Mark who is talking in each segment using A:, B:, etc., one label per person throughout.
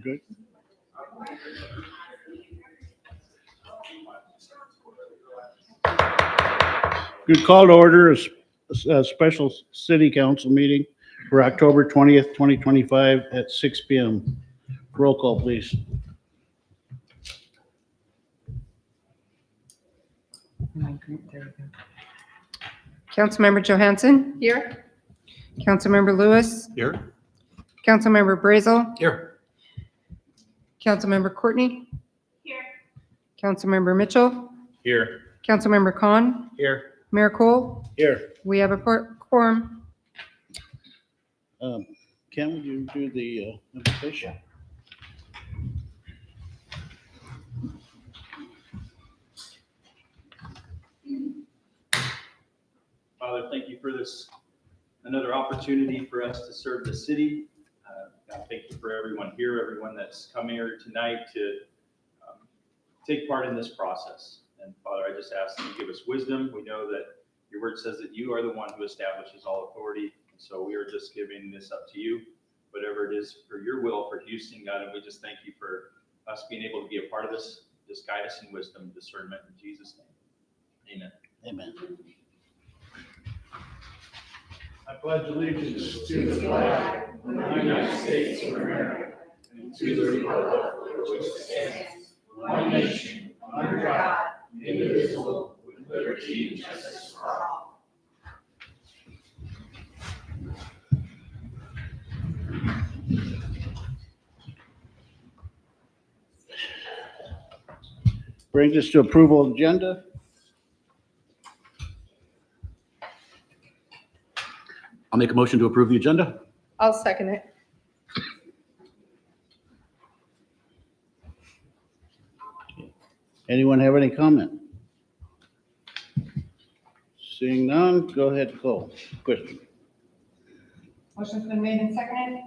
A: Good. Good call to order a special city council meeting for October 20th, 2025 at 6 PM. Roll call, please.
B: Councilmember Johansson? Here. Councilmember Lewis?
C: Here.
B: Councilmember Brazel?
C: Here.
B: Councilmember Courtney? Here. Councilmember Mitchell?
C: Here.
B: Councilmember Khan?
C: Here.
B: Mayor Cole?
A: Here.
B: We have a quorum.
A: Can you do the invitation?
D: Father, thank you for this, another opportunity for us to serve the city. God, thank you for everyone here, everyone that's come here tonight to take part in this process. And Father, I just ask that you give us wisdom. We know that your word says that you are the one who establishes all authority. And so we are just giving this up to you, whatever it is for your will for Houston, God. And we just thank you for us being able to be a part of this. Just guide us in wisdom and discernment in Jesus' name. Amen.
A: Amen.
E: I pledge allegiance to the flag of the United States of America and to the republic for which it stands, one nation, under God, indivisible, with liberty and justice for all.
A: Brings us to approval of agenda.
C: I'll make a motion to approve the agenda.
B: I'll second it.
A: Anyone have any comment? Seeing none, go ahead, Cole. Question.
B: Motion's been made and seconded.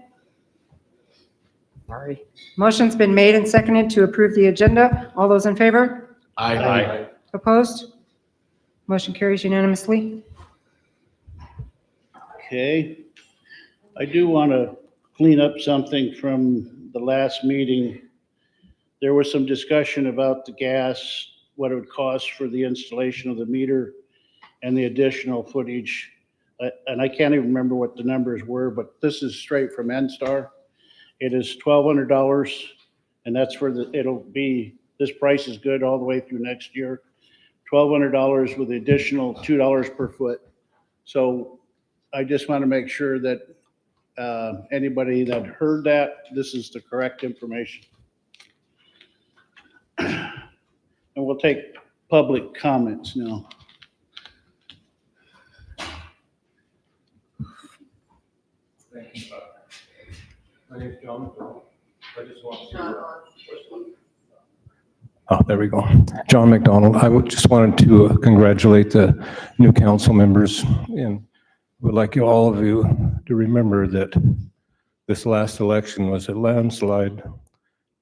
B: Sorry. Motion's been made and seconded to approve the agenda. All those in favor?
C: Aye.
B: Opposed? Motion carries unanimously.
A: Okay. I do want to clean up something from the last meeting. There was some discussion about the gas, what it would cost for the installation of the meter and the additional footage. And I can't even remember what the numbers were, but this is straight from NSTAR. It is $1,200, and that's for it'll be, this price is good all the way through next year. $1,200 with the additional $2 per foot. So I just want to make sure that anybody that heard that, this is the correct information. And we'll take public comments now.
E: Thank you. My name is John McDonald. I just want to.
F: Oh, there we go. John McDonald. Just wanted to congratulate the new council members and would like all of you to remember that this last election was a landslide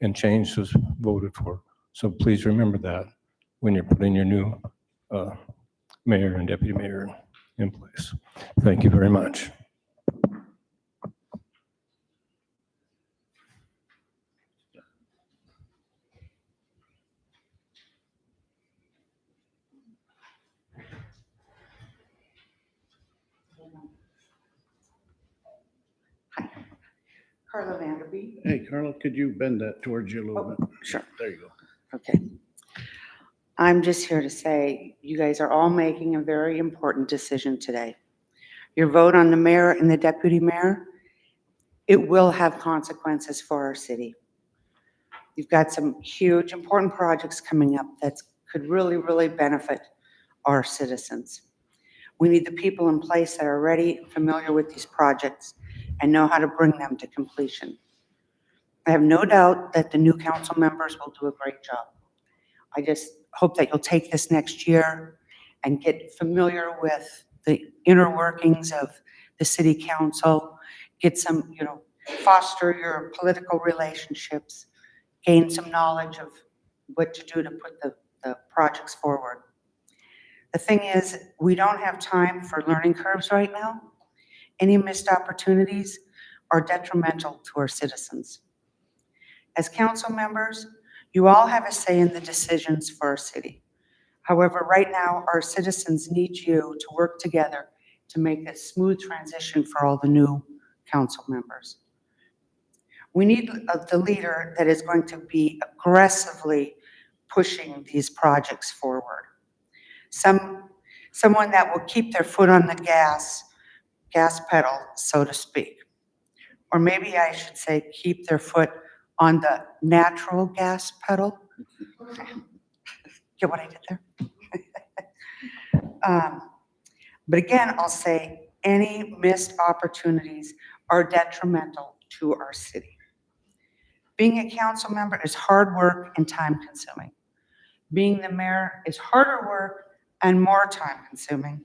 F: and change was voted for. So please remember that when you're putting your new mayor and deputy mayor in place. Thank you very much.
G: Carla Vanderbeek.
A: Hey, Carla, could you bend that towards you a little bit?
G: Sure.
A: There you go.
G: Okay. I'm just here to say, you guys are all making a very important decision today. Your vote on the mayor and the deputy mayor, it will have consequences for our city. You've got some huge, important projects coming up that could really, really benefit our citizens. We need the people in place that are already familiar with these projects and know how to bring them to completion. I have no doubt that the new council members will do a great job. I just hope that you'll take this next year and get familiar with the inner workings of the city council, get some, foster your political relationships gain some knowledge of what to do to put the projects forward. The thing is, we don't have time for learning curves right now. Any missed opportunities are detrimental to our citizens. As council members, you all have a say in the decisions for our city. However, right now, our citizens need you to work together to make a smooth transition for all the new council members. We need the leader that is going to be aggressively pushing these projects forward. Someone that will keep their foot on the gas pedal, so to speak. Or maybe I should say, keep their foot on the natural gas pedal. Get what I did there? But again, I'll say any missed opportunities are detrimental to our city. Being a council member is hard work and time consuming. Being the mayor is harder work and more time consuming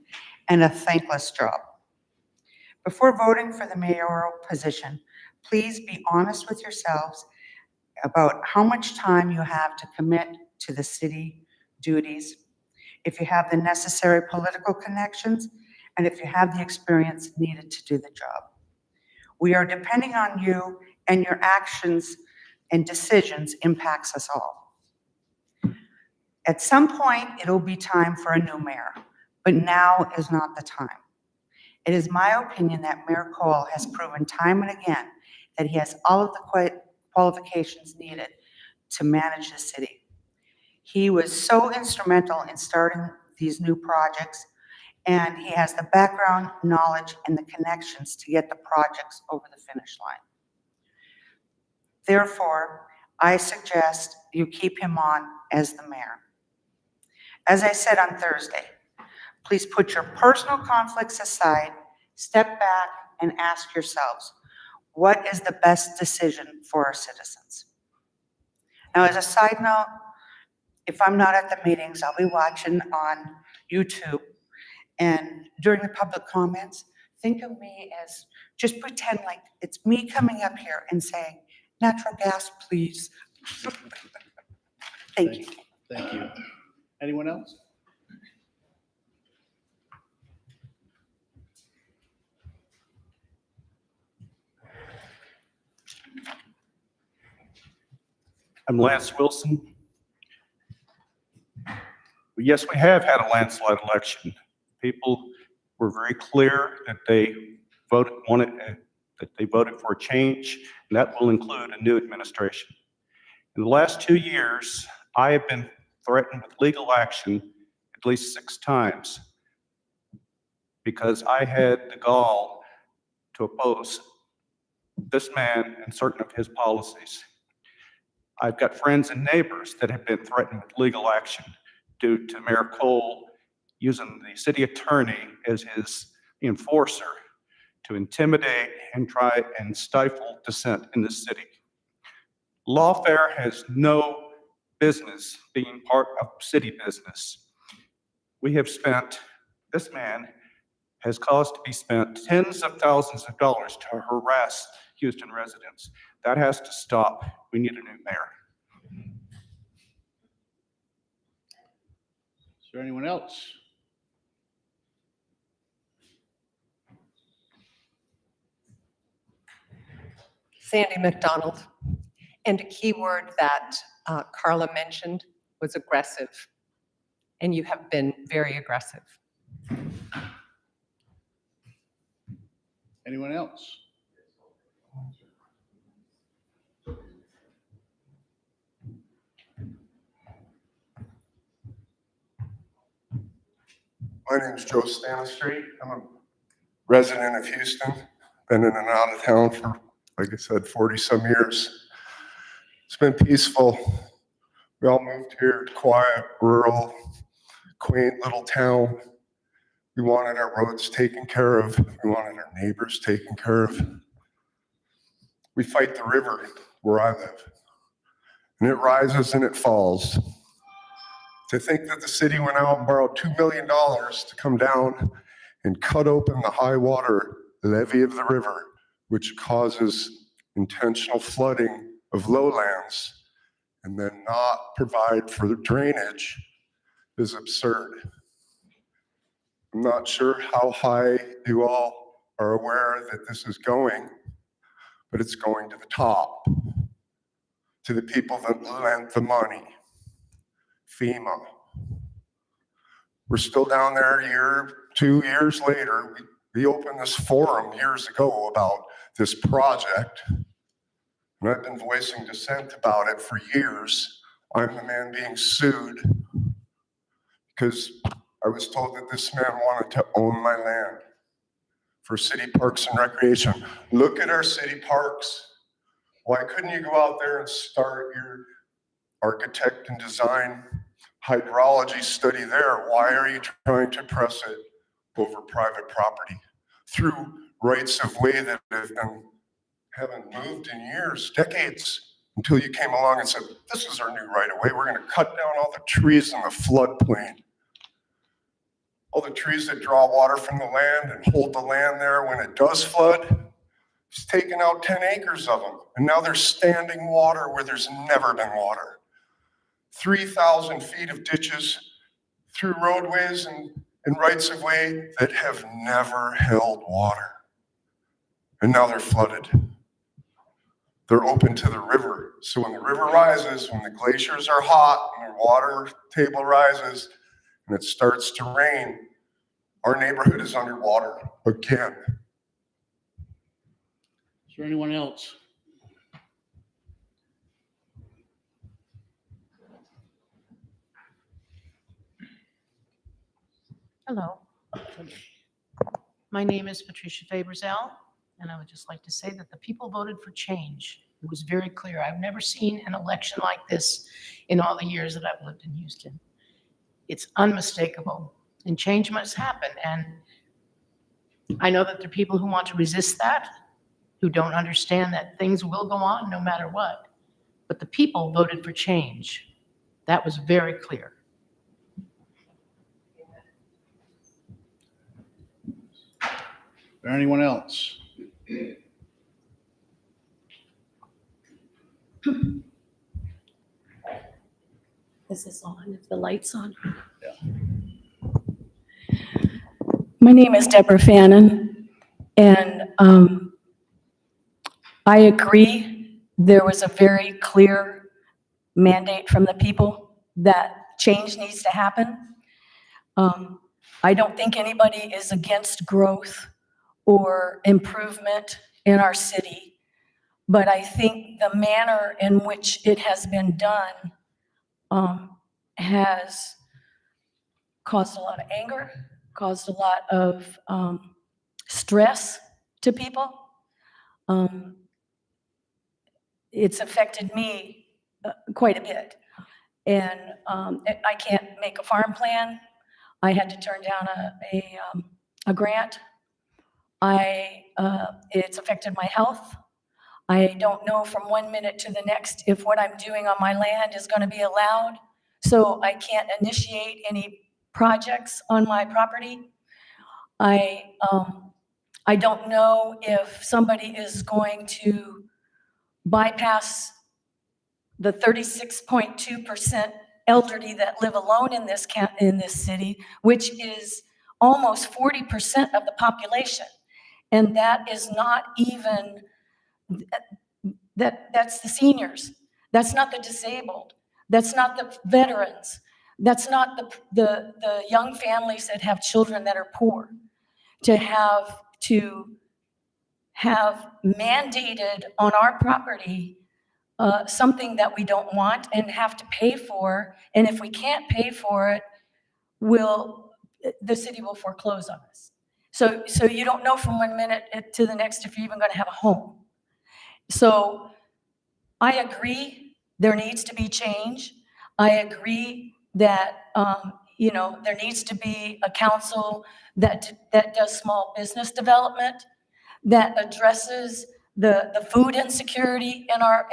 G: and a thankless job. Before voting for the mayoral position, please be honest with yourselves about how much time you have to commit to the city duties, if you have the necessary political connections, and if you have the experience needed to do the job. We are depending on you, and your actions and decisions impacts us all. At some point, it'll be time for a new mayor, but now is not the time. It is my opinion that Mayor Cole has proven time and again that he has all of the qualifications needed to manage the city. He was so instrumental in starting these new projects, and he has the background, knowledge, and the connections to get the projects over the finish line. Therefore, I suggest you keep him on as the mayor. As I said on Thursday, please put your personal conflicts aside, step back, and ask yourselves, what is the best decision for our citizens? Now, as a side note, if I'm not at the meetings, I'll be watching on YouTube. And during the public comments, think of me as, just pretend like it's me coming up here and saying, natural gas, please. Thank you.
A: Thank you. Anyone else?
H: I'm Lance Wilson. Yes, we have had a landslide election. People were very clear that they voted for a change, and that will include a new administration. In the last 2 years, I have been threatened with legal action at least 6 times because I had the gall to oppose this man and certain of his policies. I've got friends and neighbors that have been threatened with legal action due to Mayor Cole using the city attorney as his enforcer to intimidate and try and stifle dissent in the city. Lawfare has no business being part of city business. This man has caused to be spent tens of thousands of dollars to harass Houston residents. That has to stop. We need a new mayor.
A: Is there anyone else?
I: Sandy McDonald. And a key word that Carla mentioned was aggressive. And you have been very aggressive.
A: Anyone else?
E: My name's Joe Stanistreet. I'm a resident of Houston. Been in and out of town for, like I said, 40-some years. It's been peaceful. We all moved here, quiet, rural, quaint little town. We wanted our roads taken care of. We wanted our neighbors taken care of. We fight the river where I live, and it rises and it falls. To think that the city went out and borrowed $2 million to come down and cut open the high water levee of the river, which causes intentional flooding of lowlands, and then not provide for the drainage is absurd. I'm not sure how high you all are aware that this is going, but it's going to the top, to the people that lent the money, FEMA. We're still down there 2 years later. We opened this forum years ago about this project, and I've been voicing dissent about it for years. I'm the man being sued because I was told that this man wanted to own my land for city parks and recreation. Look at our city parks. Why couldn't you go out there and start your architect and design hydrology study there? Why are you trying to press it over private property through rights of way that haven't moved in years, decades, until you came along and said, this is our new right of way. We're going to cut down all the trees in the floodplain. All the trees that draw water from the land and hold the land there when it does flood. It's taken out 10 acres of them, and now there's standing water where there's never been water. 3,000 feet of ditches through roadways and rights of way that have never held water. And now they're flooded. They're open to the river. So when the river rises, when the glaciers are hot, and the water table rises, and it starts to rain, our neighborhood is underwater again.
A: Is there anyone else?
J: Hello. My name is Patricia Faber-Zell, and I would just like to say that the people voted for change. It was very clear. I've never seen an election like this in all the years that I've lived in Houston. It's unmistakable, and change must happen. And I know that there are people who want to resist that, who don't understand that things will go on no matter what. But the people voted for change. That was very clear.
A: Is there anyone else?
J: Is this on? Is the lights on?
A: Yeah.
K: My name is Deborah Fannin, and I agree there was a very clear mandate from the people that change needs to happen. I don't think anybody is against growth or improvement in our city, but I think the manner in which it has been done has caused a lot of anger, caused a lot of stress to people. It's affected me quite a bit. And I can't make a farm plan. I had to turn down a grant. It's affected my health. I don't know from 1 minute to the next if what I'm doing on my land is going to be allowed. So I can't initiate any projects on my property. I don't know if somebody is going to bypass the 36.2% elderly that live alone in this city, which is almost 40% of the population. And that is not even, that's the seniors. That's not the disabled. That's not the veterans. That's not the young families that have children that are poor. To have mandated on our property something that we don't want and have to pay for, and if we can't pay for it, the city will foreclose on us. So you don't know from 1 minute to the next if you're even going to have a home. So I agree there needs to be change. I agree that there needs to be a council that does small business development, that addresses the food insecurity in our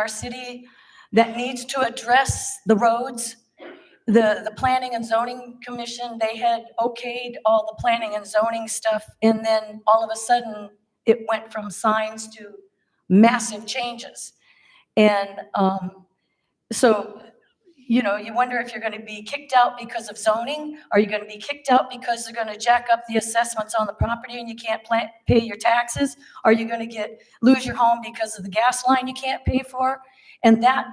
K: city, that needs to address the roads. The Planning and Zoning Commission, they had okayed all the planning and zoning stuff, and then all of a sudden it went from signs to massive changes. And so, you know, you wonder if you're going to be kicked out because of zoning. Are you going to be kicked out because they're going to jack up the assessments on the property and you can't pay your taxes? Are you going to lose your home because of the gas line you can't pay for? And that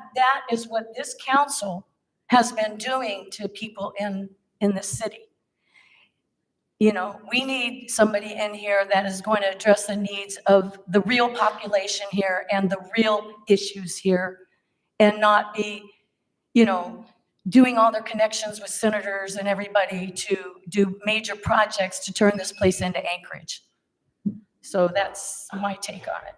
K: is what this council has been doing to people in this city. You know, we need somebody in here that is going to address the needs of the real population here and the real issues here, and not be, you know, doing all their connections with senators and everybody to do major projects to turn this place into Anchorage. So that's my take on it.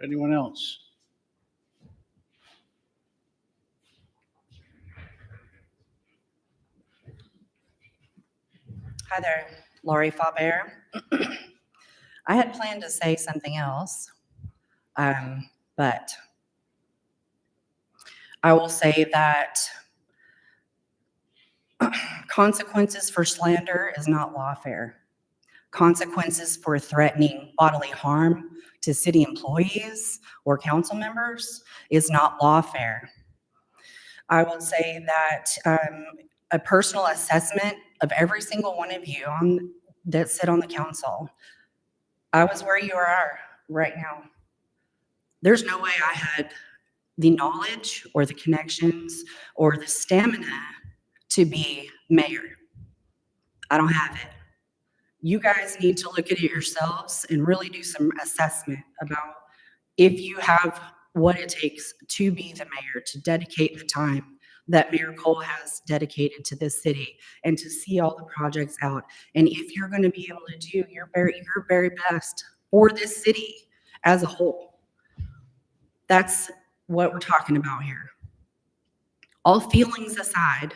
A: Anyone else?
L: Hi there, Lori Faubert. I had planned to say something else, but I will say that consequences for slander is not lawfare. Consequences for threatening bodily harm to city employees or council members is not lawfare. I will say that a personal assessment of every single one of you that sit on the council, I was where you are right now. There's no way I had the knowledge or the connections or the stamina to be mayor. I don't have it. You guys need to look at it yourselves and really do some assessment about if you have what it takes to be the mayor, to dedicate the time that Mayor Cole has dedicated to this city and to see all the projects out. And if you're going to be able to do your very best for this city as a whole. That's what we're talking about here. All feelings aside,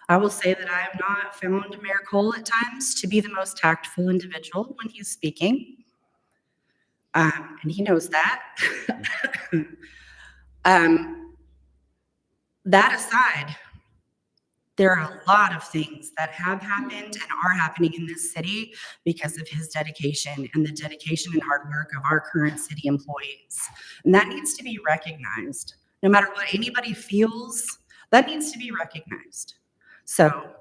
L: I will say that I have not found Mayor Cole at times to be the most tactful individual when he's speaking. And he knows that. That aside, there are a lot of things that have happened and are happening in this city because of his dedication and the dedication and hard work of our current city employees. And that needs to be recognized. No matter what anybody feels, that needs to be recognized. So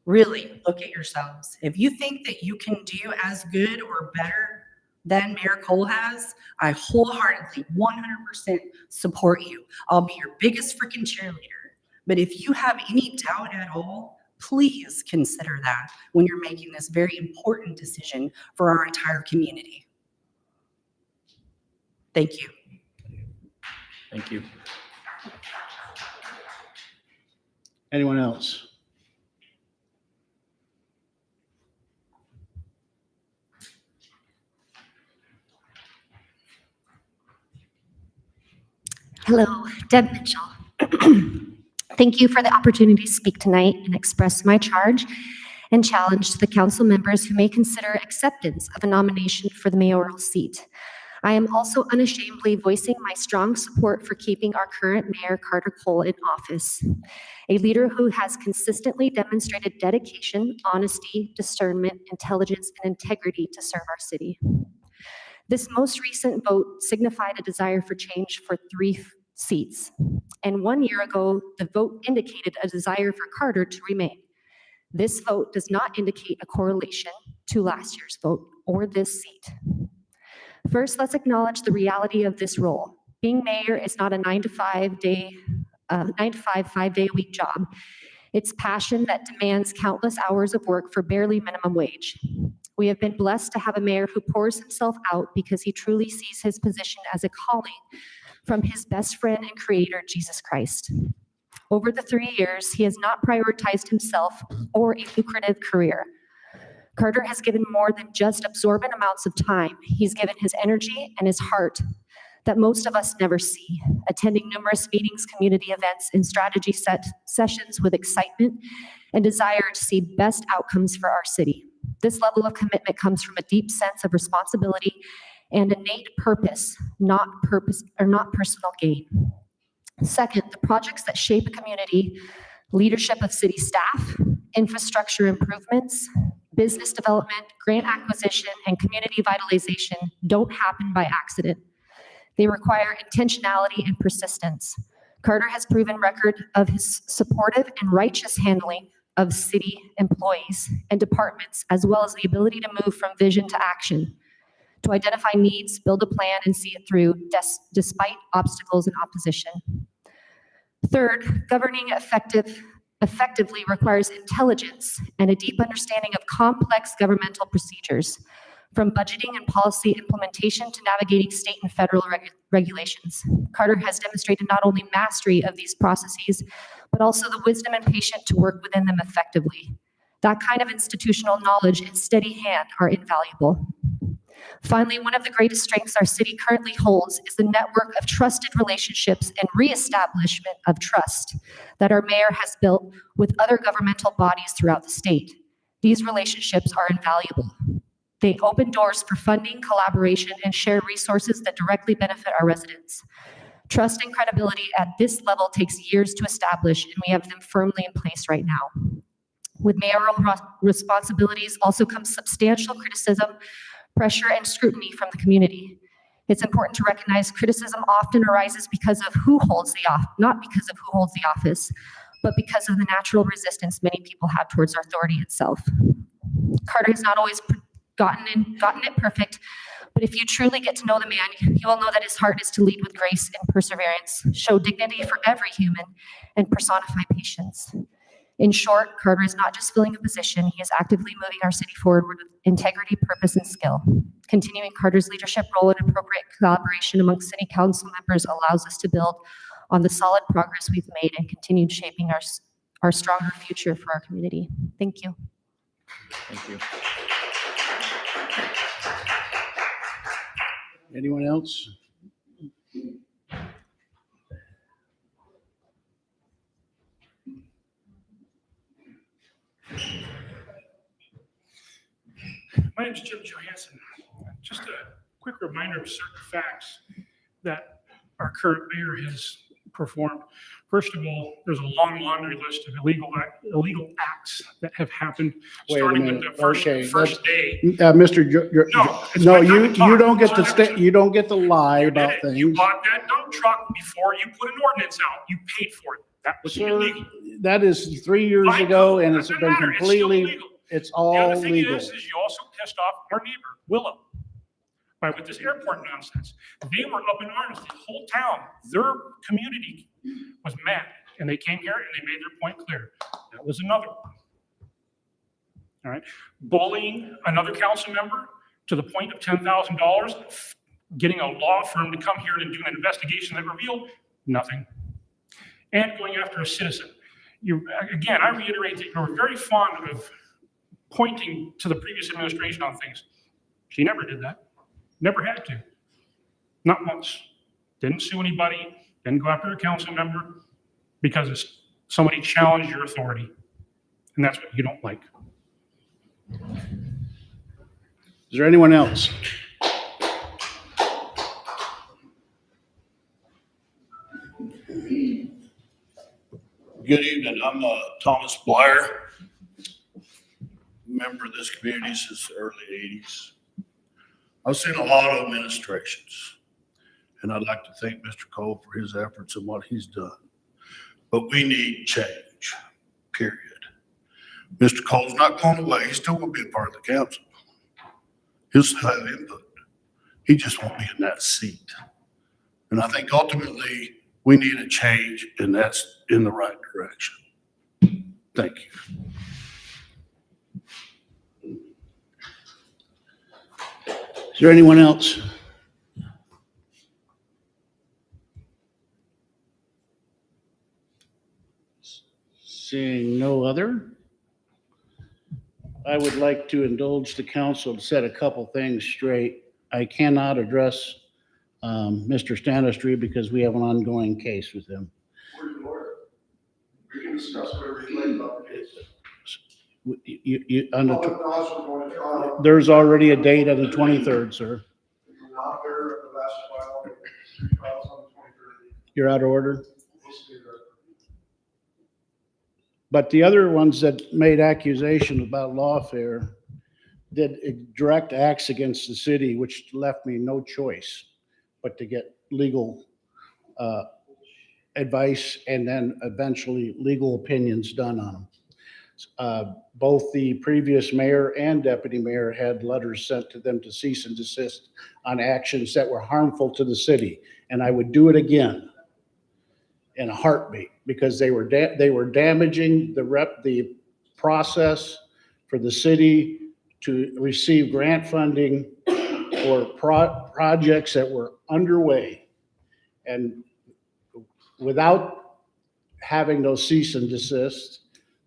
L: really look at yourselves. If you think that you can do as good or better than Mayor Cole has, I wholeheartedly 100% support you. I'll be your biggest freaking cheerleader. But if you have any doubt at all, please consider that when you're making this very important decision for our entire community. Thank you.
C: Thank you.
A: Anyone else?
M: Hello, Deb Mitchell. Thank you for the opportunity to speak tonight and express my charge and challenge to the council members who may consider acceptance of a nomination for the mayoral seat. I am also unashamedly voicing my strong support for keeping our current mayor, Carter Cole, in office, a leader who has consistently demonstrated dedication, honesty, discernment, intelligence, and integrity to serve our city. This most recent vote signified a desire for change for 3 seats. And 1 year ago, the vote indicated a desire for Carter to remain. This vote does not indicate a correlation to last year's vote or this seat. First, let's acknowledge the reality of this role. Being mayor is not a 9 to 5, 5-day-a-week job. It's passion that demands countless hours of work for barely minimum wage. We have been blessed to have a mayor who pours himself out because he truly sees his position as a calling from his best friend and creator, Jesus Christ. Over the 3 years, he has not prioritized himself or a lucrative career. Carter has given more than just absorbent amounts of time. He's given his energy and his heart that most of us never see, attending numerous meetings, community events, and strategy sessions with excitement and desire to see best outcomes for our city. This level of commitment comes from a deep sense of responsibility and innate purpose, not personal gain. Second, the projects that shape a community, leadership of city staff, infrastructure improvements, Business development, grant acquisition, and community vitalization don't happen by accident. They require intentionality and persistence. Carter has proven record of his supportive and righteous handling of city employees and departments, as well as the ability to move from vision to action, to identify needs, build a plan, and see it through despite obstacles and opposition. Third, governing effectively requires intelligence and a deep understanding of complex governmental procedures, from budgeting and policy implementation to navigating state and federal regulations. Carter has demonstrated not only mastery of these processes, but also the wisdom and patience to work within them effectively. That kind of institutional knowledge and steady hand are invaluable. Finally, one of the greatest strengths our city currently holds is the network of trusted relationships and reestablishment of trust that our mayor has built with other governmental bodies throughout the state. These relationships are invaluable. They open doors for funding, collaboration, and shared resources that directly benefit our residents. Trust and credibility at this level takes years to establish, and we have them firmly in place right now. With mayoral responsibilities also comes substantial criticism, pressure, and scrutiny from the community. It's important to recognize criticism often arises because of who holds the office, not because of who holds the office, but because of the natural resistance many people have towards our authority itself. Carter has not always gotten it perfect, but if you truly get to know the man, you will know that his heart is to lead with grace and perseverance, show dignity for every human, and personify patience. In short, Carter is not just filling a position, he is actively moving our city forward with integrity, purpose, and skill. Continuing Carter's leadership role and appropriate collaboration among city council members allows us to build on the solid progress we've made and continue shaping our stronger future for our community. Thank you.
C: Thank you.
A: Anyone else?
E: My name is Jim Johansson. Just a quick reminder of certain facts that our current mayor has performed. First of all, there's a long laundry list of illegal acts that have happened,
A: Wait a
E: starting with
A: minute.
E: the first
A: Okay,
E: day.
A: Mr.
E: It's
A: No,
E: my time to talk.
A: you don't get
E: So
A: to
E: I have
A: stay, you don't get to lie about things.
E: You bought that dump truck before you put an ordinance out. You paid for it. That was
A: Sir,
E: illegal.
A: that is 3 years
E: I
A: ago,
E: know.
A: and
E: It
A: it's
E: doesn't
A: been
E: matter. It's still
A: completely,
E: illegal.
A: it's
E: The
A: all
E: other thing
A: legal.
E: is you also pissed off our neighbor, Willow, with this airport nonsense. They were up in arms, the whole town, their community was mad, and they came here and they made their point clear. That was another one. All right, bullying another council member to the point of $10,000, getting a law firm to come here and do an investigation that revealed nothing, and going after a citizen. Again, I reiterate that you're very fond of pointing to the previous administration on things. She never did that. Never had to. Not once. Didn't sue anybody, didn't go after a council member because somebody challenged your authority. And that's what you don't like.
A: Is there anyone else?
N: Good evening. I'm Thomas Blyer, member of this community since the early 80s. I've seen a lot of administrations, and I'd like to thank Mr. Cole for his efforts and what he's done. But we need change, period. Mr. Cole's not going away. He's still going to be a part of the council. He'll still have input. He just won't be in that seat. And I think ultimately we need a change, and that's in the right direction. Thank you.
A: Is there anyone else? Seeing no other, I would like to indulge the council to set a couple things straight. I cannot address Mr. Stanistreet because we have an ongoing case with him.
E: We can discuss whatever you like about the case.
A: There's already a date of the 23rd, sir.
E: Not aware of the last trials on the 23rd.
A: You're out of order. But the other ones that made accusation about lawfare, did direct acts against the city, which left me no choice but to get legal advice and then eventually legal opinions done on them. Both the previous mayor and deputy mayor had letters sent to them to cease and desist on actions that were harmful to the city. And I would do it again in a heartbeat because they were damaging the process for the city to receive grant funding for projects that were underway. And without having those cease and desist,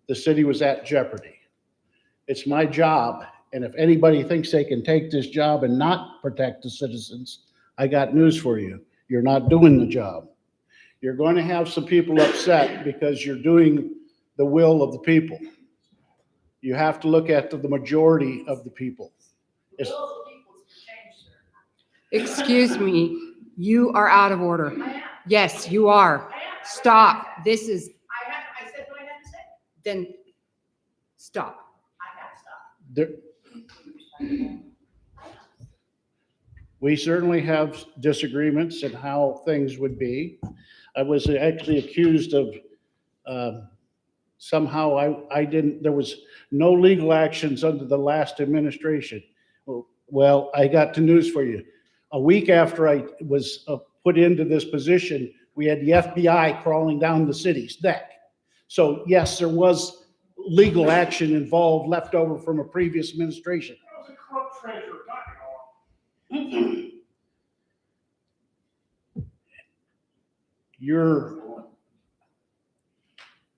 A: the city was at jeopardy. It's my job, and if anybody thinks they can take this job and not protect the citizens, I got news for you. You're not doing the job. You're going to have some people upset because you're doing the will of the people. You have to look at the majority of the people. It's-
B: Excuse me, you are out of order. Yes, you are. Stop. This is,
J: I said what I had to say.
B: then, stop.
J: I have to stop.
A: there- We certainly have disagreements in how things would be. I was actually accused of somehow I didn't, there was no legal actions under the last administration. Well, I got the news for you. A week after I was put into this position, we had the FBI crawling down the city's neck. So yes, there was legal action involved left over from a previous administration.
E: That was a corrupt treasurer, not all.
A: You're,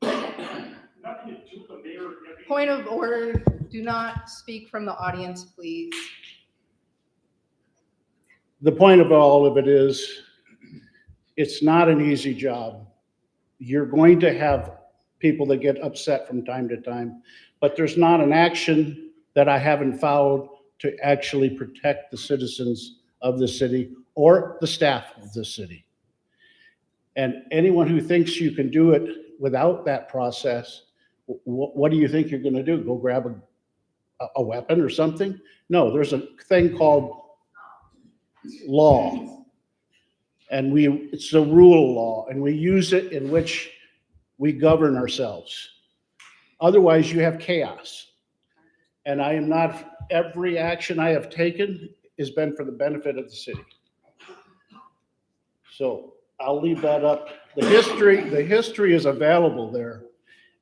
E: Nothing to do with the mayor. Deputy
B: Point of order, do not speak from the audience, please.
A: the point of all of it is, it's not an easy job. You're going to have people that get upset from time to time, but there's not an action that I haven't followed to actually protect the citizens of the city or the staff of the city. And anyone who thinks you can do it without that process, what do you think you're gonna do? Go grab a weapon or something? No, there's a thing called law. And it's the rule of law, and we use it in which we govern ourselves. Otherwise, you have chaos. And I am not, every action I have taken has been for the benefit of the city. So I'll leave that up. The history is available there.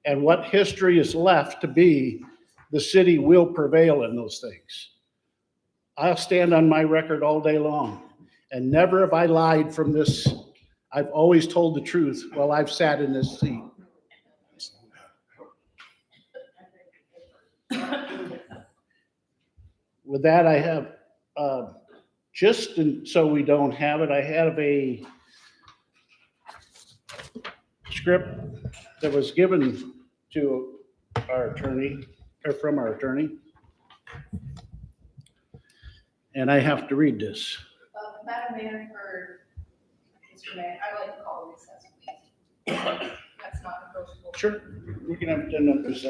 A: And what history is left to be, the city will prevail in those things. I'll stand on my record all day long. And never have I lied from this. I've always told the truth while I've sat in this seat. With that, I have, so we don't have it, I have a script that was given to our attorney, or from our attorney. And I have to read this.
B: Madam Mayor, or Mr. Mayor, I would like to call recess, please. That's not negotiable.
A: Sure, we can have 10 minutes.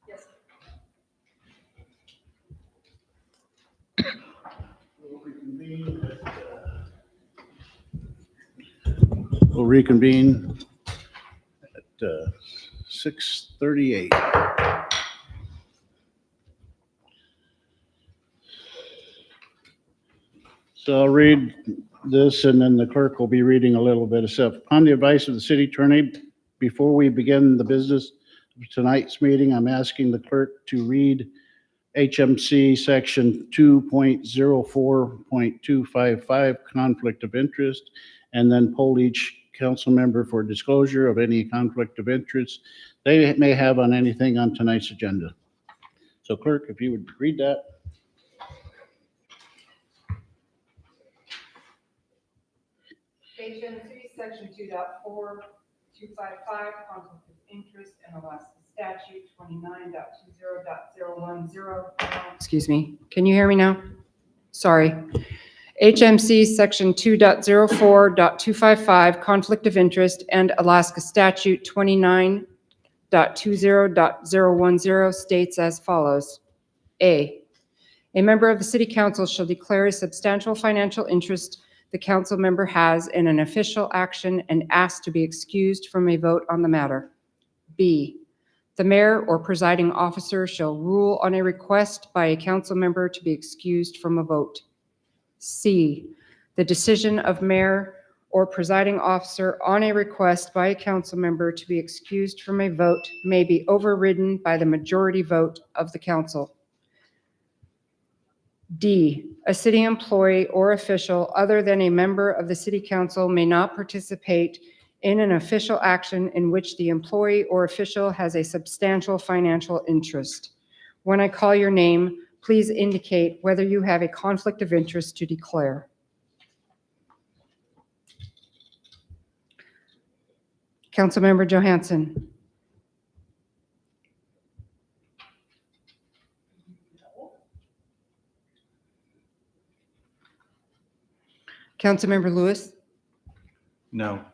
B: Yes.
A: We'll reconvene at 6:38. So I'll read this and then the clerk will be reading a little bit of stuff. Upon the advice of the city attorney, before we begin the business of tonight's meeting, I'm asking the clerk to read HMC Section 2.04.255, conflict of interest, and then poll each council member for disclosure of any conflict of interest they may have on anything on tonight's agenda. So clerk, if you would read that.
O: HMC Section 2.4.255, conflict of interest, and Alaska Statute 29.20.010. Excuse me, can you hear me now? Sorry. HMC Section 2.04.255, conflict of interest, and Alaska Statute 29.20.010 states as follows. A member of the city council shall declare a substantial financial interest the council member has in an official action and ask to be excused from a vote on the matter. B, the mayor or presiding officer shall rule on a request by a council member to be excused from a vote. C, the decision of mayor or presiding officer on a request by a council member to be excused from a vote may be overridden by the majority vote of the council. D, a city employee or official other than a member of the city council may not participate in an official action in which the employee or official has a substantial financial interest. When I call your name, please indicate whether you have a conflict of interest to declare. Councilmember Johansson. Councilmember Lewis.
C: No.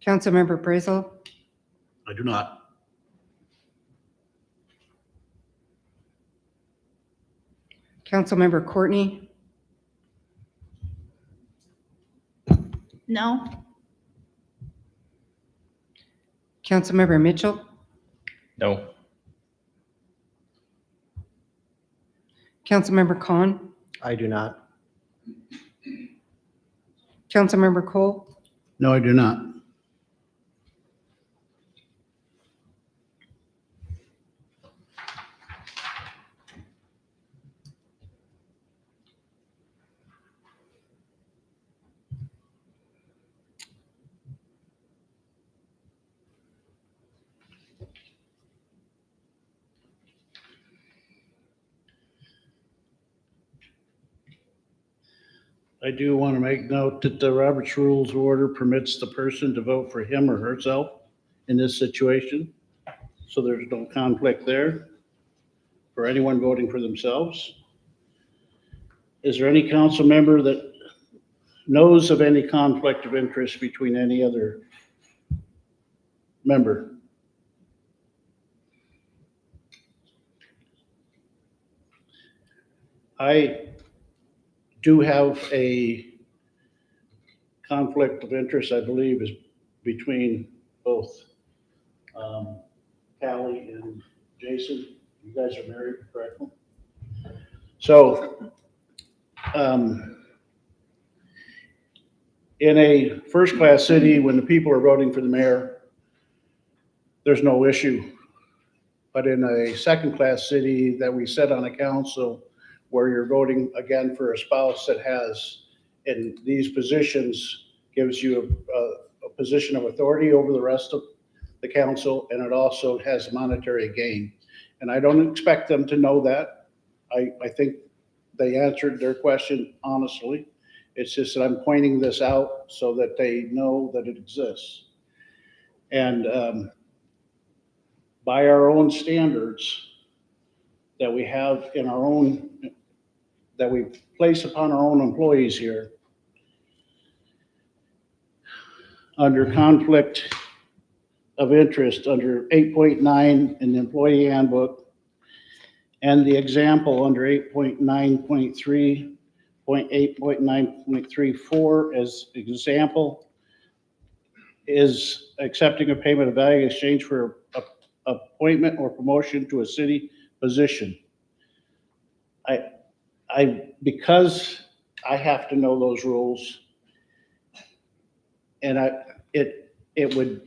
O: Councilmember Brazel.
N: I do not.
O: Councilmember Courtney.
J: No.
O: Councilmember Mitchell.
C: No.
O: Councilmember Khan.
A: I do not.
O: Councilmember Cole.
A: No, I do not. I do want to make note that the Robert's Rules of Order permits the person to vote for him or herself in this situation. So there's no conflict there for anyone voting for themselves. Is there any council member that knows of any conflict of interest between any other member? I do have a conflict of interest, I believe, is between both Callie and Jason. You guys are married, correct? So in a first-class city, when the people are voting for the mayor, there's no issue. But in a second-class city that we set on a council where you're voting again for a spouse that has, in these positions, gives you a position of authority over the rest of the council, and it also has monetary gain. And I don't expect them to know that. I think they answered their question honestly. It's just that I'm pointing this out so that they know that it exists. And by our own standards that we have in our own, that we place upon our own employees here, under conflict of interest, under 8.9 in the employee handbook, and the example under 8.9.3.8.9.34 as example is accepting a payment of value in exchange for appointment or promotion to a city position. Because I have to know those rules, and it would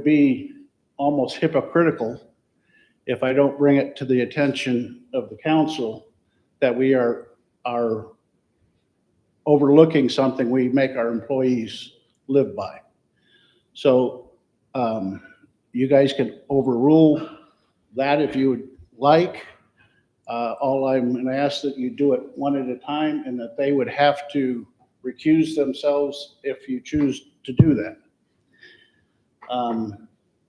A: be almost hypocritical if I don't bring it to the attention of the council that we are overlooking something we make our employees live by. So you guys can overrule that if you would like. All I'm going to ask that you do it one at a time, and that they would have to recuse themselves if you choose to do that.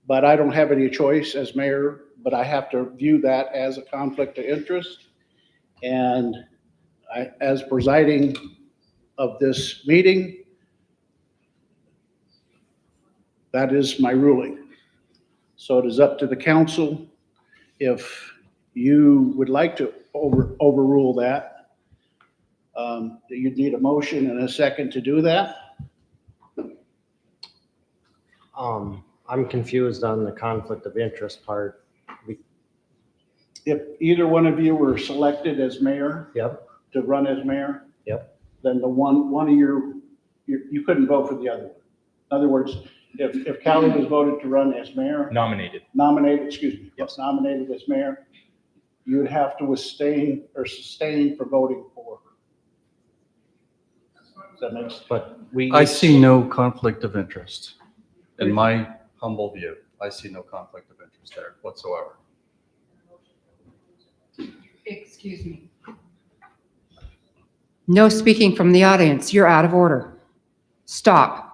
A: But I don't have any choice as mayor, but I have to view that as a conflict of interest. And as presiding of this meeting, that is my ruling. So it is up to the council. If you would like to overrule that, you'd need a motion and a second to do that.
P: I'm confused on the conflict of interest part.
A: If either one of you were selected as mayor,
P: Yep,
A: to run as mayor,
P: yep.
A: then the one of you couldn't vote for the other one. In other words, if Callie was voted to run as mayor,
C: Nominated.
A: was nominated as mayor, you'd have to sustain for voting for her. Does that make sense?
P: But we.
C: I see no conflict of interest. In my humble view, I see no conflict of interest there whatsoever.
O: Excuse me. No speaking from the audience. You're out of order. Stop.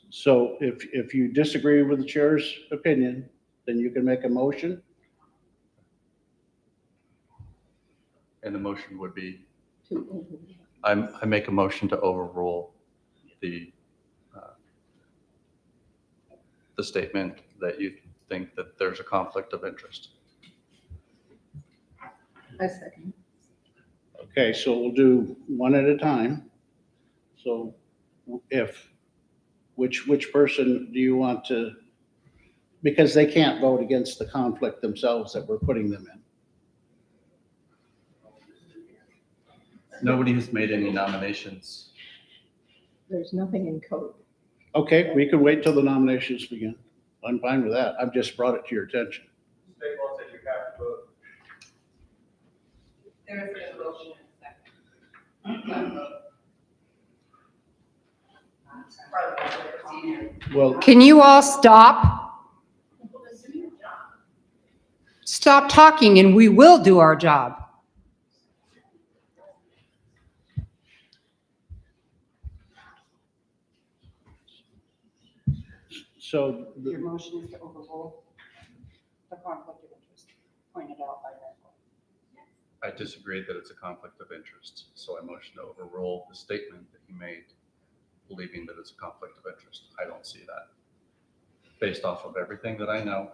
A: So if you disagree with the chair's opinion, then you can make a motion.
C: And the motion would be, I make a motion to overrule the statement that you think that there's a conflict of interest.
O: I second.
A: Okay, so we'll do one at a time. So which person do you want to, because they can't vote against the conflict themselves that we're putting them in.
C: Nobody has made any nominations.
J: There's nothing in code.
A: Okay, we can wait till the nominations begin. I'm fine with that. I've just brought it to your attention.
B: There is a motion in a second.
A: Well,
O: Can you all stop? Stop talking and we will do our job.
A: so
G: Your motion is to overrule the conflict of interest pointed out by that.
C: I disagree that it's a conflict of interest, so I motion to overrule the statement that he made, believing that it's a conflict of interest. I don't see that. Based off of everything that I know,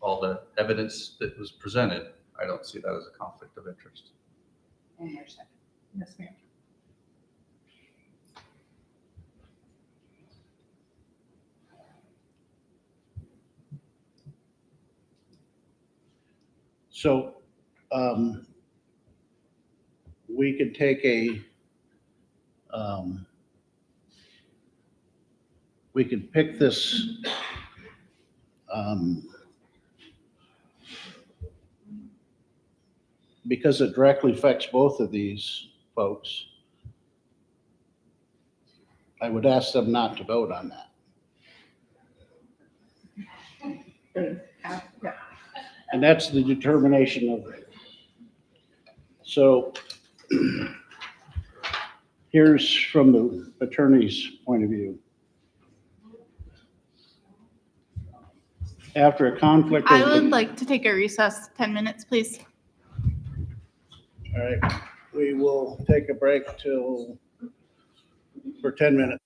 C: all the evidence that was presented, I don't see that as a conflict of interest.
G: And your second.
J: Yes, ma'am.
A: So we could take we could pick this because it directly affects both of these folks. I would ask them not to vote on that. And that's the determination of it. So here's from the attorney's point of view. After a conflict.
B: I would like to take a recess, 10 minutes, please.
A: All right, we will take a break for 10 minutes.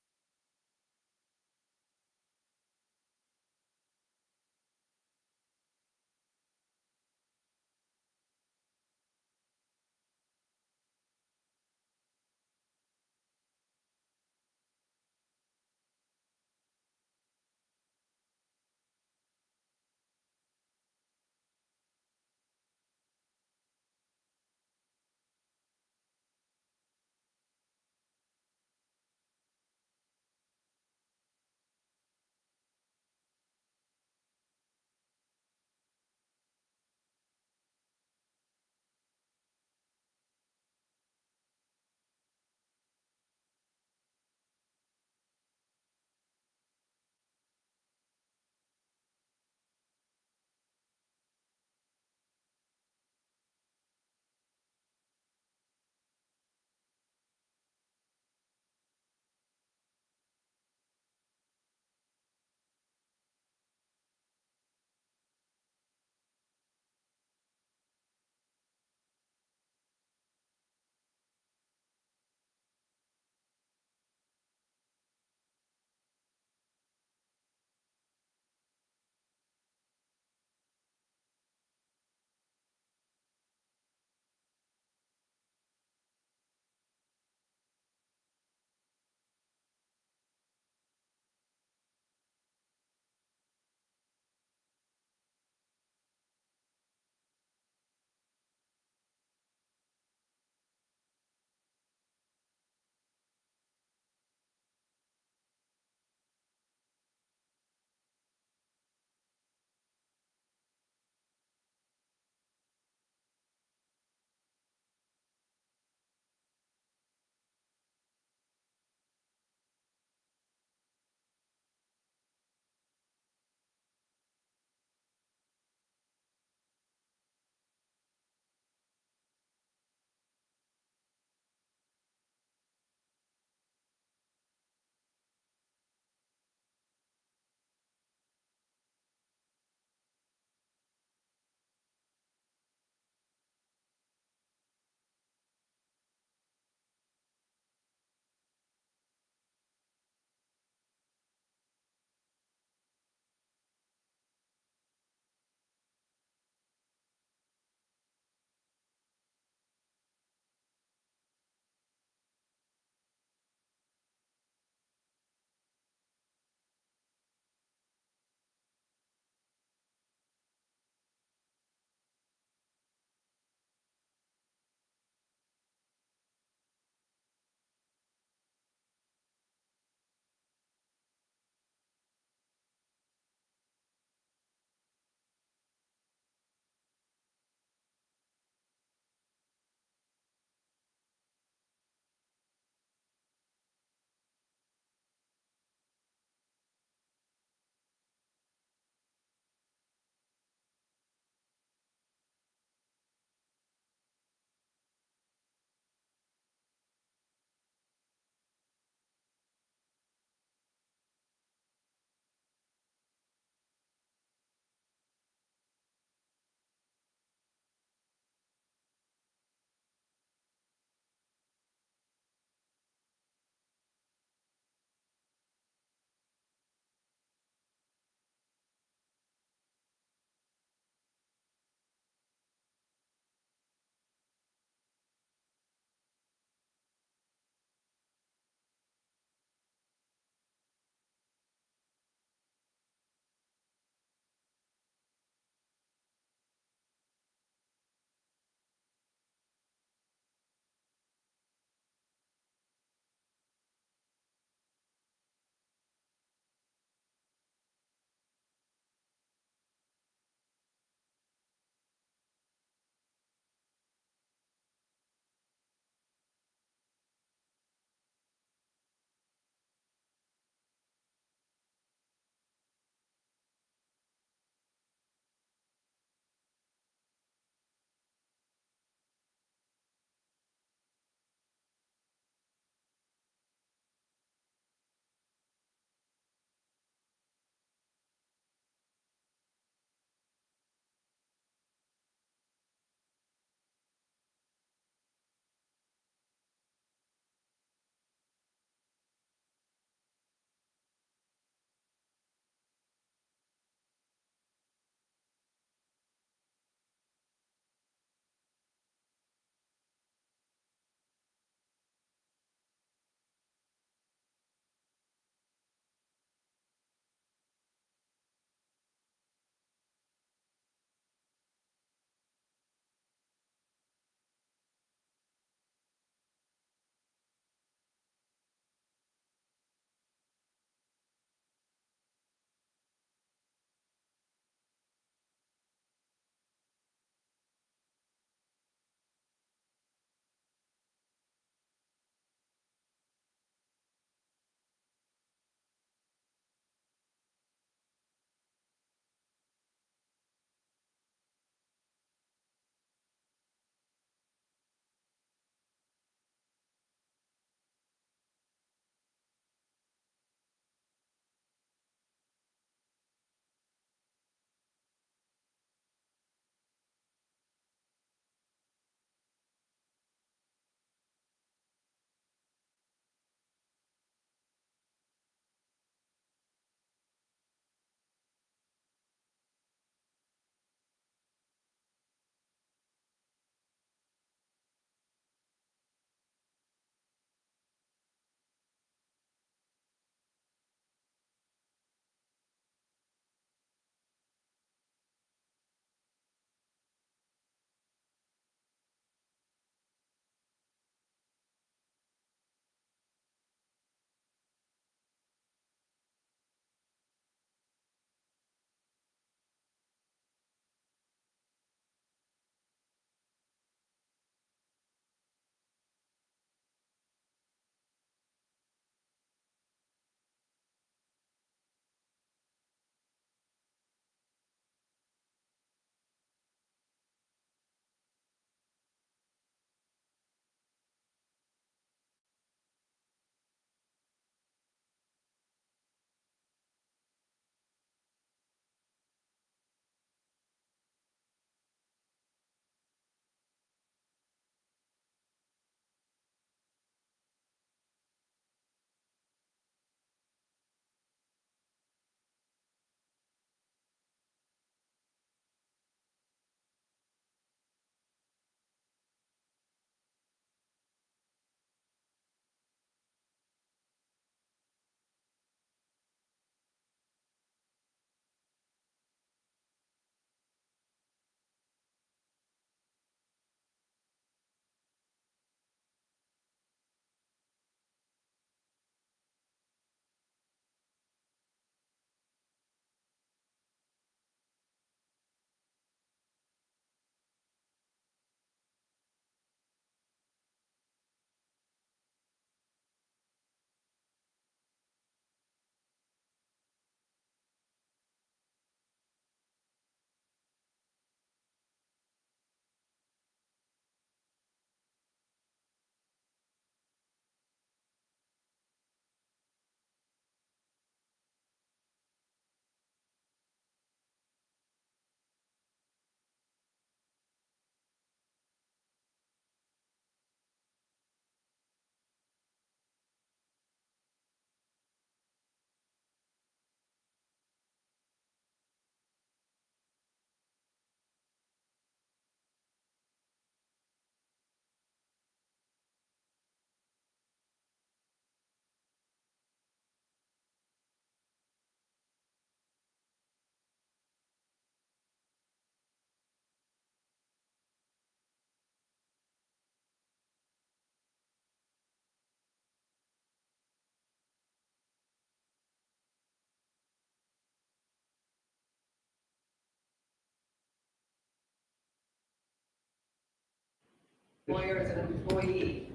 I: Lawyer is an employee,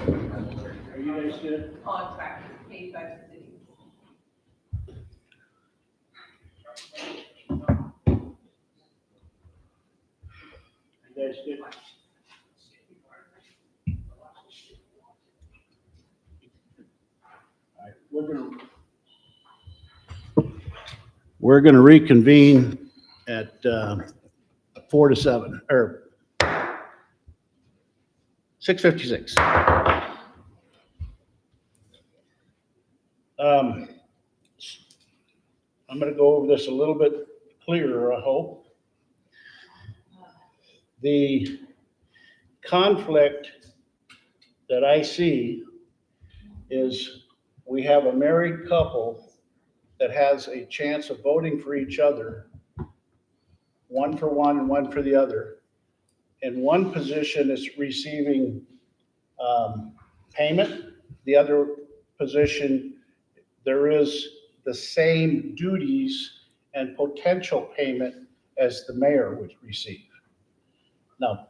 A: Are you guys good?
I: contractor, paid by the city.
A: You guys good? All right, we're gonna reconvene at 4 to 7, or 6:56. I'm gonna go over this a little bit clearer, I hope. The conflict that I see is we have a married couple that has a chance of voting for each other, one for one and one for the other. And one position is receiving payment. The other position, there is the same duties and potential payment as the mayor would receive. Now,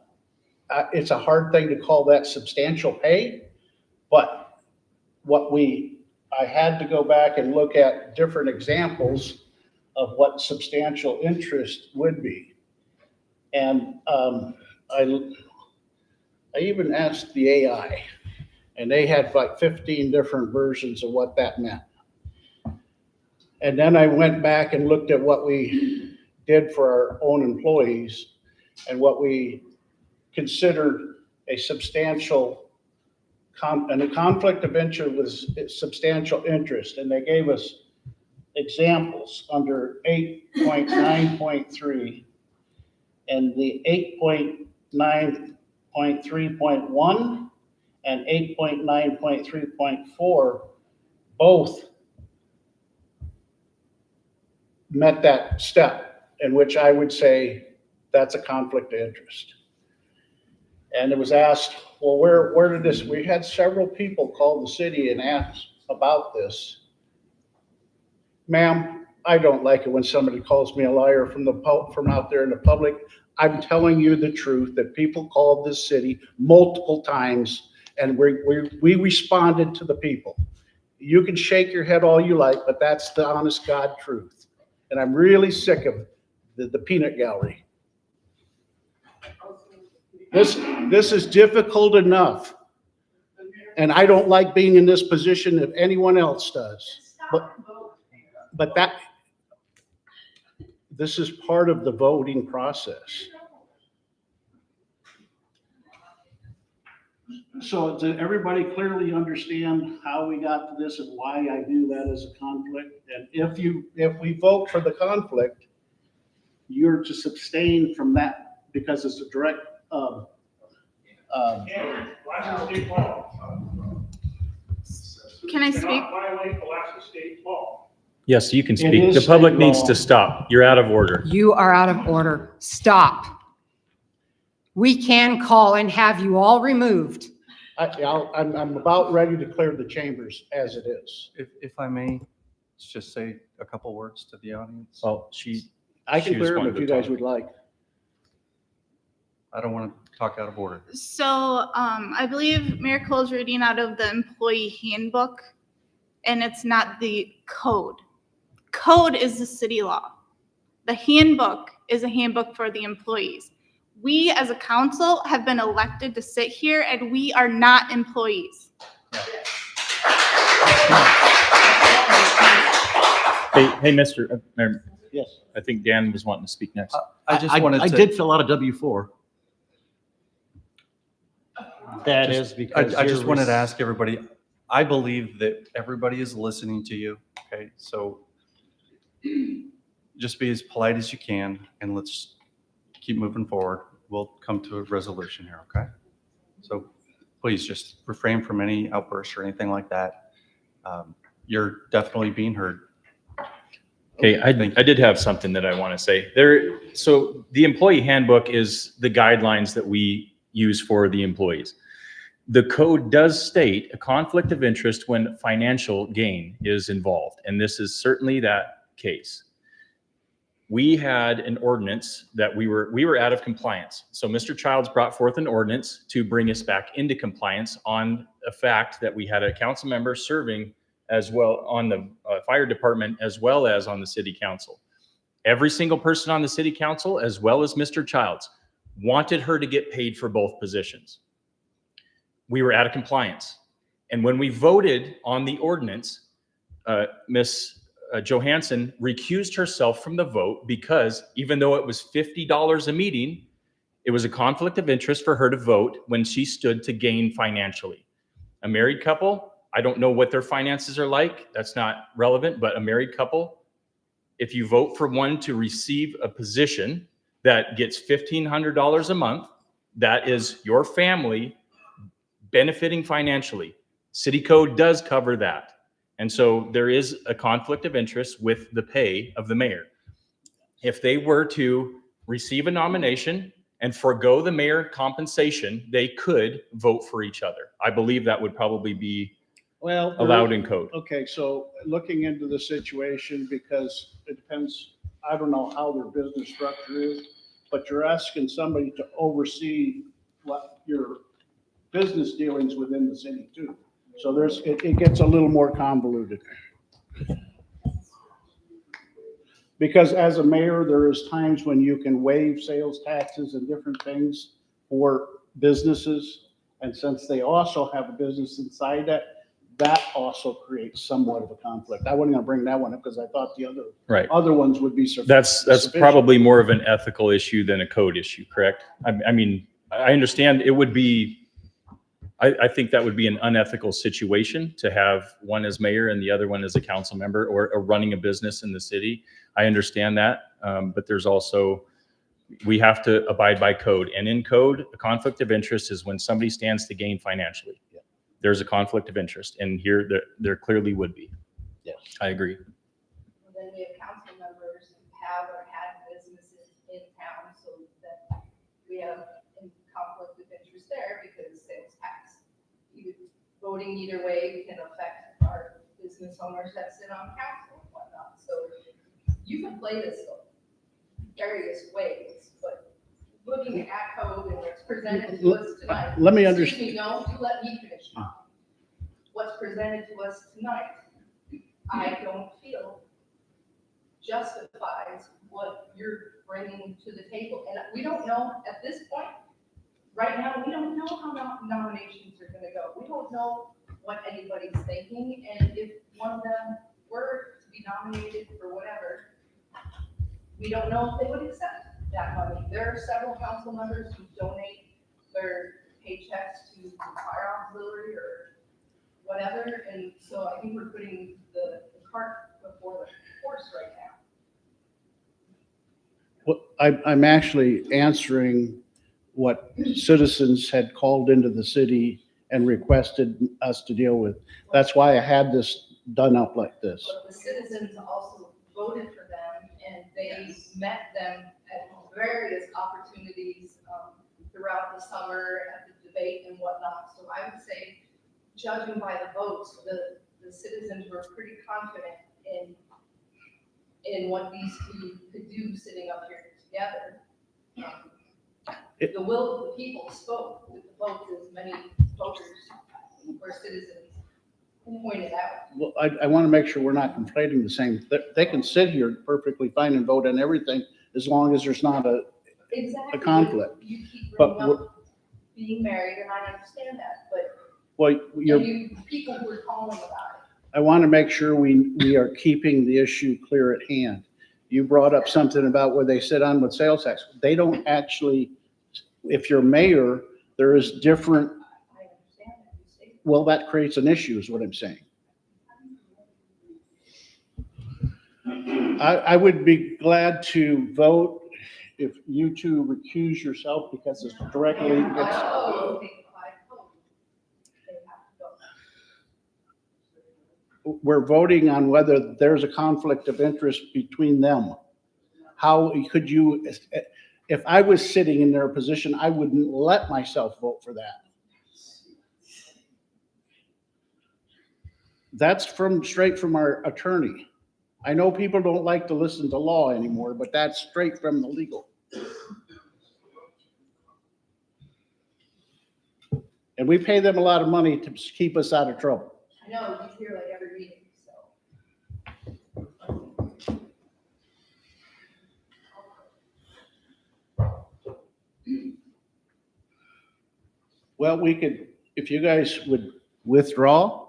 A: it's a hard thing to call that substantial pay, but I had to go back and look at different examples of what substantial interest would be. And I even asked the AI, and they had like 15 different versions of what that meant. And then I went back and looked at what we did for our own employees and what we considered a substantial and a conflict of interest with substantial interest. And they gave us examples under 8.9.3 and the 8.9.3.1 and 8.9.3.4 both met that step, in which I would say that's a conflict of interest. And it was asked, well, where did this, we had several people call the city and ask about this. Ma'am, I don't like it when somebody calls me a liar from out there in the public. I'm telling you the truth, that people called this city multiple times, and we responded to the people. You can shake your head all you like, but that's the honest God truth. And I'm really sick of the peanut gallery. This is difficult enough. And I don't like being in this position if anyone else does. But this is part of the voting process. So does everybody clearly understand how we got to this and why I view that as a conflict? And if we vote for the conflict, you're to abstain from that because it's a direct
B: Can I speak?
E: Violate Alaska state law.
Q: Yes, you can
A: It
Q: speak.
A: is
Q: The public
A: state
Q: needs
A: law.
Q: to stop. You're out of order.
O: You are out of order. Stop. We can call and have you all removed.
A: I'm about ready to clear the chambers as it is.
C: If I may, just say a couple words to the audience.
Q: Well,
A: I can
C: She was
A: clear them
C: wanting
A: if
C: to
A: you guys
C: talk.
A: would like.
C: I don't want to talk out of order.
B: So I believe Mayor Cole's reading out of the employee handbook, and it's not the code. Code is the city law. The handbook is a handbook for the employees. We as a council have been elected to sit here, and we are not employees.
Q: Hey, Mr. Mayor,
A: Yes.
Q: I think Dan was wanting to speak next.
C: I just wanted to.
R: I did fill out a W-4. That
C: Just-
R: is because.
C: I just
R: you're
C: wanted to ask everybody, I believe that everybody is listening to you, okay? So just be as polite as you can and let's keep moving forward. We'll come to a resolution here, okay? So please just refrain from any outbursts or anything like that. You're definitely being heard.
Q: Okay, I did have something that I want to say. So the employee handbook is the guidelines that we use for the employees. The code does state a conflict of interest when financial gain is involved, and this is certainly that case. we had an ordinance that we were out of compliance. So Mr. Childs brought forth an ordinance to bring us back into compliance on the fact that we had a council member serving as well on the fire department as well as on the city council. Every single person on the city council, as well as Mr. Childs, wanted her to get paid for both positions. We were out of compliance. And when we voted on the ordinance, Ms. Johansson recused herself from the vote because even though it was $50 a meeting, it was a conflict of interest for her to vote when she stood to gain financially. A married couple, I don't know what their finances are like. That's not relevant, but a married couple, if you vote for one to receive a position that gets $1,500 a month, that is your family benefiting financially. City code does cover that. And so there is a conflict of interest with the pay of the mayor. If they were to receive a nomination and forego the mayor compensation, they could vote for each other. I believe that would probably be allowed in code.
A: Okay, so looking into the situation, because it depends, I don't know how their business structure is, but you're asking somebody to oversee what your business dealings within the city too. So it gets a little more convoluted. Because as a mayor, there is times when you can waive sales taxes and different things for businesses. And since they also have a business inside that also creates somewhat of a conflict. I wasn't gonna bring that one up because I thought the other ones would be sufficient.
Q: That's probably more of an ethical issue than a code issue, correct? I mean, I understand it would be, I think that would be an unethical situation to have one as mayor and the other one as a council member or running a business in the city. I understand that, but there's also, we have to abide by code. And in code, a conflict of interest is when somebody stands to gain financially. There's a conflict of interest, and here there clearly would be.
A: Yes,
Q: I agree.
S: Then we have council members who have or had businesses in town, so that we have a conflict of interest there because sales tax. Voting either way can affect our business owners that sit on council and whatnot. So you can play this various ways, but looking at code and what's presented to us tonight.
A: Let me
S: Excuse me, no, you let me finish. What's presented to us tonight, I don't feel justifies what you're bringing to the table. And we don't know at this point, right now, we don't know how nominations are gonna go. We don't know what anybody's thinking. And if one of them were to be nominated for whatever, we don't know if they would accept that money. There are several council members who donate their paychecks to fire auxiliary or whatever, and so I think we're putting the cart before the horse right now.
A: Well, I'm actually answering what citizens had called into the city and requested us to deal with. That's why I had this done up like this.
S: But the citizens also voted for them, and they met them at various opportunities throughout the summer, at the debate and whatnot. So I would say, judging by the votes, the citizens were pretty confident in what these two could do sitting up here together. The will of the people spoke with the votes, as many voters or citizens pointed out.
A: Well, I want to make sure we're not conflating the same. They can sit here perfectly fine and vote on everything as long as there's not a conflict.
S: You keep
A: But
S: bringing up being married, and I understand that, but
A: well,
S: people were calling about it.
A: I want to make sure we are keeping the issue clear at hand. You brought up something about where they sit on with sales tax. They don't actually, if you're mayor, there is different.
S: I understand that.
A: Well, that creates an issue is what I'm saying. I would be glad to vote if you two recuse yourself because it's directly against. We're voting on whether there's a conflict of interest between them. How could you, if I was sitting in their position, I wouldn't let myself vote for that. That's straight from our attorney. I know people don't like to listen to law anymore, but that's straight from the legal. And we pay them a lot of money to keep us out of trouble.
S: I know, you hear like every meeting, so.
A: Well, we could, if you guys would withdraw,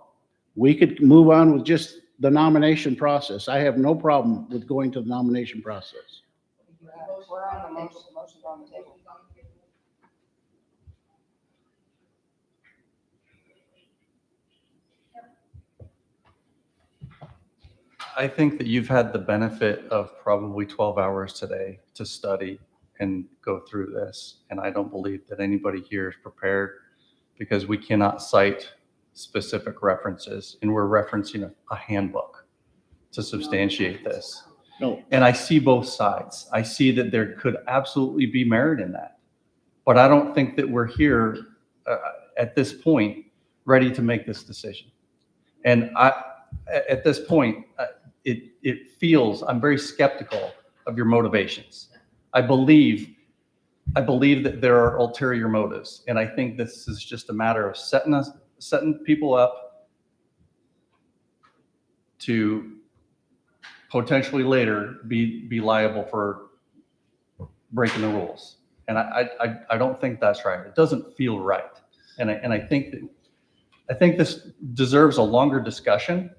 A: we could move on with just the nomination process. I have no problem with going to the nomination process.
O: We're on the motion, motion's on the table.
C: I think that you've had the benefit of probably 12 hours today to study and go through this. And I don't believe that anybody here is prepared because we cannot cite specific references, and we're referencing a handbook to substantiate this.
A: No.
C: And I see both sides. I see that there could absolutely be merit in that. But I don't think that we're here at this point ready to make this decision. And at this point, it feels, I'm very skeptical of your motivations. I believe that there are ulterior motives, and I think this is just a matter of setting people up to potentially later be liable for breaking the rules. And I don't think that's right. It doesn't feel right. And I think this deserves a longer discussion.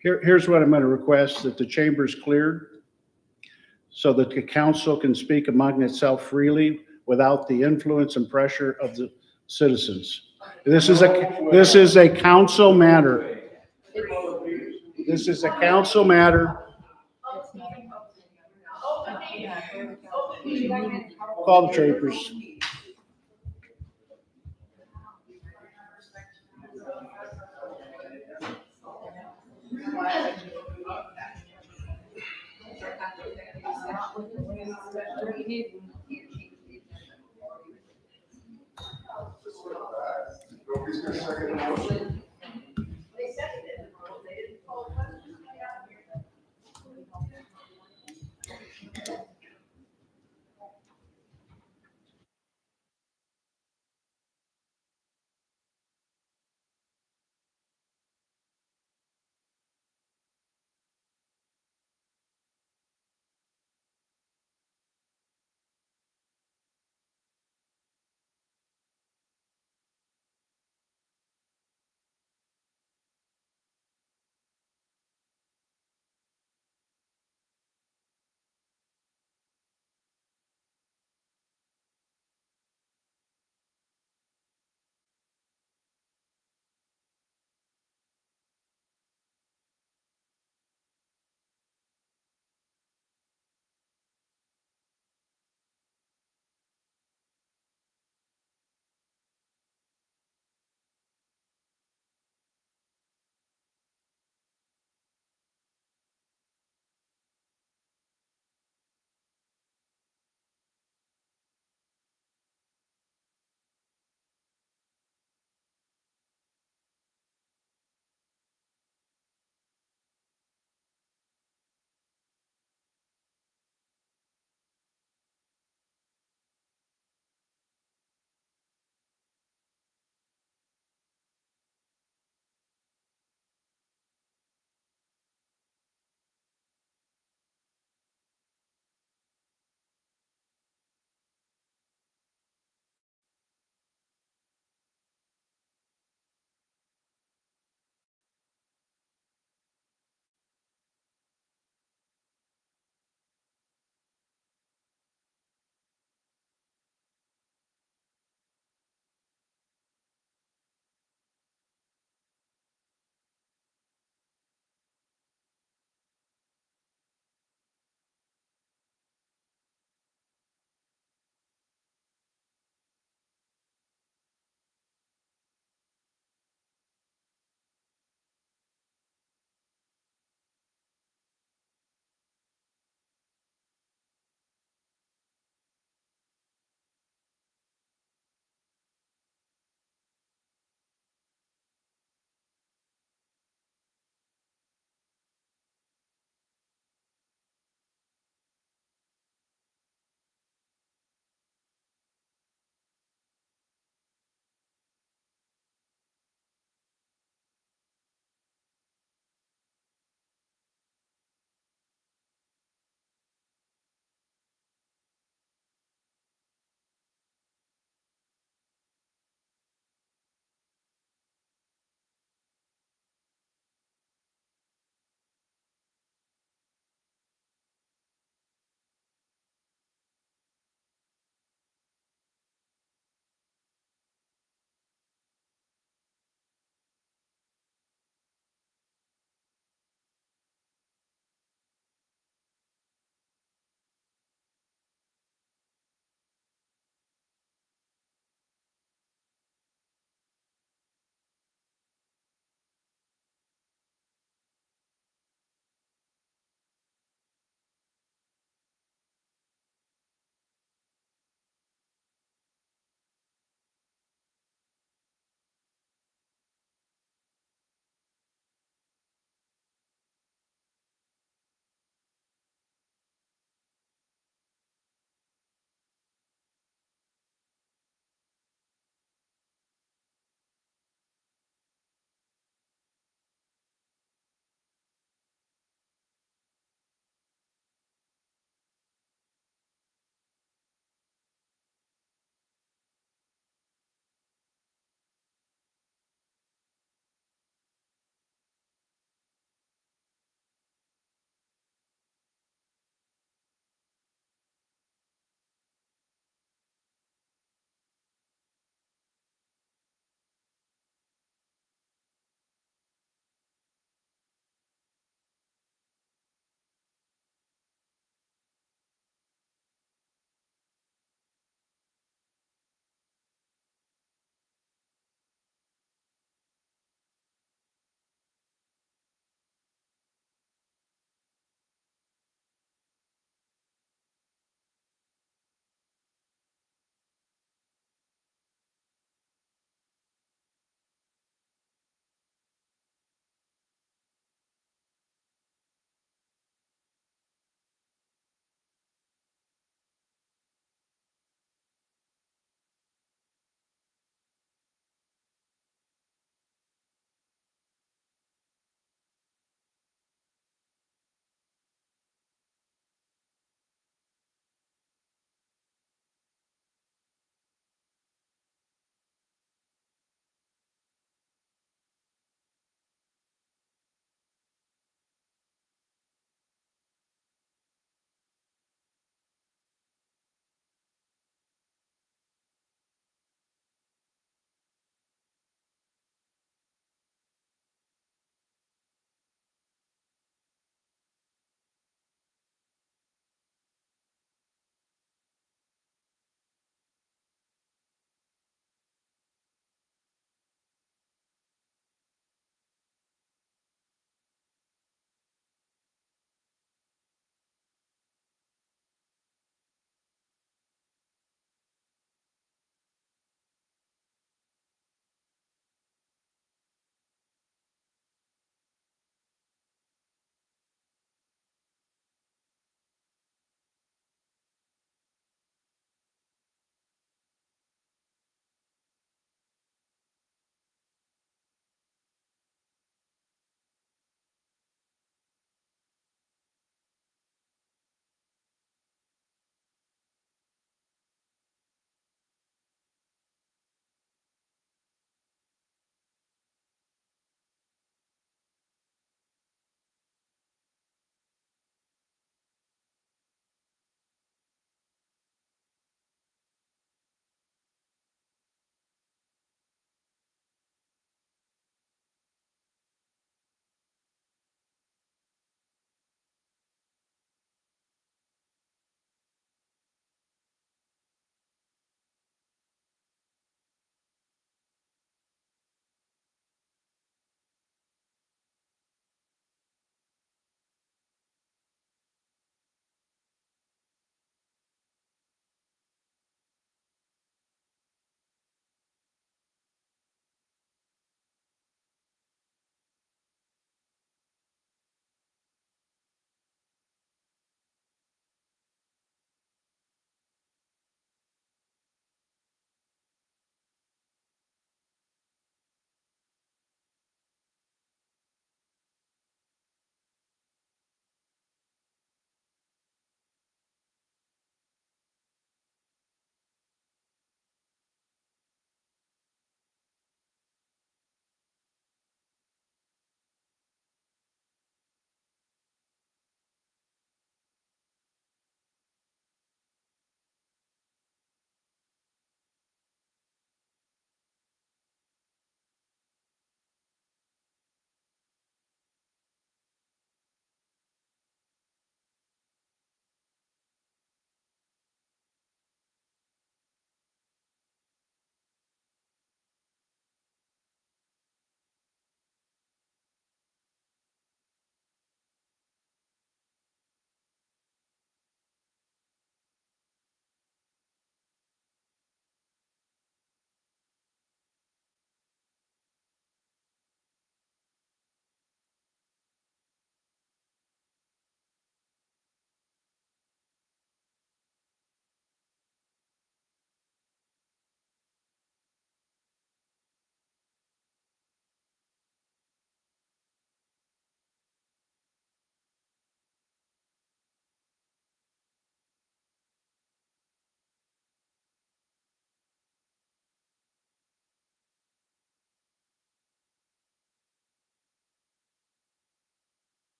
A: Here's what I'm going to request, that the chamber's cleared so that the council can speak among itself freely without the influence and pressure of the citizens. This is a council matter. This is a council matter. Call the chambers.
E: Nobody's gonna second the motion.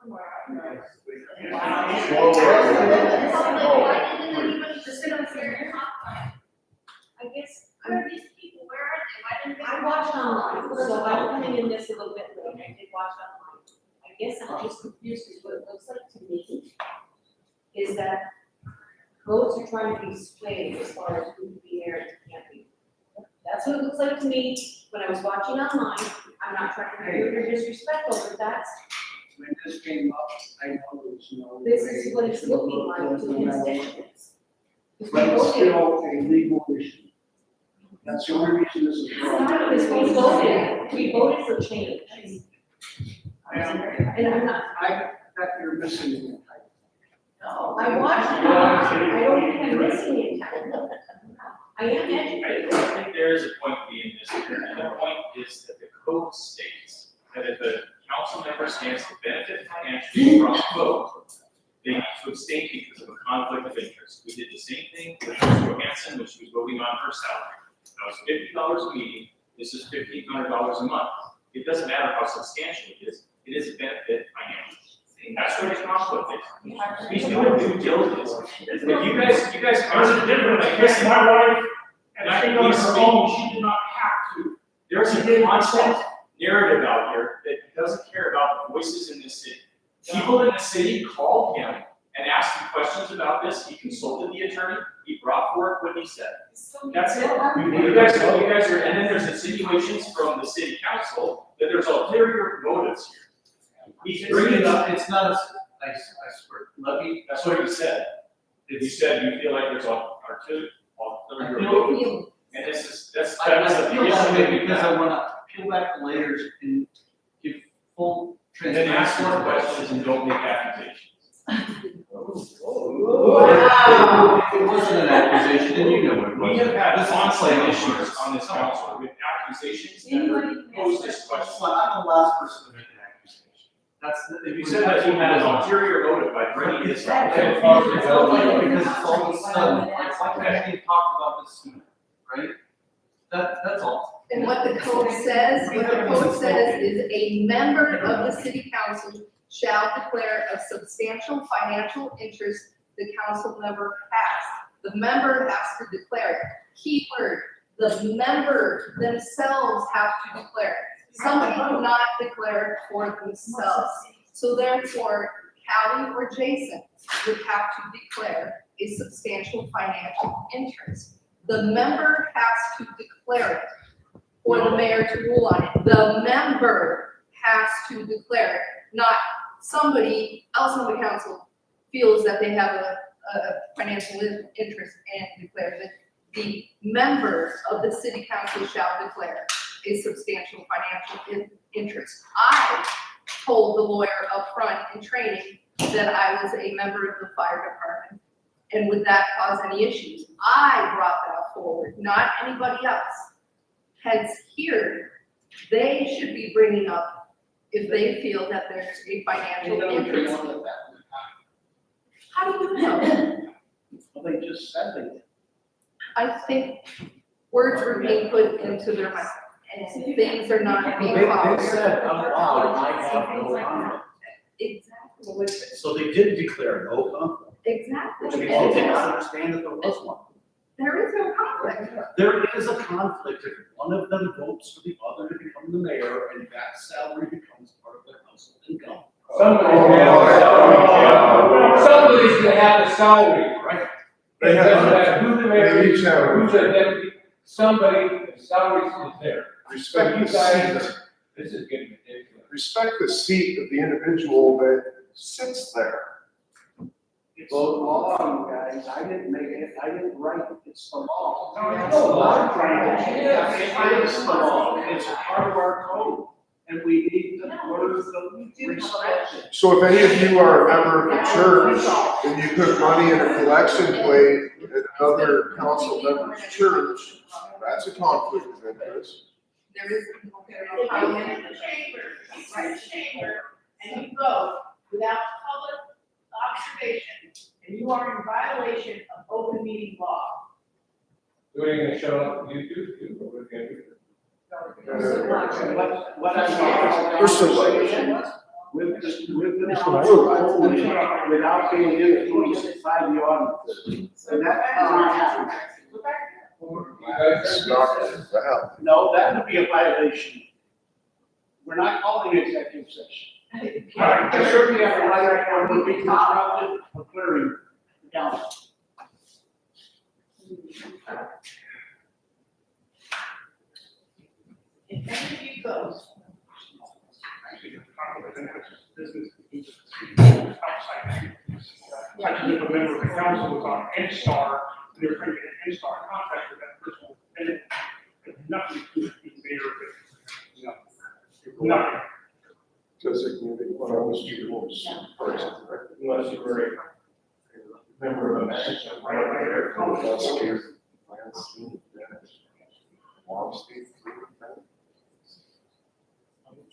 S: Why didn't anybody just sit up here and talk about it? I guess, where are these people, where are they, why didn't they?
T: I watched online, so I'm coming in this a little bit late, I did watch online. I guess I'm just confused, because what it looks like to me is that votes are trying to be swayed as far as who can be there and who can't be. That's what it looks like to me when I was watching online. I'm not trying to be rude or disrespectful, but that's,
E: When this came up, I know there was no.
T: this is what it's looking like to constituents.
E: But it's still a legal issue. That's the only reason this is.
T: We voted for change. And I'm not.
E: I bet you're missing it.
T: No, I watched it. I don't think I'm missing it. I am educated.
D: I think there is a point being this, and the point is that the code states that if a council member stands to benefit financially from a vote, they need to abstain because of a conflict of interest. We did the same thing with Ms. Johansson when she was voting on her salary. That was $50 a meeting, this is $1,500 a month. It doesn't matter how substantial it is a benefit financially. That's where the conflict is. He's doing due diligence. If you guys are different, I guess my wife, and I think on her own, she did not have to. There's a constant narrative out here that doesn't care about the voices in this city. People in the city called him and asked him questions about this. He consulted the attorney. He brought forth what he said. That's it. You guys are, and then there's insinuations from the city council that there's ulterior motives here. He's bringing it up, it's not, I swear, that's what you said. You said you feel like there's ulterior motives. And this is, that was the
E: feel that way
D: issue.
E: because I wanna peel back the layers and give full
D: And then
E: transparency.
D: ask more questions and don't make accusations.
E: Wow. It wasn't an accusation, and you know what it was.
D: We have had
E: This is
D: constant
E: plain
D: issues
E: issues.
D: on this council with accusations that pose this question.
E: Well, I'm the last person to make an accusation. That's,
D: If you said that he had an ulterior motive by bringing this up.
E: Because it's all of a sudden, it's like we actually talked about this sooner, right? That's all.
S: And what the code says, is a member of the city council shall declare a substantial financial interest the council member has. The member has to declare it. Key word, the member themselves have to declare it. Somebody cannot declare it for themselves. So therefore, Callie or Jason would have to declare a substantial financial interest. The member has to declare it for the mayor to rule on it. The member has to declare it, not somebody else on the council feels that they have a financial interest and declares it. The member of the city council shall declare a substantial financial interest. I told the lawyer up front in training that I was a member of the fire department. And would that cause any issues? I brought that forward, not anybody else. Hence here, they should be bringing up if they feel that there's a financial interest. How do you know?
E: Well, they just said they did.
S: I think words were being put into their mouth and things are not being
E: They
S: followed.
E: said, oh, wow, I have no comment.
S: Exactly.
E: So they did declare no conflict.
S: Exactly.
E: Which means they didn't understand that there was one.
S: There is no conflict.
E: There is a conflict if one of them votes for the other to become the mayor and that salary becomes part of their household income.
S: Somebody's gonna have a salary.
E: Right.
S: It doesn't matter who the mayor
N: They
S: is,
N: each have-
S: who's a deputy, somebody, the salary is there.
N: Respect
S: You
N: the
S: guys,
N: seat.
S: this is getting ridiculous.
N: Respect the seat of the individual that sits there.
E: Vote law, you guys. I didn't make it. I didn't write it. It's the law.
S: It's the law.
E: It's the law. It's a part of our code. And we need to learn the respect.
N: So if any of you are a member of the church and you put money in a collection plate at another council member's church, that's a conflict of interest.
S: There is.
T: You're in the chamber, and you vote without public observation, and you are in violation of open meeting law.
S: Who are you gonna show up, YouTube, or we're gonna do?
E: What I
N: There's some-
E: with the council only, without being influenced by the audience. And that has not happened. No, that would be a violation. We're not calling executive session. I certainly have a right when we're being disrupted or clearing the council.
T: If any of you goes,
E: Like if a member of the council was on N-Star, they're trying to get an N-Star contract with that person, and it had nothing to do with the mayor. Nothing.
N: Designated funds to rules. Unless you were a member of a management, right there, investigator.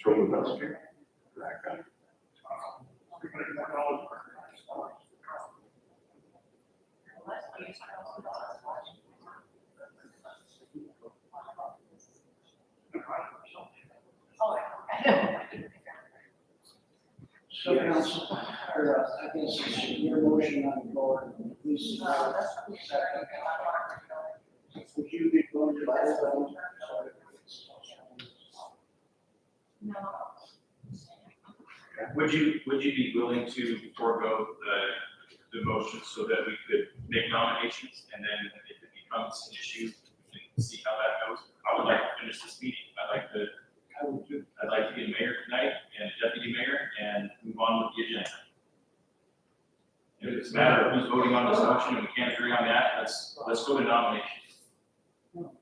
N: Throw the investigator. That guy.
E: So council, or I guess it's your motion on the floor, please. Second. Would you be going to buy the
D: Would you be willing to forego the motion so that we could make nominations, and then if it becomes an issue, we can see how that goes? I would like to finish this meeting. I'd like to get a mayor tonight and a deputy mayor and move on with the agenda. If it's a matter of who's voting on this motion and we can't agree on that, let's go to nomination.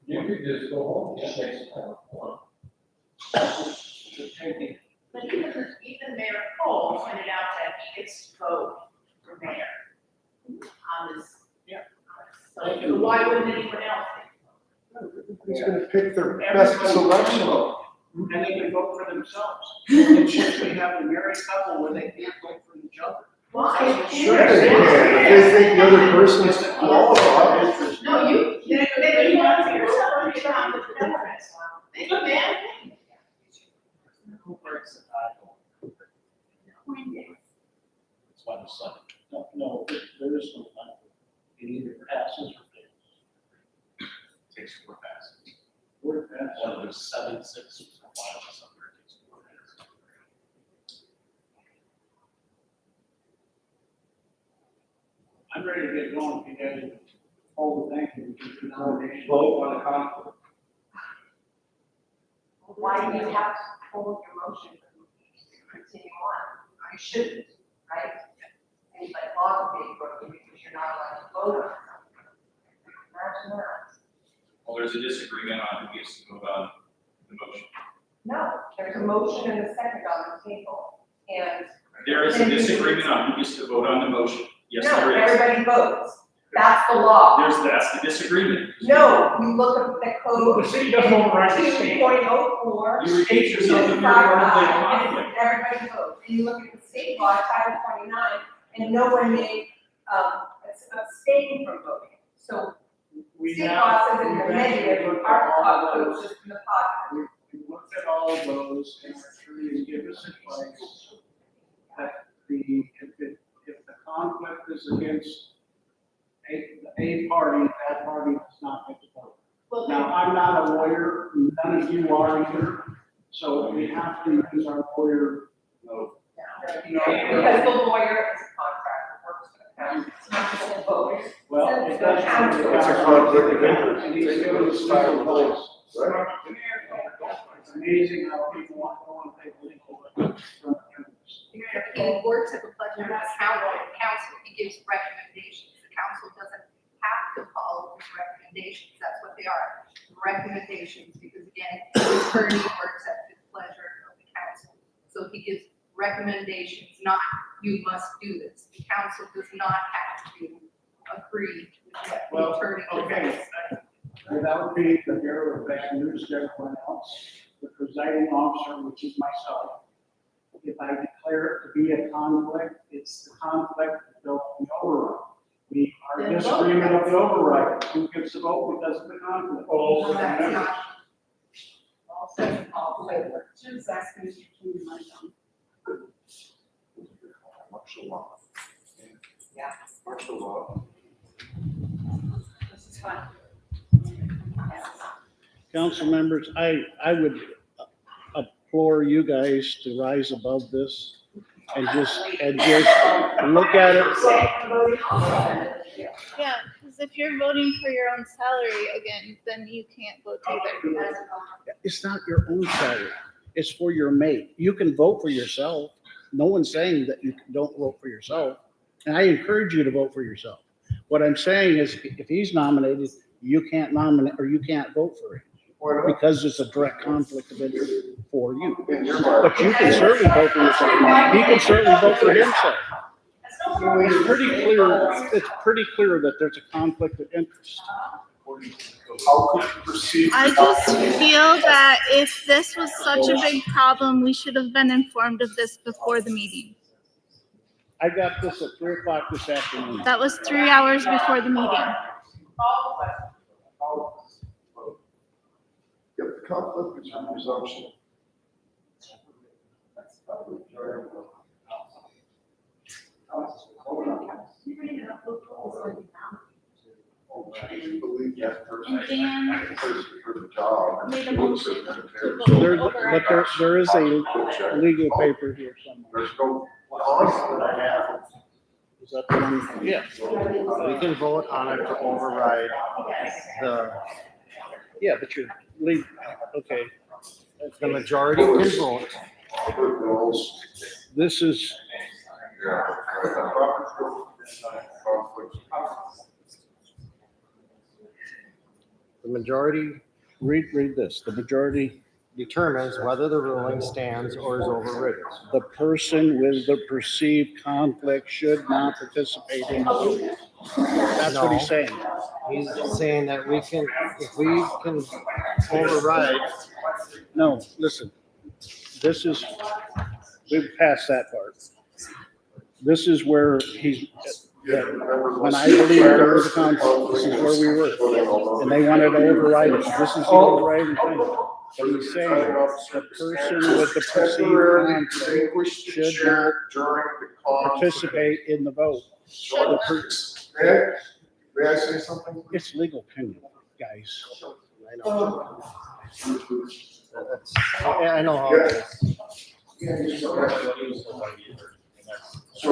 N: You could just go home.
T: but even Mayor Cole pointed out that he gets to vote for mayor on this.
E: Yeah.
T: So why wouldn't anyone else?
N: He's gonna pick their best selection.
E: And they can vote for themselves. And since we have a married couple where they can't vote for each other.
T: Why?
N: Sure they can. If they think the other person's qualified.
T: No, you want to yourself to on the benefits. Think of that.
A: That's why the sun. No, there is no time. It either passes or fails.
D: Takes 4 passes.
A: One of those 7, 6, or 5 or something. It takes 4 minutes.
E: I'm ready to get going if you guys hold the thank you.
D: Vote on the conflict.
T: Why do you have to hold your motion to continue on? I shouldn't, right? And like law being broken because you're not allowed to vote on it. Imagine that.
D: Well, there's a disagreement on who gets to vote on the motion.
T: No, there's a motion and a second on the table, and.
D: There is a disagreement on who gets to vote on the motion. Yes,
T: No,
D: there is.
T: everybody votes. That's the law.
D: That's the disagreement.
T: No, you look at the code.
E: The city doesn't override the state.
T: 2.04.
D: You repeat yourself if you're part of the conflict.
T: Everybody votes. And you look at the state law, Title 29, and no one may abstain from voting. So state law says in the negative, our law goes just in the positive.
E: We looked at all of those and we're trying to give us advice that if the conflict is against a party, that party does not get to vote. Now, I'm not a lawyer, none of you are either, so we have to use our lawyer. No.
T: Because the lawyer is a contractor, works for the county, it's not just the voters.
E: Well, it does.
N: It's a conflict of interest.
E: And he's given us legal advice. It's amazing how people want to take legal advice from attorneys.
B: He works at the pleasure of the council, he gives recommendations, the council doesn't have to follow his recommendations, that's what they are, recommendations, because again, the attorney works at the pleasure of the council. So he gives recommendations, not you must do this, the council does not have to agree with what the
E: Well,
B: attorney
E: okay,
B: does.
E: without being the bearer of bad news to everyone else, the presiding officer, which is myself, if I declare it to be a conflict, it's the conflict of the override. We are in disagreement of the override. Who gets the vote because of the conflict?
B: No, that's not.
T: All second, all favor. Just asking if you can, my son.
L: Yeah. This is fun.
A: Council members, I would implore you guys to rise above this and just look at it.
B: Yeah, because if you're voting for your own salary again, then you can't vote either.
A: It's not your own salary. It's for your mate. You can vote for yourself. No one's saying that you don't vote for yourself. And I encourage you to vote for yourself. What I'm saying is if he's nominated, you can't nominate or you can't vote for him because it's a direct conflict of interest for you. But you can certainly vote for yourself. He can certainly vote for himself. It's pretty clear that there's a conflict of interest.
B: I just feel that if this was such a big problem, we should have been informed of this before the meeting.
A: I got this at 3:00 this afternoon.
B: That was 3 hours before the meeting.
E: If the conflict is from presumption.
B: And Dan made a motion to vote
A: There,
B: over.
A: but there is a legal paper here somewhere.
E: There's no conflict I have.
A: Is that the one? Yeah.
R: We can vote on it to override the,
A: Yeah, but you're legal, okay.
R: the majority can vote.
A: This is,
R: The majority
A: read this. The majority,
R: determines whether the ruling stands or is overridden.
A: the person with the perceived conflict should not participate in the vote. That's what he's saying.
R: He's saying that we can, if we can override,
A: No, listen, this is, we've passed that part. This is where he's, when I believe there was a conflict, this is where we were. And they wanted to override it. This is the overriding thing. But he's saying the person with the perceived conflict should not participate in the vote.
E: May I say something?
A: It's legal opinion, guys.
R: I know. I know how it is.
E: So,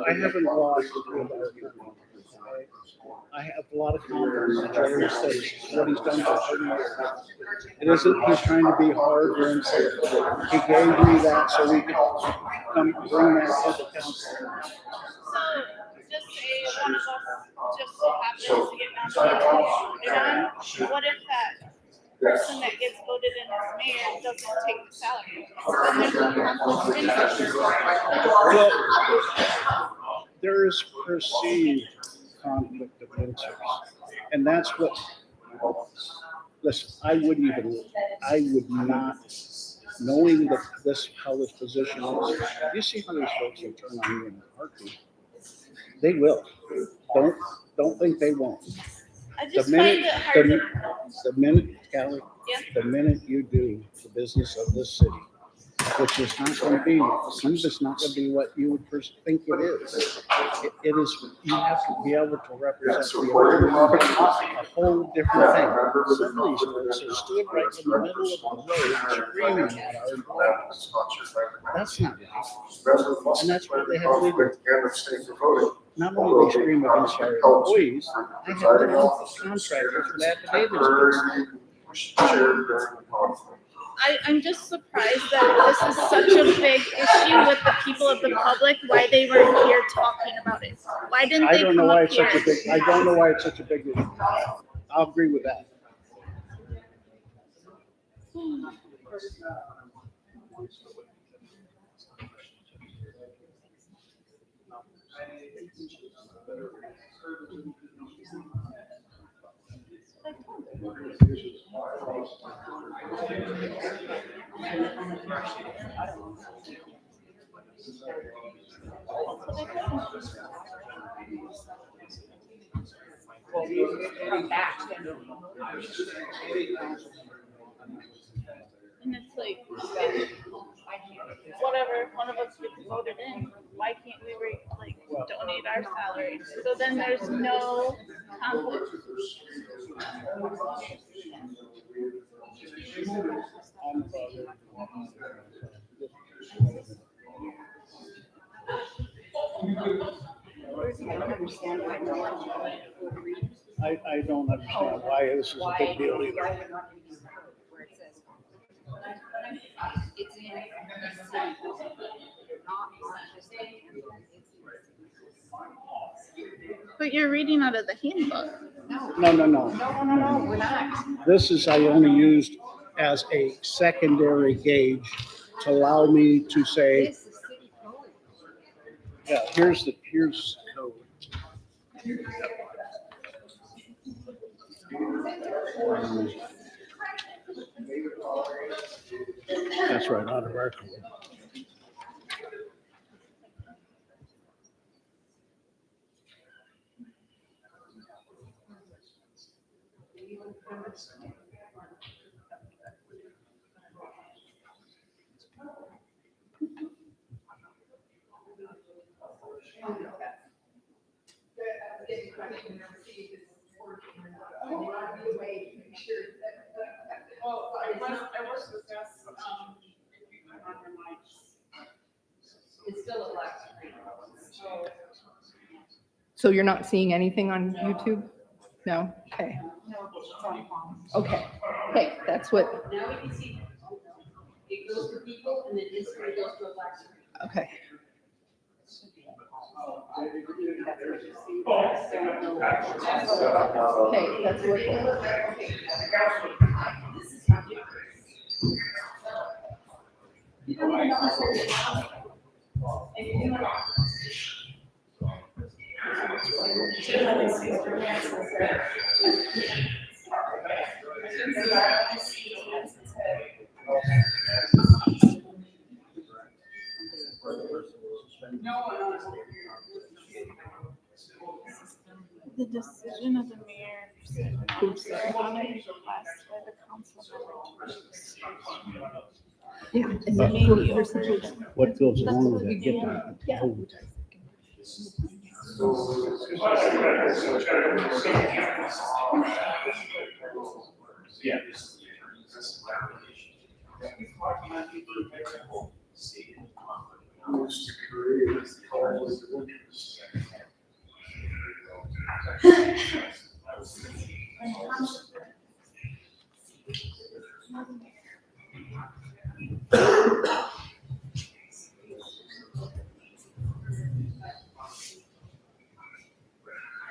A: I haven't lost. I have a lot of confidence in Jerry States, what he's done for 30 years. It isn't he's trying to be hard or insane. He gave me that so we could come bring that to the council.
B: So just say one of us just happens to get nominated and voted on. What if that person that gets voted in as mayor doesn't take the salary? Then there's no conflict of interest.
A: Well, there is perceived conflict of interest. And that's what, listen, I would not, knowing that how this position is, you see how these folks will turn on you in a heartbeat. They will. Don't think they won't.
B: I just find it hard to.
A: The minute, Callie,
B: Yeah.
A: the minute you do the business of this city, which is not going to be, some of it's not going to be what you would first think it is. It is, you have to be able to represent a whole different thing. Some of these folks are stood right in the middle of the road screaming at our employees. That's not right. And that's why they have legal. Not only they scream against our employees, they have their own contractors with affidavits.
B: I'm just surprised that this is such a big issue with the people of the public, why they weren't here talking about it. Why didn't
A: I
B: they
A: don't know
B: come
A: why
B: up
A: it's such a
B: here?
A: big, I don't know why it's such a big issue. I'll agree with that.
B: And it's like, whatever, one of us gets So then there's no conflict.
A: I don't understand why this is a big deal either.
S: It's in the city, not just.
B: But you're reading out of the handbook.
A: No.
S: We're not.
A: This is, I only used as a secondary gauge to allow me to say,
S: This is city code.
A: yeah, here's the code. That's right, out of our code.
S: Well, I was with us, it's still a black screen, so.
O: So you're not seeing anything on YouTube? No? Okay. Okay. Okay, that's what,
T: Now we can see, it goes to people and then instantly goes to a black screen.
O: okay. Okay, that's
B: The decision of the mayor. Nominated request by the council member.
O: Yeah.
B: And then maybe overridden.
A: What goes along with it? Get the code.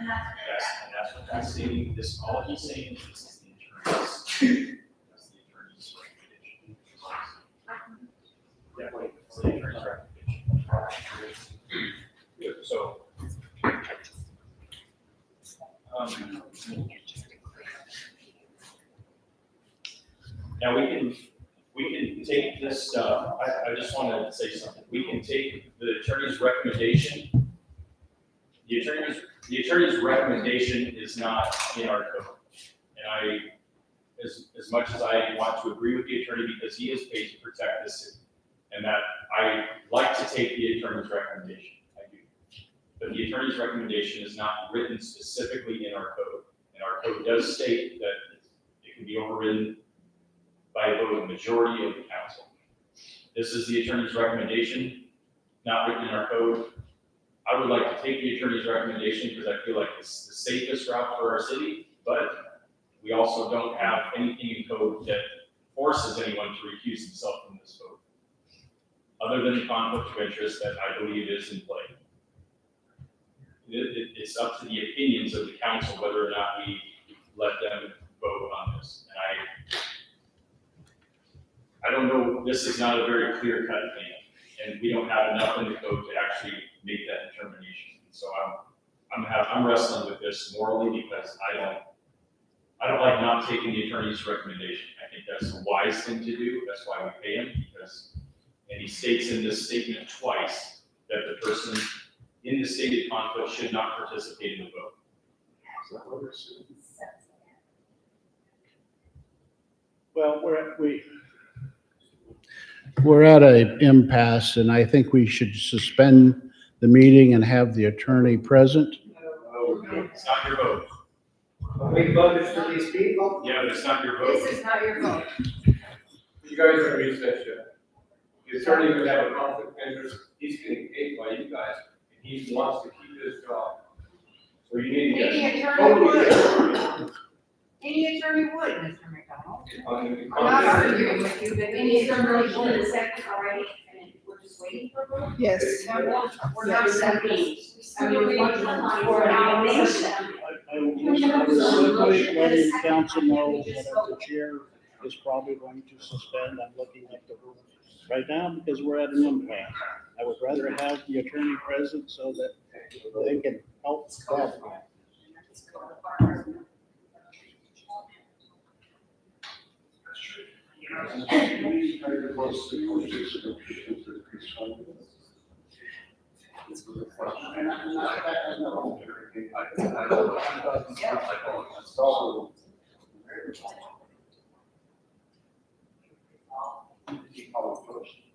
E: Yeah. And that's what that's saying, this, all he's saying is this is the attorney's. That's the attorney's recommendation. Yeah, wait, it's the attorney's recommendation. Good, so. Now we can take this, I just wanted to say something. We can take the attorney's recommendation. The attorney's recommendation is not in our code. And as much as I want to agree with the attorney because he is paid to protect the city, and that I like to take the attorney's recommendation, I do. But the attorney's recommendation is not written specifically in our code. And our code does state that it can be overridden by a vote of the majority of the council. This is the attorney's recommendation, not written in our code. I would like to take the attorney's recommendation because I feel like it's the safest route for our city, but we also don't have anything in code that forces anyone to recuse himself from this vote, other than the conflict of interest that I believe is in play. It's up to the opinions of the council whether or not we let them vote on this. And I don't know, this is not a very clear-cut thing, and we don't have enough in the code to actually make that determination. So I'm wrestling with this morally because I don't like not taking the attorney's recommendation. I think that's a wise thing to do. That's why we pay him, and he states in this statement twice that the person in the stated conflict should not participate in the vote.
A: Well, we're at an impasse, and I think we should suspend the meeting and have the attorney present
Q: It's not your vote.
R: We voted for these people.
Q: Yeah, but it's not your vote.
S: This is not your vote.
E: You guys are recess yet. The attorney would have a conflict of interest, he's getting paid by you guys, and he wants to keep his job. So you need to
S: Any
E: get.
S: attorney would. Any attorney would, Mr. McDonald. I'm not arguing with you, but any attorney would.
T: In a second already, and we're just waiting for a vote?
B: Yes.
T: We're not seconding. We're waiting for a nomination.
A: I was letting council know that the chair is probably going to suspend. I'm looking at the rules right now because we're at an impasse. I would rather have the attorney present so that they can help that.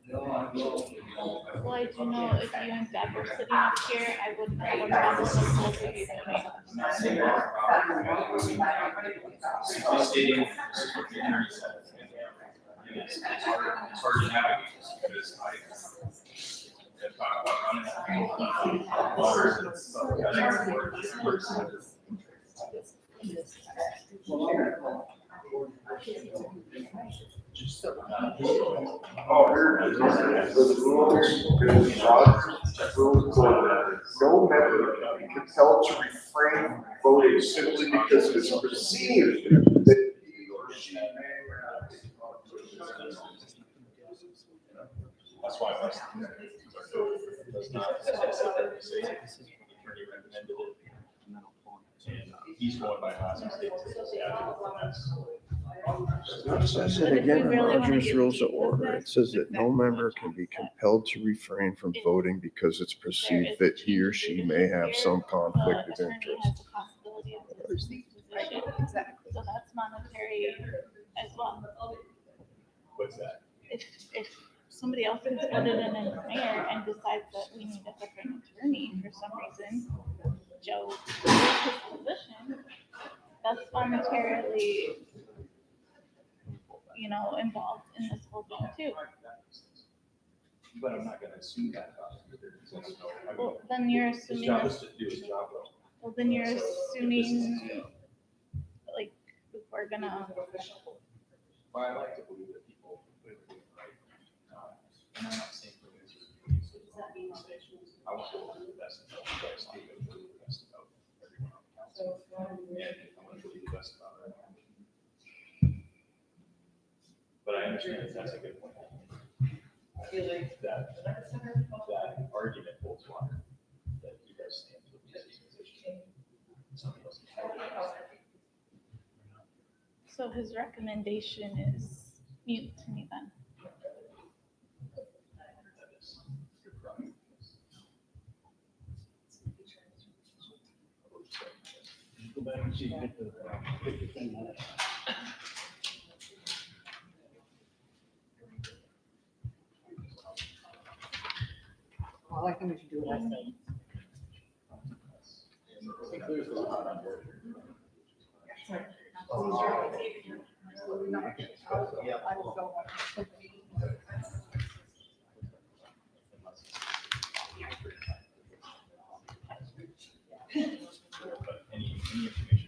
B: Well, I do know if you and Deb were sitting up here, I would not have done this until you
C: Stating, this is what the attorney said. And it's hard to navigate because I have talked about running waters and stuff.
E: No member can be compelled to refrain from voting simply because it is perceived that he or she may have.
Q: That's why I does not say the attorney recommended it. And he's going by Wisconsin State
U: It says it again in Roger's Rules of Order. It says that no member can be compelled to refrain from voting because it's perceived that he or she may have some conflict of interest.
B: Exactly. So that's monetary as well.
Q: What's that?
B: If somebody else is put it in as mayor and decides that we need a different attorney for some reason, Joe loses his position, that's monetarily, involved in this whole thing too.
C: But I'm not gonna assume that.
B: Well, then you're
C: His
B: assuming.
C: job is to do his job well.
B: Well, then you're assuming, like, if we're gonna.
C: But I like to believe that people live in the right. And I'm not saying for this. I want to do the best about you guys, I want to do the best about everyone on council. And I want to do the best about it. But I understand that's a good point. I feel like that argument holds water, that you guys stand for this position. Somebody else can have it.
B: So his recommendation is mute to me then.
A: Go back and see, get the thing on it.
O: All I think we should do what I said.
Q: Any information.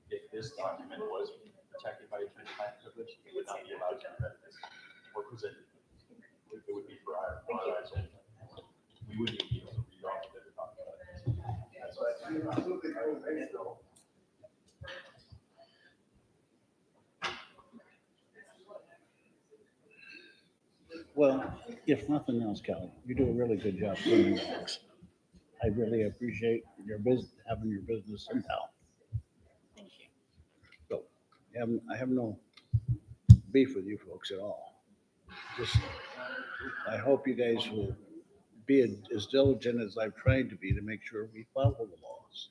Q: If this document was protected by attorney-client privilege, it would not be allowed to be read or presented. It would be for our eyes only. We wouldn't even be able to read off of it or talk about it. That's what I think.
A: Well, if nothing else, Kelly, you do a really good job cleaning the books. I really appreciate your having your business in town.
B: Thank you.
A: So, I have no beef with you folks at all. Just, I hope you guys will be as diligent as I've tried to be to make sure we follow the laws.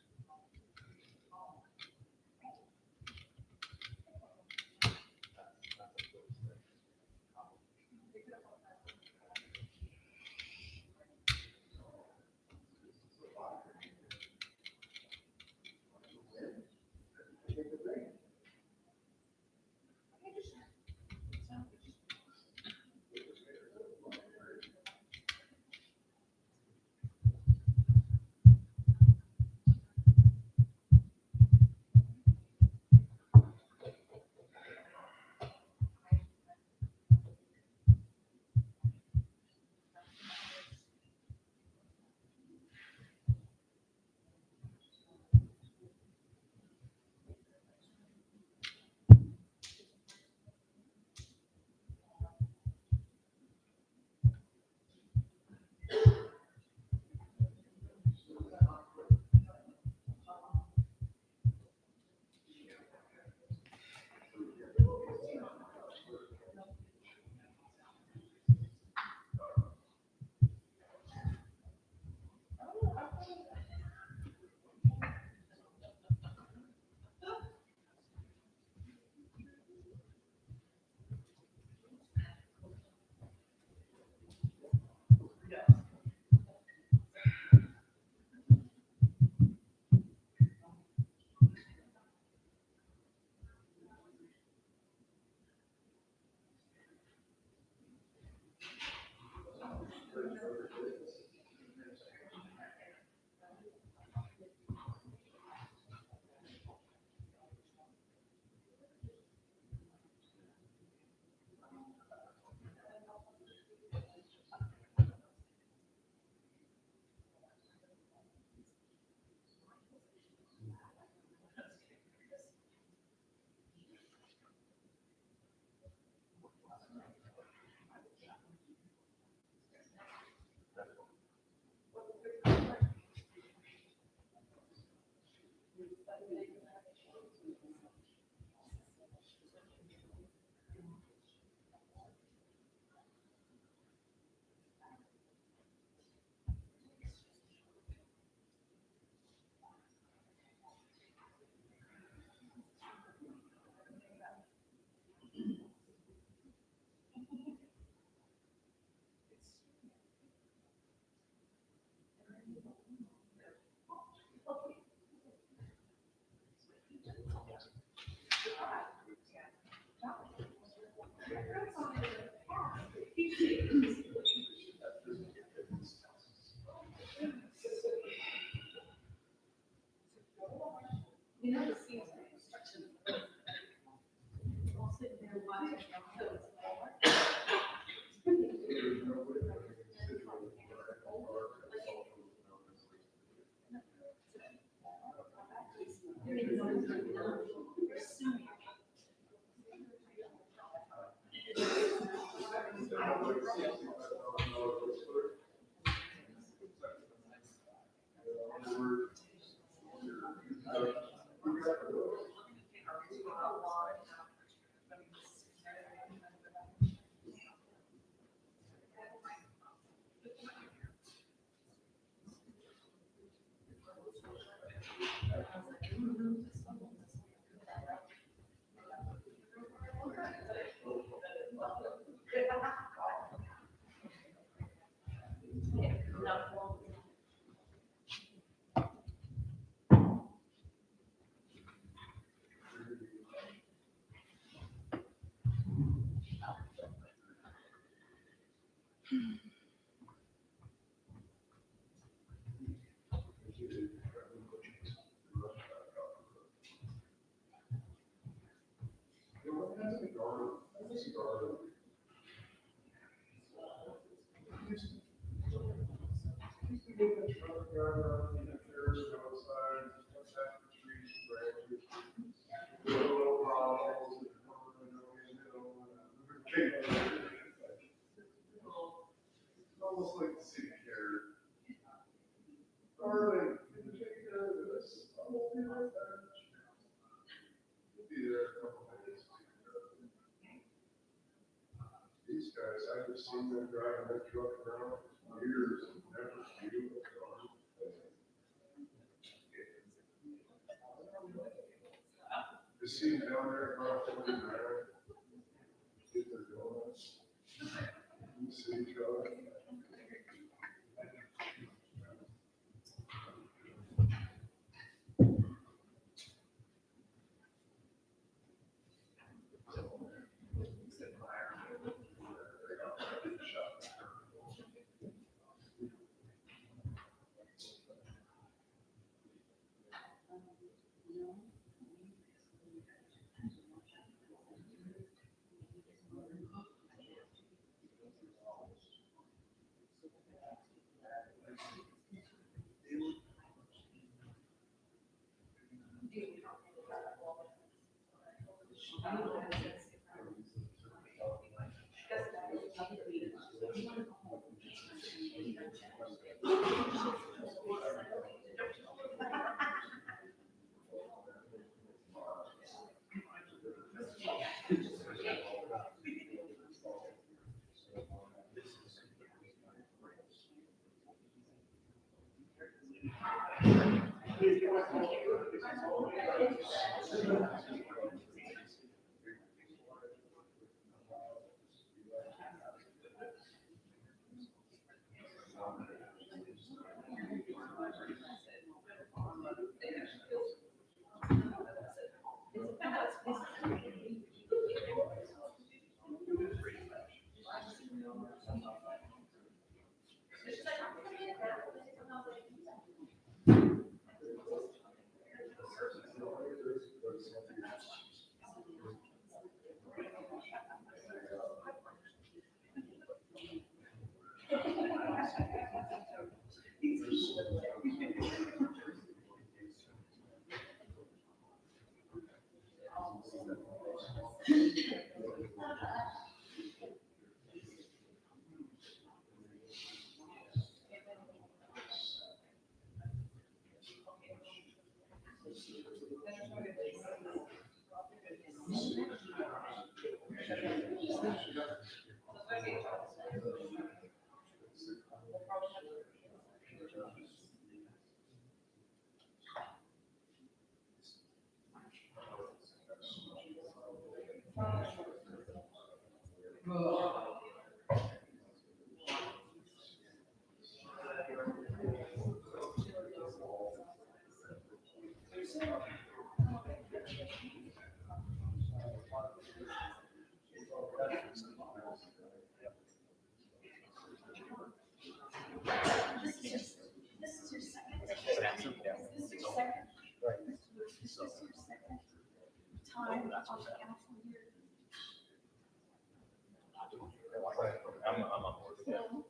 E: Almost like the city care. Darling, can you take care of this? I will be right back. We'll be there in a couple minutes. these guys, I just seen them driving that truck around for years and never knew it. You see them down there about 49, get their donuts. City truck.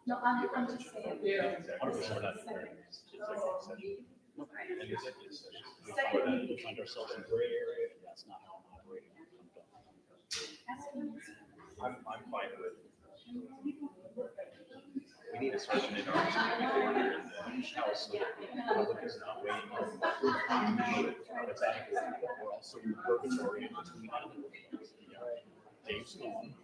T: No, I'm just saying. Yeah.
A: Find ourselves in gray area, that's not how I'm operating.
Q: I'm fine with it. We need a session in our house so that the public is not waiting. Exactly. We're also in purgatory in between. Dave's gone.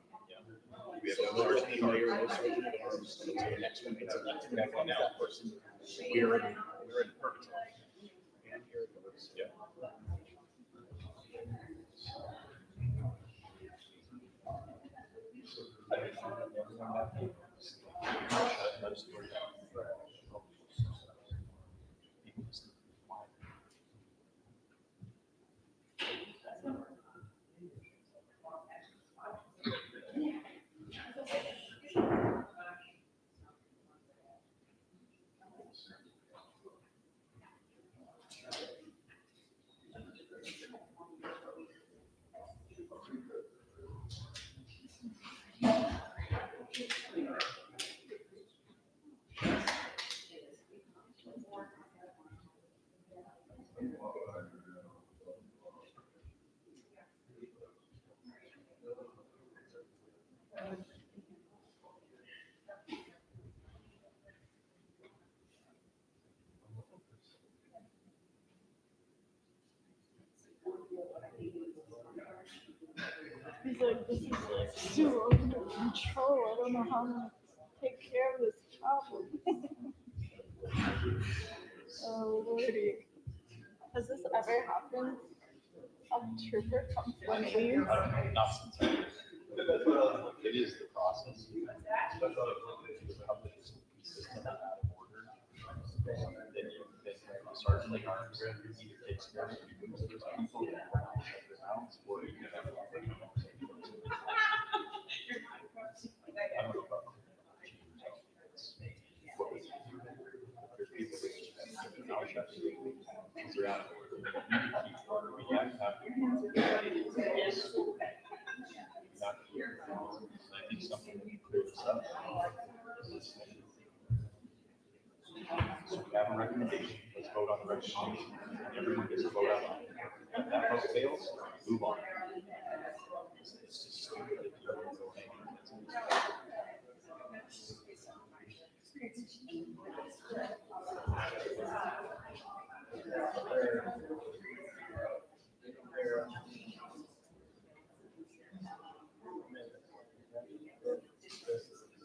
Q: We have no sergeant in mayor, no sergeant at arms until the next one gets elected. Back on that person. We're in purgatory. And here it goes. Yeah.
B: He's like, this is like too long. control. I don't know how to take care of this problem. Oh, Lordy. Has this ever happened? A trooper comes when it leaves?
D: Not since it is the process. Sergeant at Arms either takes care of or you can have I think something we clear this up. So we have a recommendation, let's vote on the recommendation, everyone gets a vote on it. If that vote fails, move on. It's just stupid if you don't go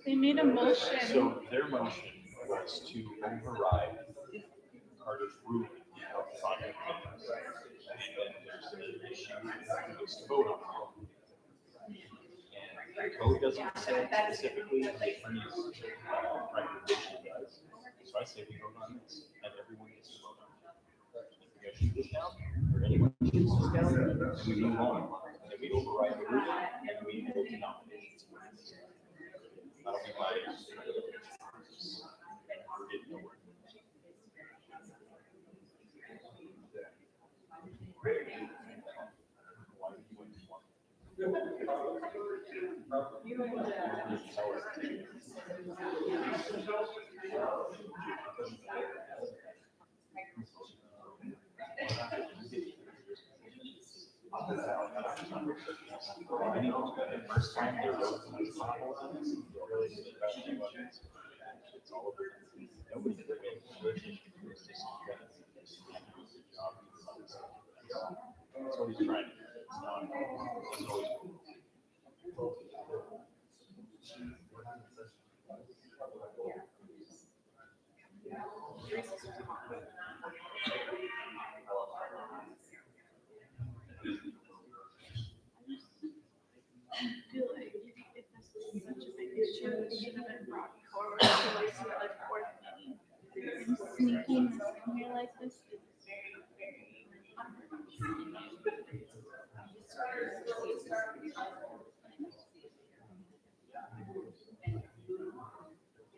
B: They made a motion.
D: So their motion was to override Carter's ruling of the project. And then there's an issue that goes to vote on. And the code doesn't say specifically, the attorney's recommendation does. So I say we vote on this, and everyone gets to vote on it. If we gotta shoot this down, or anyone shoots this down, then we move on. And then we override the ruling, and we go to nominations. That'll be my. We're getting nowhere. First time they wrote it's all over. Nobody did it. It's just that's what he's trying to do. It's not, it's always.
B: I feel like if this is such a big issue, it should have been brought forward to like some other board meeting. And sneaking this in here like this is very, very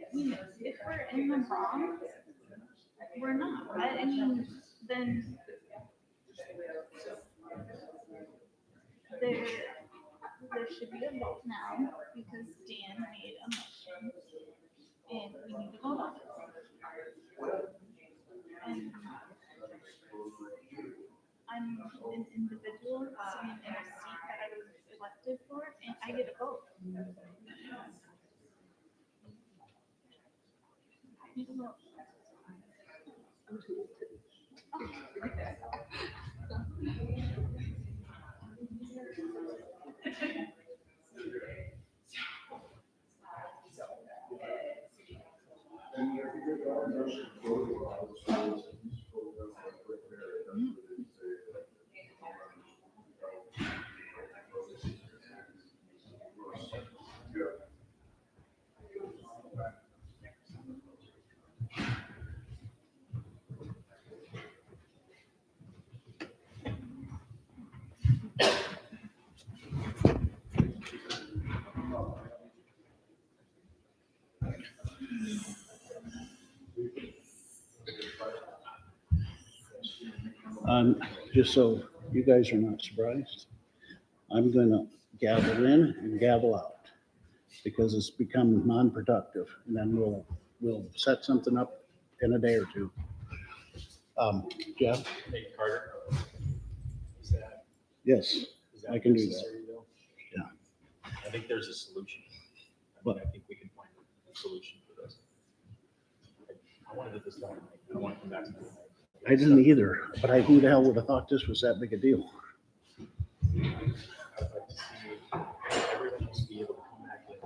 B: I mean, if we're in the wrong, we're not. I mean, then there should be a vote now because Dan made a motion and we need to vote on it. And I'm an individual sitting in a seat that I was elected for and I get a vote. I need a vote.
A: Just so you guys are not surprised, I'm gonna gavel in and gavel out because it's become non-productive, and then we'll set something up in a day or two. Jeff?
D: Hey, Carter. Is that?
A: Yes,
D: Is that
A: I can do that.
D: necessary, though?
A: Yeah.
D: I think there's a solution.
A: What?
D: I think we can find a solution for this. I wanted this done. I don't want to come back to this.
A: I didn't either, but who the hell would have thought this was that big a deal?
D: I'd like to see everyone just be able to come back in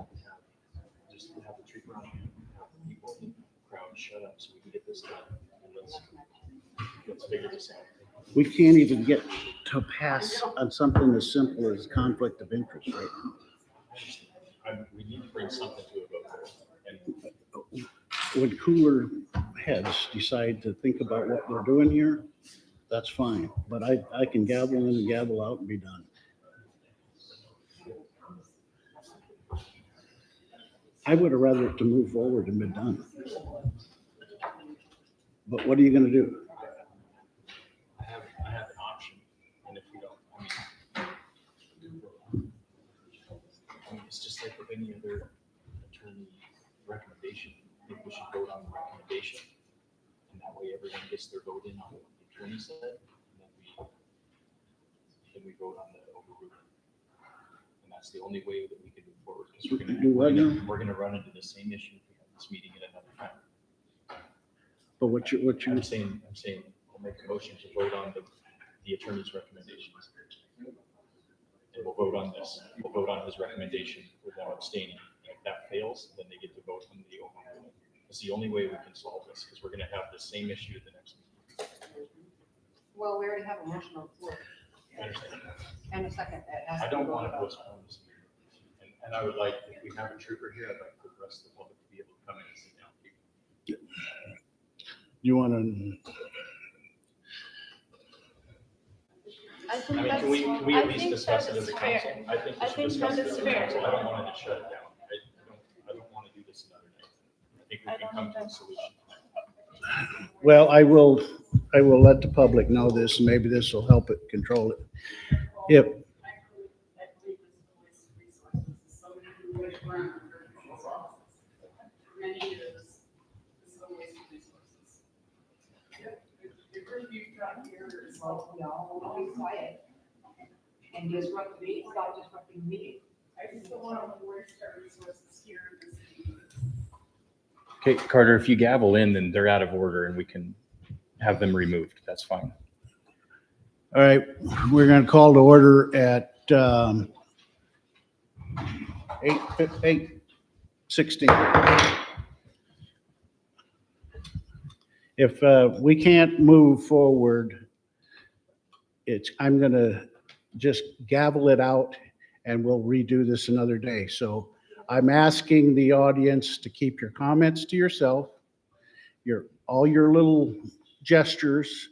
Q: shut up so we can get this done. And let's figure this out.
A: We can't even get to pass on something as simple as conflict of interest right now.
Q: We need to bring something to a vote. And
A: When cooler heads decide to think about what we're doing here, that's fine. But I can gavel in and gavel out and be done. I would have rather it to move forward and been done. But what are you gonna do?
Q: I have an option, and if we don't, I mean, it's just like with any other attorney recommendation. I think we should vote on the recommendation, and that way everyone gets their vote in on what the attorney said, and then we vote on the overruling. And that's the only way that we can move forward, because we're gonna run into the same issue if we have this meeting at another time.
A: But what you,
Q: I'm saying, I'll make a motion to vote on the attorney's recommendations. And we'll vote on this. We'll vote on his recommendation without abstaining. If that fails, then they get to vote on the overruling. It's the only way we can solve this, because we're gonna have the same issue at the next meeting.
O: Well, we already have a motion on the floor
Q: I understand that.
O: and a second that has
Q: I
O: to
Q: don't
O: go
Q: want to
O: about.
Q: postpone this meeting. And I would like, if we have a trooper here, I'd like for the rest of the public to be able to come in and sit down.
A: you wanna,
Q: I mean, can we at least discuss it as a council? I think we should discuss it as a council. I don't want to just shut it down. I don't want to do this another night. I think we can come to a solution.
A: well, I will let the public know this, and maybe this will help it control it. If,
T: We all be quiet and disrupt the meeting, stop disrupting the meeting. I just don't want to waste our resources here in this meeting.
Q: Okay, Carter, if you gavel in, then they're out of order and we can have them removed. That's fine.
A: all right, we're gonna call to order at 8:16. If we can't move forward, I'm gonna just gavel it out and we'll redo this another day. So I'm asking the audience to keep your comments to yourself, all your little gestures,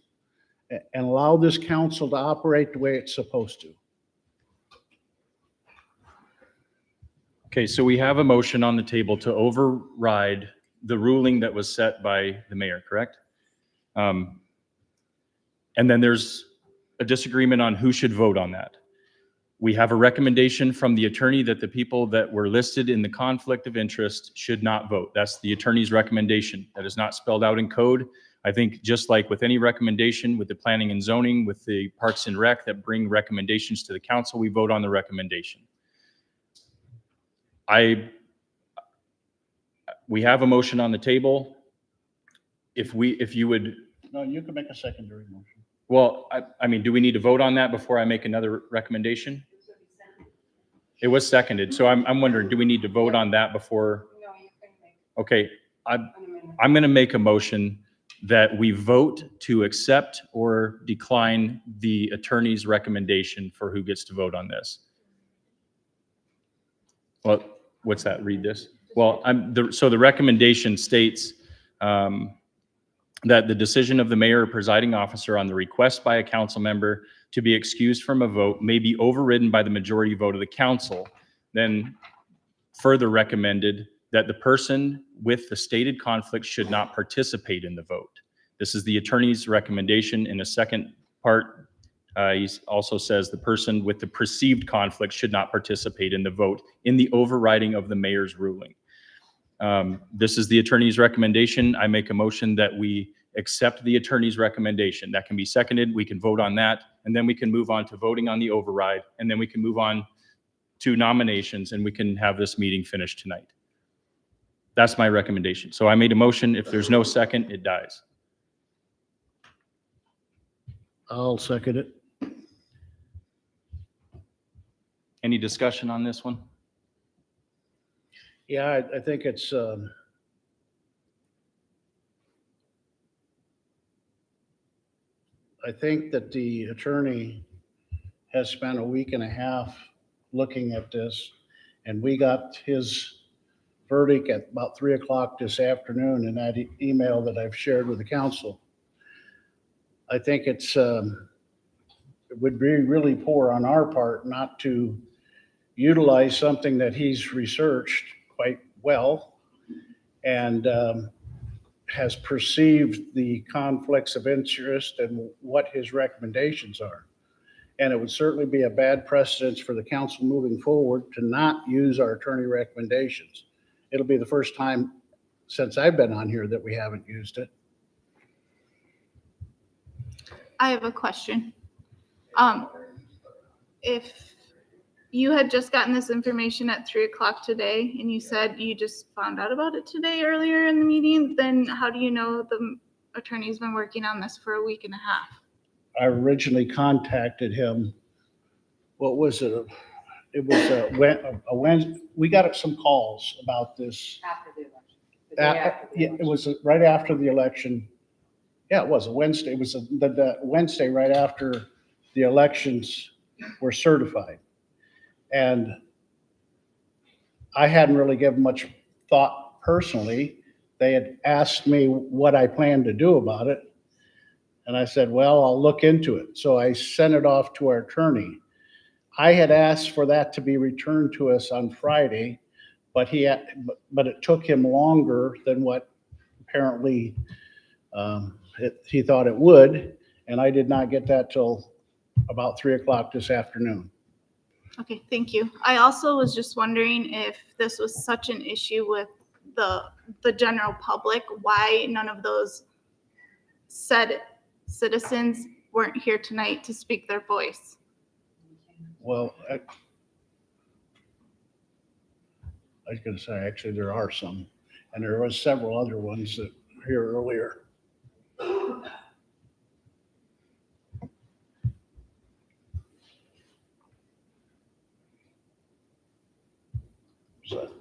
A: and allow this council to operate the way it's supposed to.
Q: Okay, so we have a motion on the table to override the ruling that was set by the mayor, correct? And then there's a disagreement on who should vote on that. We have a recommendation from the attorney that the people that were listed in the conflict of interest should not vote. That's the attorney's recommendation. That is not spelled out in code. I think just like with any recommendation with the planning and zoning, with the Parks and Rec that bring recommendations to the council, we vote on the recommendation. We have a motion on the table. If you would,
A: No, you can make a secondary motion.
Q: well, I mean, do we need to vote on that before I make another recommendation? It was seconded, so I'm wondering, do we need to vote on that before?
O: No, you can make
Q: Okay,
O: an amendment.
Q: I'm going to make a motion that we vote to accept or decline the attorney's recommendation for who gets to vote on this. Well, what's that? Read this. Well, so the recommendation states that the decision of the mayor or presiding officer on the request by a council member to be excused from a vote may be overridden by the majority vote of the council. Then further recommended that the person with the stated conflict should not participate in the vote. This is the attorney's recommendation. In a second part, he also says the person with the perceived conflict should not participate in the vote in the overriding of the mayor's ruling. This is the attorney's recommendation. I make a motion that we accept the attorney's recommendation. That can be seconded. We can vote on that, and then we can move on to voting on the override, and then we can move on to nominations, and we can have this meeting finished tonight. That's my recommendation. So I made a motion. If there's no second, it dies.
A: I'll second it.
Q: Any discussion on this one?
A: Yeah, I think it's, I think that the attorney has spent a week and a half looking at this, and we got his verdict at about 3 o'clock this afternoon in that email that I've shared with the council. I think it would be really poor on our part not to utilize something that he's researched quite well and has perceived the conflicts of interest and what his recommendations are. And it would certainly be a bad precedence for the council moving forward to not use our attorney recommendations. It'll be the first time since I've been on here that we haven't used it.
B: I have a question. If you had just gotten this information at 3 o'clock today and you said you just found out about it today earlier in the meeting, then how do you know the attorney's been working on this for a week and a half?
A: I originally contacted him. What was it? It was a Wednesday. We got some calls about this.
G: After the election. The day after the
A: Yeah, it was right after the election. Yeah, it was a Wednesday. It was the Wednesday right after the elections were certified. And I hadn't really given much thought personally. They had asked me what I planned to do about it. And I said, well, I'll look into it. So I sent it off to our attorney. I had asked for that to be returned to us on Friday, but it took him longer than what apparently he thought it would. And I did not get that till about 3 o'clock this afternoon.
B: Okay, thank you. I also was just wondering if this was such an issue with the general public, why none of those said citizens weren't here tonight to speak their voice.
A: Well, I was going to say, actually, there are some, and there was several other ones that were here earlier. So,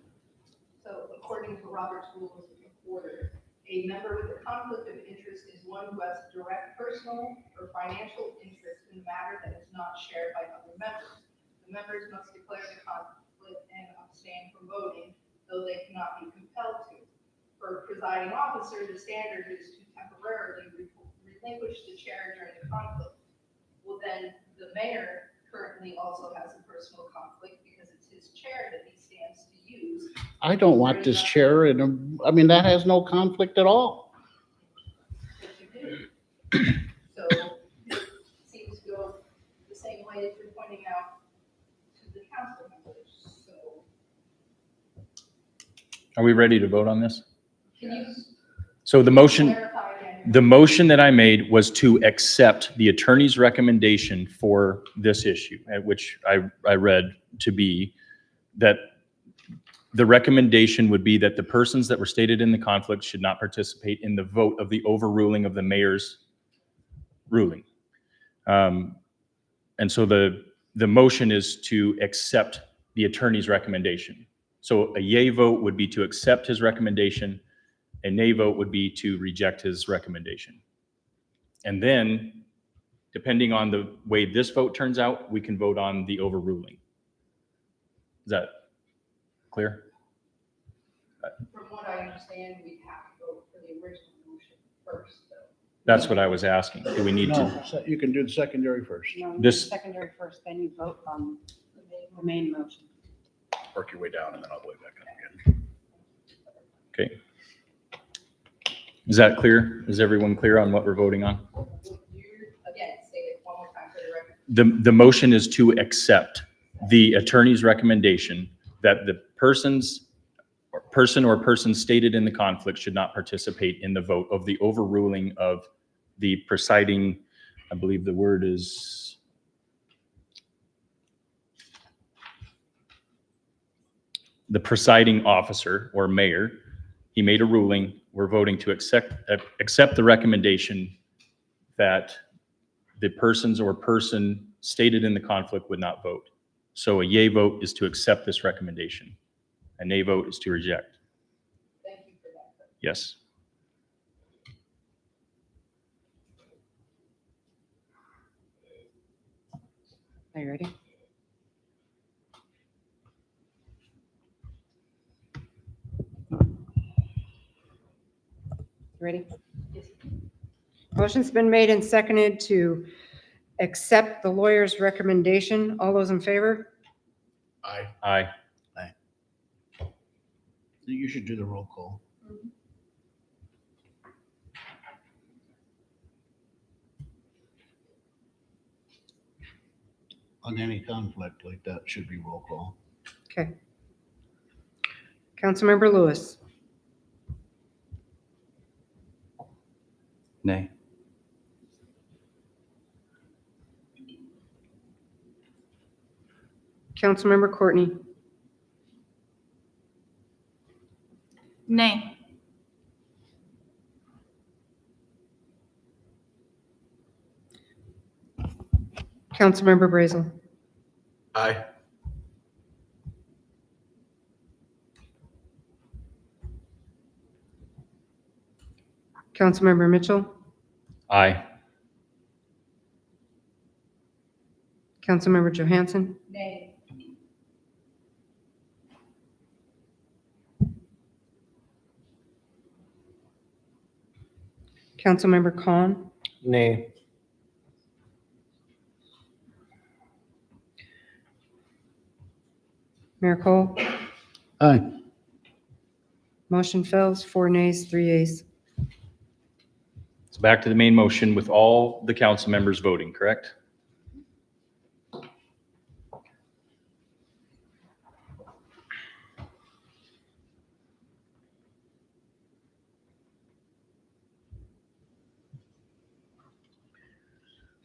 S: according to Robert's Rules of Order, a member with a conflict of interest is one who has direct personal or financial interest in a matter that is not shared by other members. The members must declare the conflict and abstain from voting, though they cannot be compelled to. For a presiding officer, the standard is to temporarily relinquish the chair during the conflict. Well, then the mayor currently also has a personal conflict because it's his chair that he stands to use.
A: I don't want this chair in I mean, that has no conflict at all.
S: So it seems to go the same way as you're pointing out to the council members. So
Q: Are we ready to vote on this?
S: can you
Q: So the motion,
S: clarify again?
Q: the motion that I made was to accept the attorney's recommendation for this issue, at which I read to be that the recommendation would be that the persons that were stated in the conflict should not participate in the vote of the overruling of the mayor's ruling. And so the motion is to accept the attorney's recommendation. So a yay vote would be to accept his recommendation. A nay vote would be to reject his recommendation. And then, depending on the way this vote turns out, we can vote on the overruling. Is that clear?
S: From what I understand, we have to vote for the original motion first, though.
Q: That's what I was asking. Do we need to?
A: No, so you can do the secondary first.
G: No, you do
Q: This-
G: secondary first, then you vote on the main motion.
A: Work your way down and then I'll go back up again.
Q: Okay. Is that clear? Is everyone clear on what we're voting on?
S: Again, say it one more time for the record.
Q: The motion is to accept the attorney's recommendation that the person or persons stated in the conflict should not participate in the vote of the overruling of the presiding, I believe the word is, the presiding officer or mayor. He made a ruling. We're voting to accept the recommendation that the persons or person stated in the conflict would not vote. So a yay vote is to accept this recommendation. A nay vote is to reject.
S: Thank you for that.
Q: Yes.
O: Are you ready? Ready? Motion's been made and seconded to accept the lawyer's recommendation. All those in favor?
N: Aye.
Q: Aye.
A: You should do the roll call. On any conflict like that, should be roll call.
O: Okay. Councilmember Lewis.
C: Nay.
O: Councilmember Courtney.
B: Nay.
O: Councilmember Brazel.
N: Aye.
O: Councilmember Mitchell.
Q: Aye.
O: Councilmember Johansson.
S: Nay.
O: Councilmember Khan.
R: Nay.
O: Mayor Cole.
A: Aye.
O: Motion fails, 4 nays, 3 yeas.
Q: So back to the main motion with all the council members voting, correct?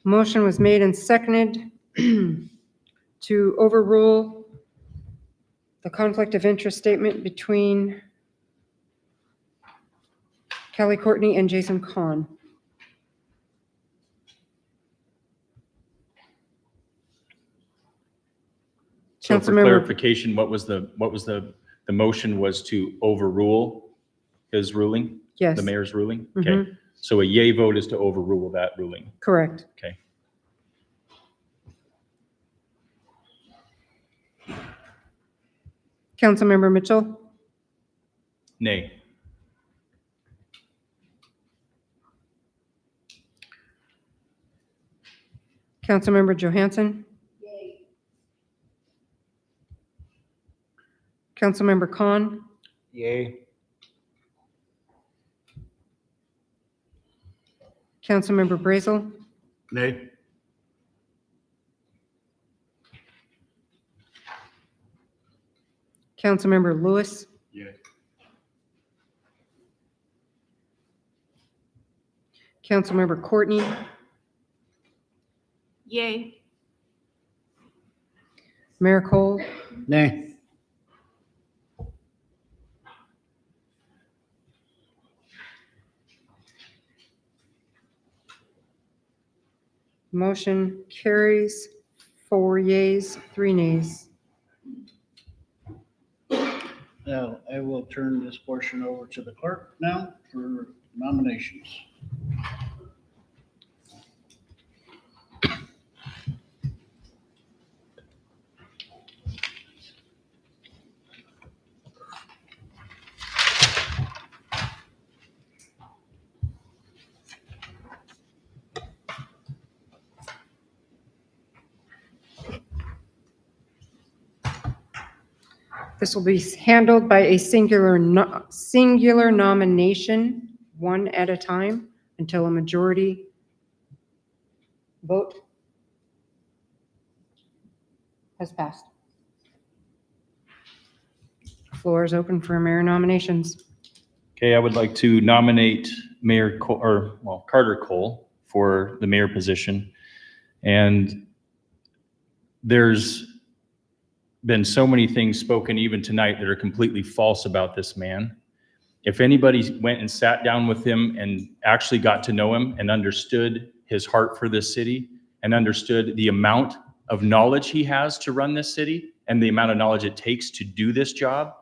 O: Motion was made and seconded to overrule the conflict of interest statement between Kelly Courtney and Jason Kahn.
Q: So for
O: Councilmember-
Q: clarification, what was the motion was to overrule his ruling?
O: Yes.
Q: The mayor's ruling?
O: Mhm.
Q: Okay. So a yay vote is to overrule that ruling.
O: Correct.
Q: Okay.
O: Councilmember Mitchell.
Q: Nay.
O: Councilmember Johansson.
S: Yay.
O: Councilmember Khan.
R: Yay.
O: Councilmember Brazel.
N: Nay.
O: Councilmember Lewis.
N: Yay.
O: Councilmember Courtney.
B: Yay.
O: Mayor Cole.
A: Nay.
O: Motion carries 4 yeas, 3 nays.
A: Now, I will turn this portion over to the clerk now for nominations.
O: This will be handled by a singular nomination, one at a time, until a majority vote has passed. Floor is open for mayor nominations.
Q: Okay, I would like to nominate Mayor Cole, or, well, Carter Cole for the mayor position. And there's been so many things spoken even tonight that are completely false about this man. If anybody went and sat down with him and actually got to know him and understood his heart for this city and understood the amount of knowledge he has to run this city and the amount of knowledge it takes to do this job,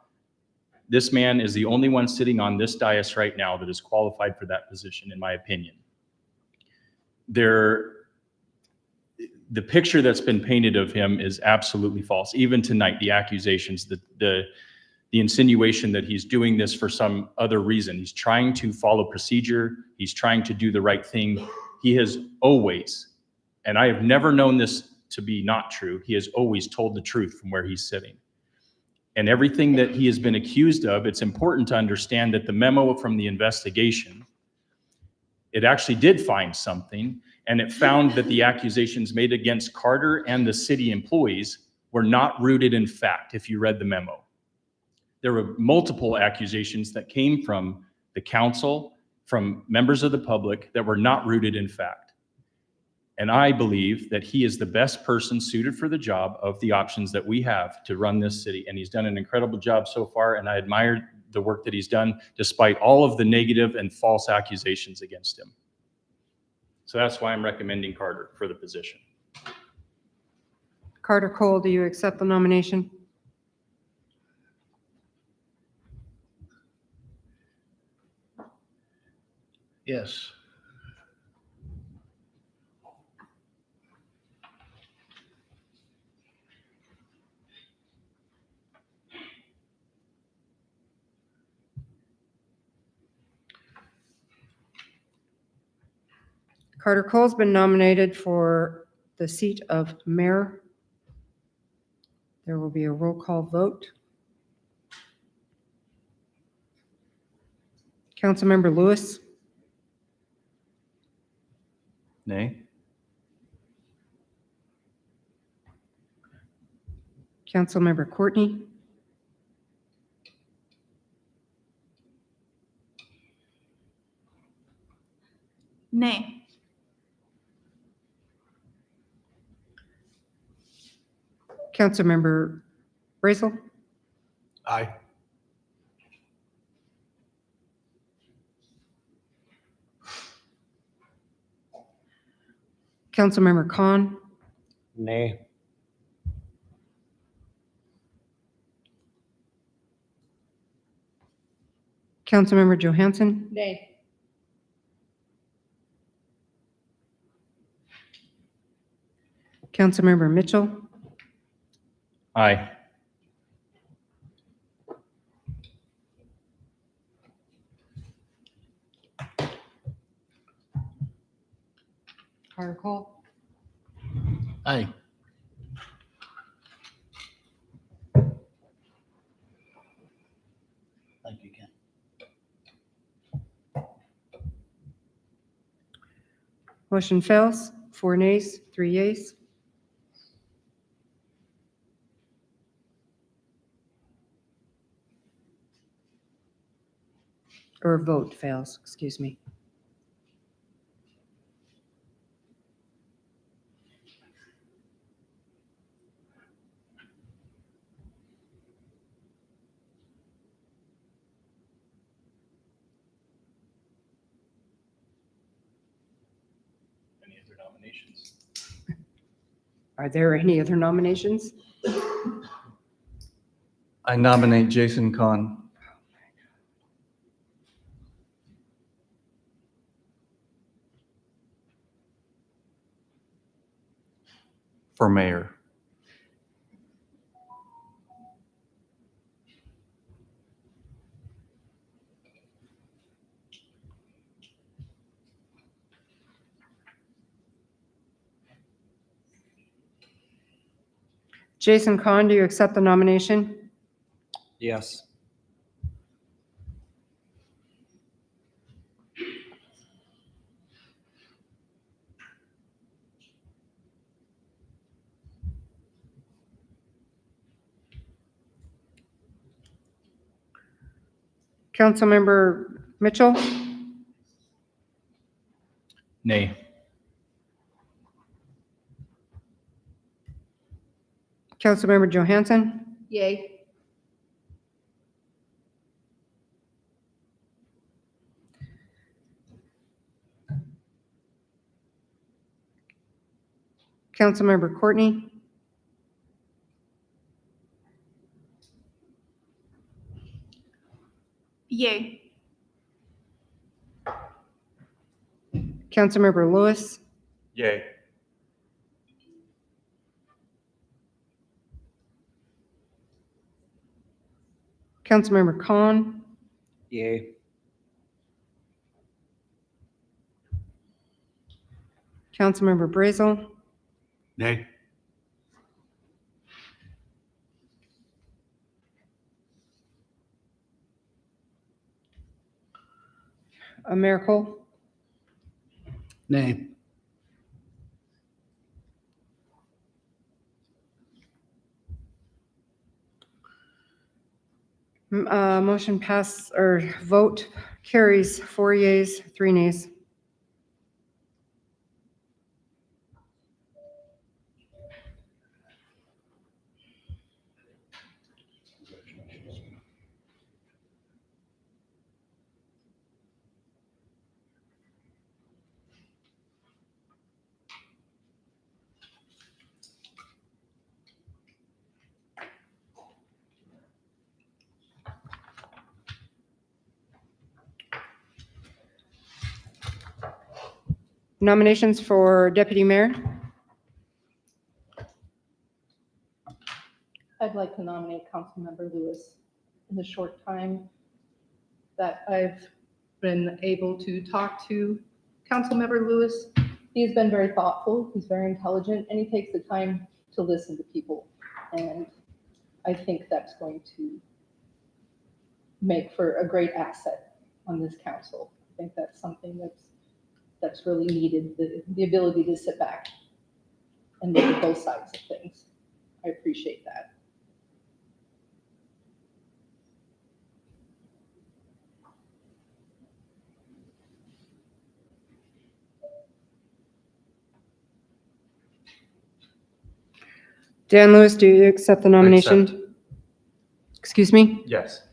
Q: this man is the only one sitting on this dais right now that is qualified for that position, in my opinion. the picture that's been painted of him is absolutely false. Even tonight, the accusations, the insinuation that he's doing this for some other reason. He's trying to follow procedure. He's trying to do the right thing. He has always, and I have never known this to be not true, he has always told the truth from where he's sitting. And everything that he has been accused of, it's important to understand that the memo from the investigation, it actually did find something, and it found that the accusations made against Carter and the city employees were not rooted in fact, if you read the memo. There were multiple accusations that came from the council, from members of the public, that were not rooted in fact. And I believe that he is the best person suited for the job of the options that we have to run this city. And he's done an incredible job so far, and I admire the work that he's done despite all of the negative and false accusations against him. So that's why I'm recommending Carter for the position.
O: Carter Cole, do you accept the nomination?
A: Yes.
O: Carter Cole's been nominated for the seat of mayor. There will be a roll call vote. Councilmember Lewis,
C: Nay.
O: Councilmember Courtney,
B: Nay.
O: Councilmember Brazel,
H: Aye.
O: Councilmember Khan,
R: Nay.
O: Councilmember Johansson,
S: Nay.
O: Councilmember Mitchell,
Q: Aye.
O: Carter Cole,
A: Aye. Thank you, Ken.
O: motion fails. 4 nays, 3 yeas. Or vote fails, excuse me.
Q: Any other nominations?
O: Are there any other nominations?
C: I nominate Jason Kahn. For mayor.
O: Jason Kahn, do you accept the nomination?
R: Yes.
O: Councilmember Mitchell,
Q: Nay.
O: Councilmember Johansson,
S: Yay.
O: Councilmember Courtney,
B: Yay.
O: Councilmember Lewis,
H: Yay.
O: Councilmember Khan,
R: Yay.
O: Councilmember Brazel,
H: Nay.
O: Mayor Cole.
A: Nay.
O: Motion pass, or vote carries 4 yeas, 3 nays. Nominations for deputy mayor.
F: I'd like to nominate Councilmember Lewis. In the short time that I've been able to talk to Councilmember Lewis, he's been very thoughtful, he's very intelligent, and he takes the time to listen to people. And I think that's going to make for a great asset on this council. I think that's something that's really needed, the ability to sit back and look at both sides of things. I appreciate that.
O: Dan Lewis, do you accept the nomination? Excuse me?
C: Yes.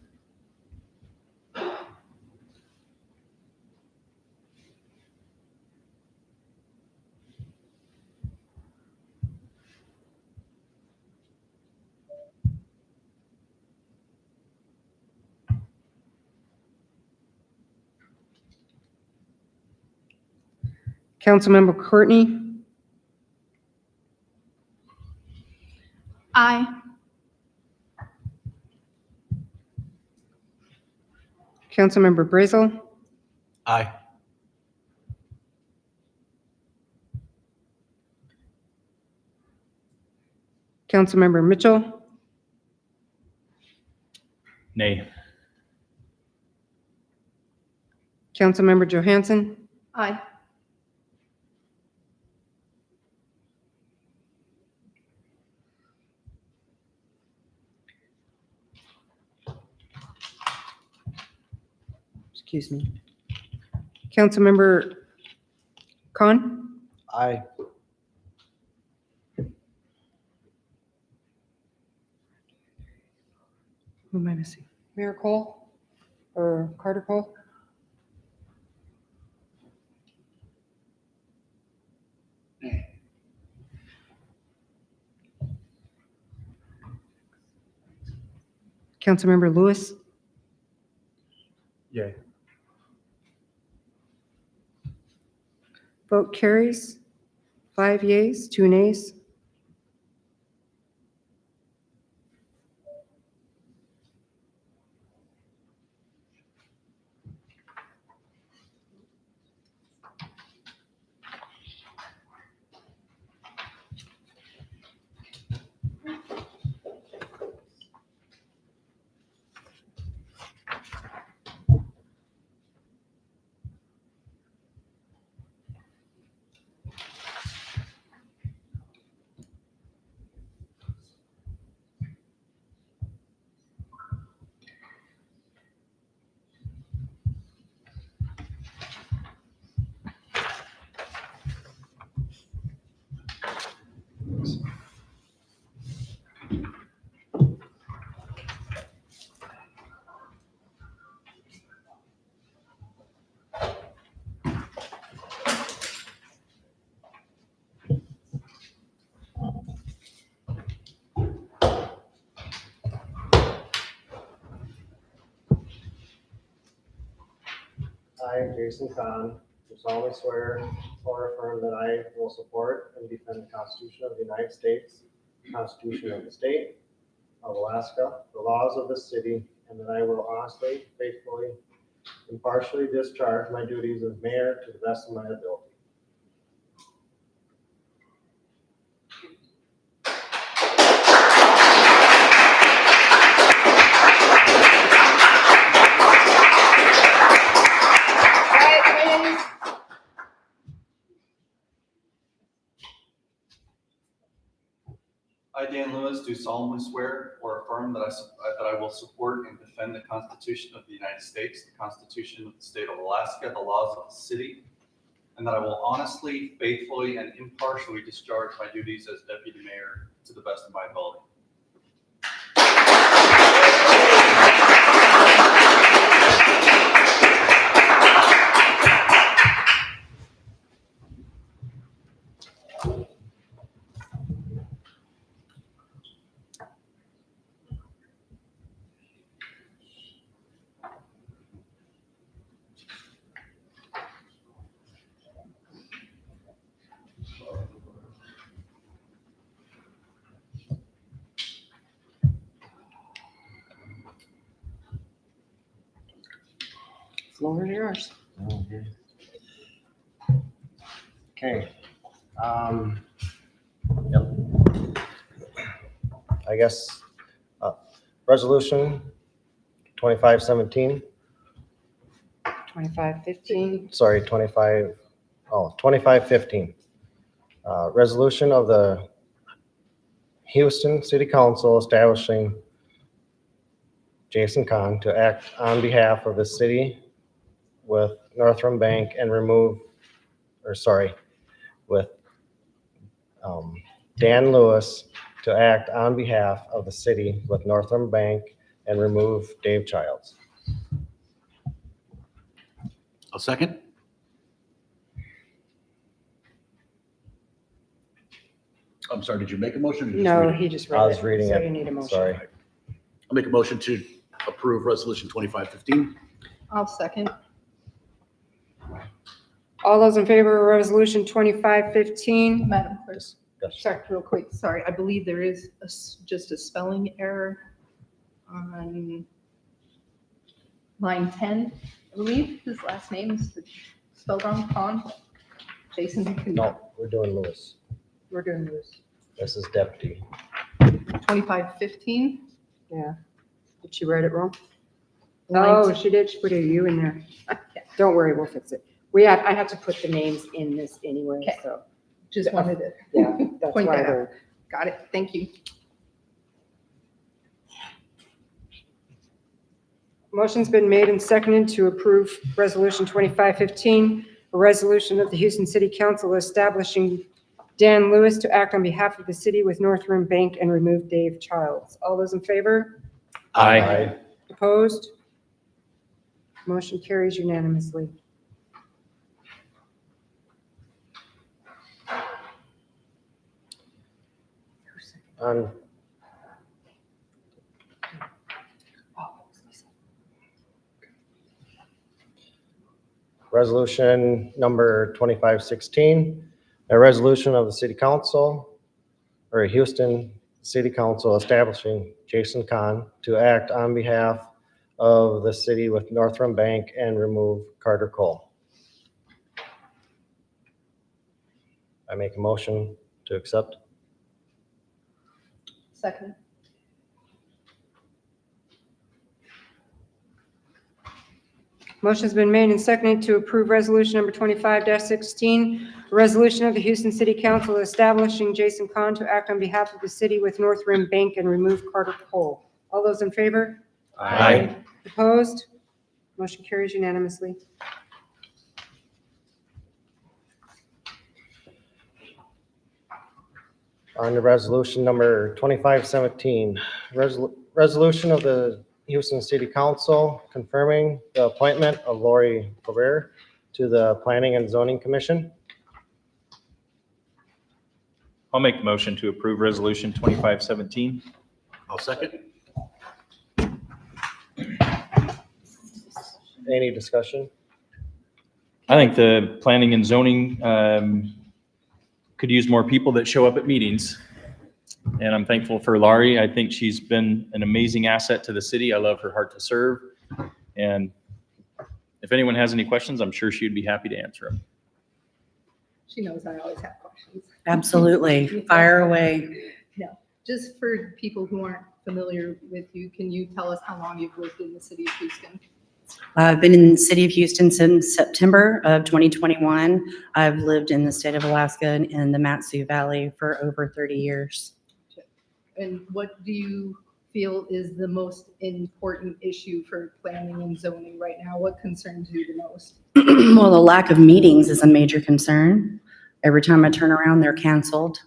O: Councilmember Courtney,
B: Aye.
O: Councilmember Brazel,
H: Aye.
O: Councilmember Mitchell,
Q: Nay.
O: Councilmember Johansson,
F: Aye.
O: excuse me. Councilmember Khan,
R: Aye.
O: who am I missing? Mayor Cole or Carter Cole? Councilmember Lewis,
C: Yay.
O: vote carries 5 yeas, 2 nays.
R: I, Jason Khan, do solemnly swear or affirm that I will support and defend the Constitution of the United States, the Constitution of the State of Alaska, the laws of the city and that I will honestly, faithfully, impartially discharge my duties as mayor to the best of my ability.
C: I, Dan Lewis, do solemnly swear or affirm that I will support and defend the Constitution of the United States, the Constitution of the State of Alaska, the laws of the city, and that I will honestly, faithfully, and impartially discharge my duties as deputy mayor to the best of my ability.
O: Floor is yours.
R: Okay. Yep. I guess, resolution 2517,
O: 2515.
R: sorry, 2515. Resolution of the Houston City Council establishing Jason Kahn to act on behalf of the city with Northrum Bank and with Dan Lewis to act on behalf of the city with Northrum Bank and remove Dave Childs.
A: I'll second. I'm sorry, did you make a motion? or did you just
O: No,
A: read it?
O: he just read it.
R: I was reading
O: So
R: it.
O: you need a motion.
R: Sorry.
A: I'll make a motion to approve resolution 2515.
F: I'll second.
O: All those in favor of resolution 2515?
F: Madam Clerk,
R: Yes.
F: sorry, real quick, sorry, I believe there is just a spelling error on line 10. I believe his last name is spelled wrong, Khan. Jason, you can,
R: No, we're doing Lewis.
F: we're doing this.
R: This is deputy.
F: 2515,
O: Yeah. Did she write it wrong?
F: Line
O: Oh,
F: 10.
O: she did. She put a U in there. Don't worry, we'll fix it. I have to put the names in this anyway,
F: Okay.
O: so,
F: just wanted to
O: yeah, that's
F: point
O: why
F: that out.
O: they're.
F: Got it, thank you.
O: Motion's been made and seconded to approve Resolution 2515, a resolution of the Houston City Council establishing Dan Lewis to act on behalf of the city with Northrim Bank and remove Dave Childs. All those in favor?
Q: Aye.
O: Opposed? Motion carries unanimously.
R: On resolution number 2516, a resolution of the city council or Houston City Council establishing Jason Kahn to act on behalf of the city with Northrum Bank and remove Carter Cole. I make a motion to accept.
F: Second.
O: Motion's been made and seconded to approve resolution number 25-16, a resolution of the Houston City Council establishing Jason Kahn to act on behalf of the city with North Rim Bank and remove Carter Cole. All those in favor?
Q: Aye.
O: Opposed? Motion carries unanimously.
R: On to resolution number 2517, resolution of the Houston City Council confirming the appointment of Lori Career to the Planning and Zoning Commission.
Q: I'll make the motion to approve resolution 2517.
A: I'll second.
R: Any discussion?
Q: I think the planning and zoning could use more people that show up at meetings. And I'm thankful for Laurie. I think she's been an amazing asset to the city. I love her heart to serve. And if anyone has any questions, I'm sure she'd be happy to answer them.
F: She knows I always have questions.
L: Absolutely. Fire away.
F: No, just for people who aren't familiar with you, can you tell us how long you've lived in the city of Houston?
L: I've been in the city of Houston since September of 2021. I've lived in the state of Alaska and in the Mat-Su Valley for over 30 years.
F: And what do you feel is the most important issue for planning and zoning right now? What concerns you the most?
L: Well, the lack of meetings is a major concern. Every time I turn around, they're canceled.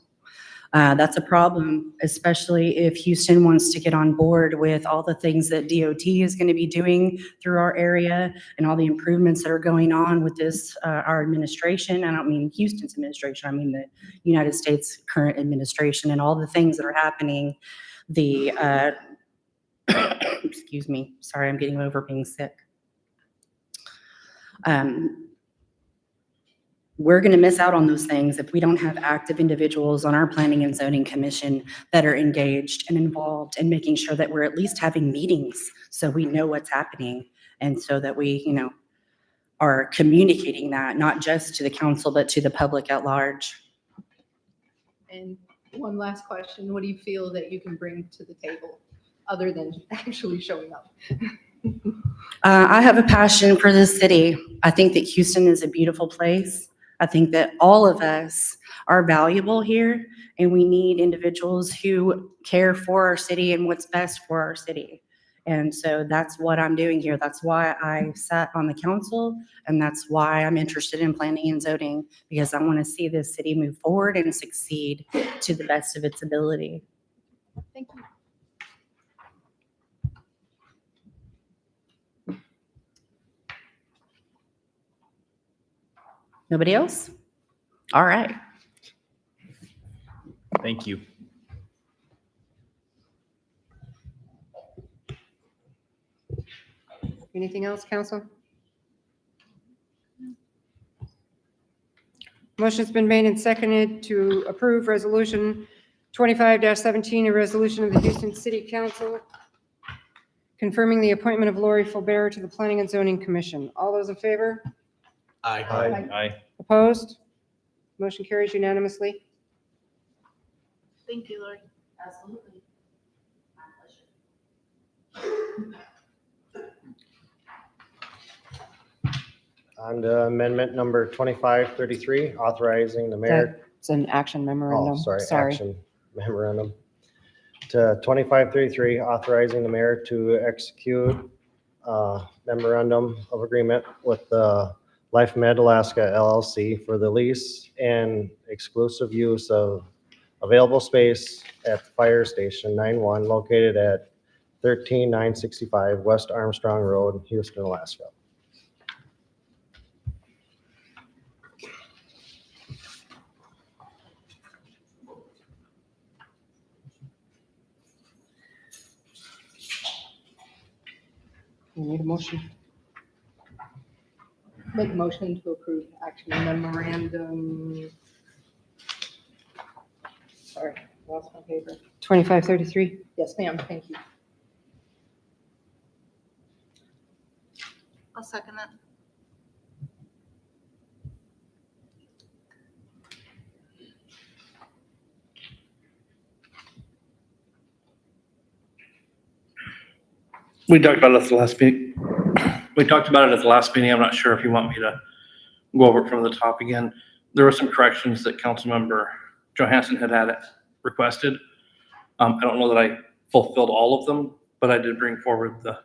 L: That's a problem, especially if Houston wants to get on board with all the things that DOT is going to be doing through our area and all the improvements that are going on with this, our administration. I don't mean Houston's administration, I mean the United States current administration and all the things that are happening. The, excuse me, sorry, I'm getting over being sick. We're going to miss out on those things if we don't have active individuals on our planning and zoning commission that are engaged and involved and making sure that we're at least having meetings so we know what's happening and so that we, you know, are communicating that not just to the council, but to the public at large.
F: And one last question, what do you feel that you can bring to the table other than actually showing up?
L: I have a passion for this city. I think that Houston is a beautiful place. I think that all of us are valuable here, and we need individuals who care for our city and what's best for our city. And so that's what I'm doing here. That's why I sat on the council, and that's why I'm interested in planning and zoning, because I want to see this city move forward and succeed to the best of its ability.
F: Thank you.
L: Nobody else? All right.
Q: Thank you.
O: Anything else, council? Motion's been made and seconded to approve resolution 25-17, a resolution of the Houston City Council confirming the appointment of Lori Fulbert to the Planning and Zoning Commission. All those in favor?
Q: Aye. Aye.
O: Opposed? Motion carries unanimously.
B: Thank you, Lori.
T: Absolutely.
R: On to amendment number 2533, authorizing the mayor.
O: That's an action memorandum.
R: Oh, sorry, action memorandum. To 2533, authorizing the mayor to execute memorandum of agreement with the Life Med Alaska LLC for the lease and exclusive use of available space at the Fire Station 91 located at 13965 West Armstrong Road, Houston, Alaska.
O: You need a motion?
F: Make a motion to approve action memorandum. Sorry, lost my paper.
O: 2533.
F: Yes, ma'am, thank you.
B: I'll second that.
K: We talked about it at the last meeting. We talked about it at the last meeting. I'm not sure if you want me to go over it from the top again. There were some corrections that Councilmember Johansson had requested. I don't know that I fulfilled all of them, but I did bring forward the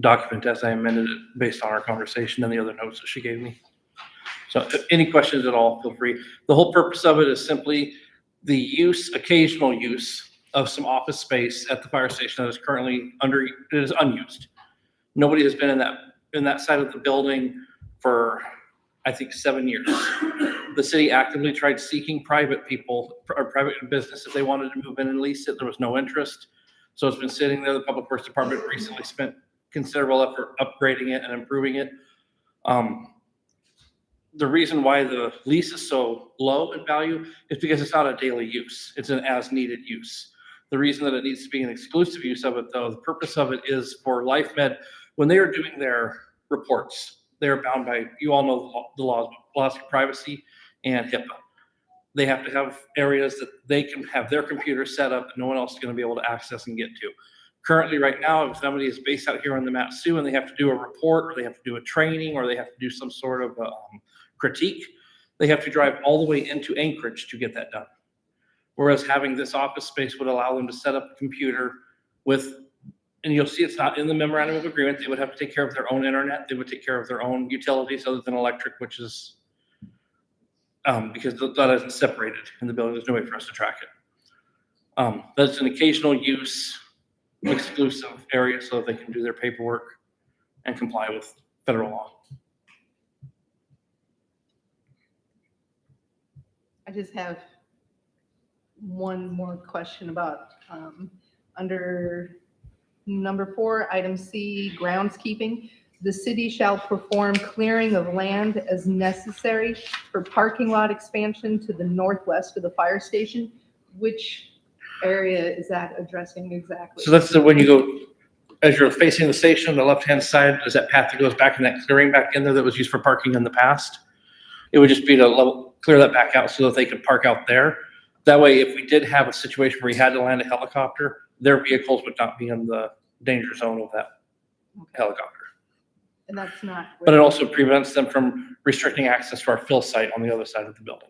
K: document as I amended it based on our conversation and the other notes that she gave me. So if any questions at all, feel free. The whole purpose of it is simply the use, occasional use of some office space at the fire station that is currently it is unused. Nobody has been in that side of the building for, I think, 7 years. The city actively tried seeking private people or private business if they wanted to move in and lease it. There was no interest. So it's been sitting there. The Public Works Department recently spent considerable effort upgrading it and improving it. the reason why the lease is so low in value is because it's not a daily use. It's an as-needed use. The reason that it needs to be an exclusive use of it, though, the purpose of it is for LifeMed, when they are doing their reports, they're bound by, you all know the laws of privacy and HIPAA. They have to have areas that they can have their computer set up and no one else is going to be able to access and get to. Currently, right now, if somebody is based out here on the Mat-Su and they have to do a report or they have to do a training or they have to do some sort of critique, they have to drive all the way into Anchorage to get that done. Whereas having this office space would allow them to set up a computer with, and you'll see it's not in the memorandum of agreement, they would have to take care of their own internet, they would take care of their own utilities other than electric, which is because that isn't separated in the building. There's no way for us to track it. That's an occasional use, exclusive area so that they can do their paperwork and comply with federal law.
F: I just have one more question about, under number 4, item C, groundskeeping. The city shall perform clearing of land as necessary for parking lot expansion to the northwest of the fire station. Which area is that addressing exactly?
K: So that's when you go, as you're facing the station on the left-hand side, there's that path that goes back in that clearing back in there that was used for parking in the past. It would just be to clear that back out so that they could park out there. That way, if we did have a situation where we had to land a helicopter, their vehicles would not be in the danger zone of that helicopter.
F: And that's not.
K: But it also prevents them from restricting access to our fill site on the other side of the building.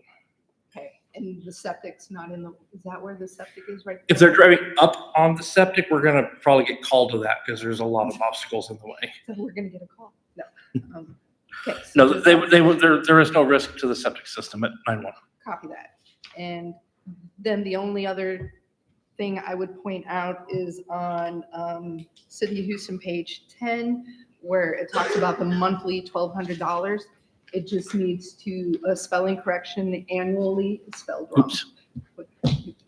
F: Okay, and the septic's not in the, is that where the septic is right?
K: If they're driving up on the septic, we're gonna probably get called to that because there's a lot of obstacles in the way.
F: So we're gonna get a call? No. Okay. so
K: No,
F: just
K: there is no risk to the septic system at 911.
F: Copy that. And then the only other thing I would point out is on City of Houston, page 10, where it talks about the monthly $1,200. It just needs to, a spelling correction annually, it's spelled wrong.
K: Oops.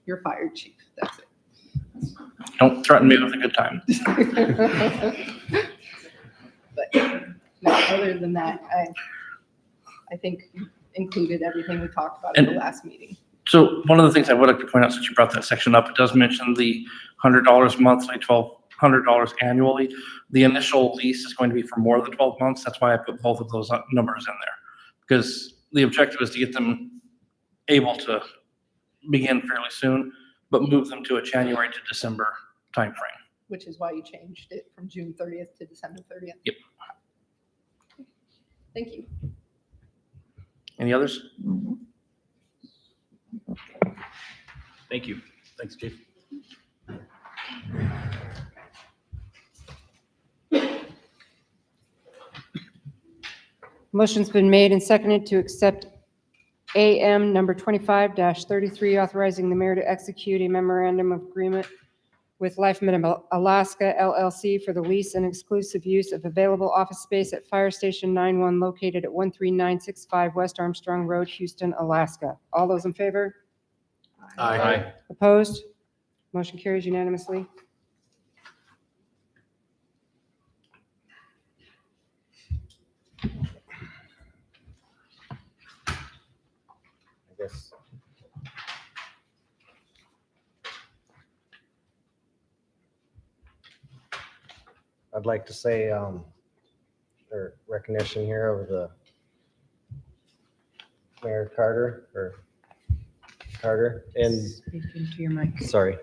F: You're fired, chief. That's it.
K: Don't threaten me with a good time.
F: But no, other than that, I think you included everything we talked about in the last meeting.
K: So one of the things I would like to point out, since you brought that section up, it does mention the $100 monthly, $1,200 annually. The initial lease is going to be for more than 12 months. That's why I put both of those numbers in there. Because the objective is to get them able to begin fairly soon, but move them to a January to December timeframe.
F: Which is why you changed it from June 30th to December 30th.
K: Yep.
F: Thank you.
K: Any others?
Q: Thank you. Thanks, Chief.
O: Motion's been made and seconded to accept AM number 25-33, authorizing the mayor to execute a memorandum of agreement with LifeMed Alaska LLC for the lease and exclusive use of available office space at Fire Station 91 located at 13965 West Armstrong Road, Houston, Alaska. All those in favor?
Q: Aye.
O: Opposed? Motion carries unanimously.
R: I guess. I'd like to say, or recognition here of the Mayor Carter, and,
O: Speaking to your mic.
R: sorry,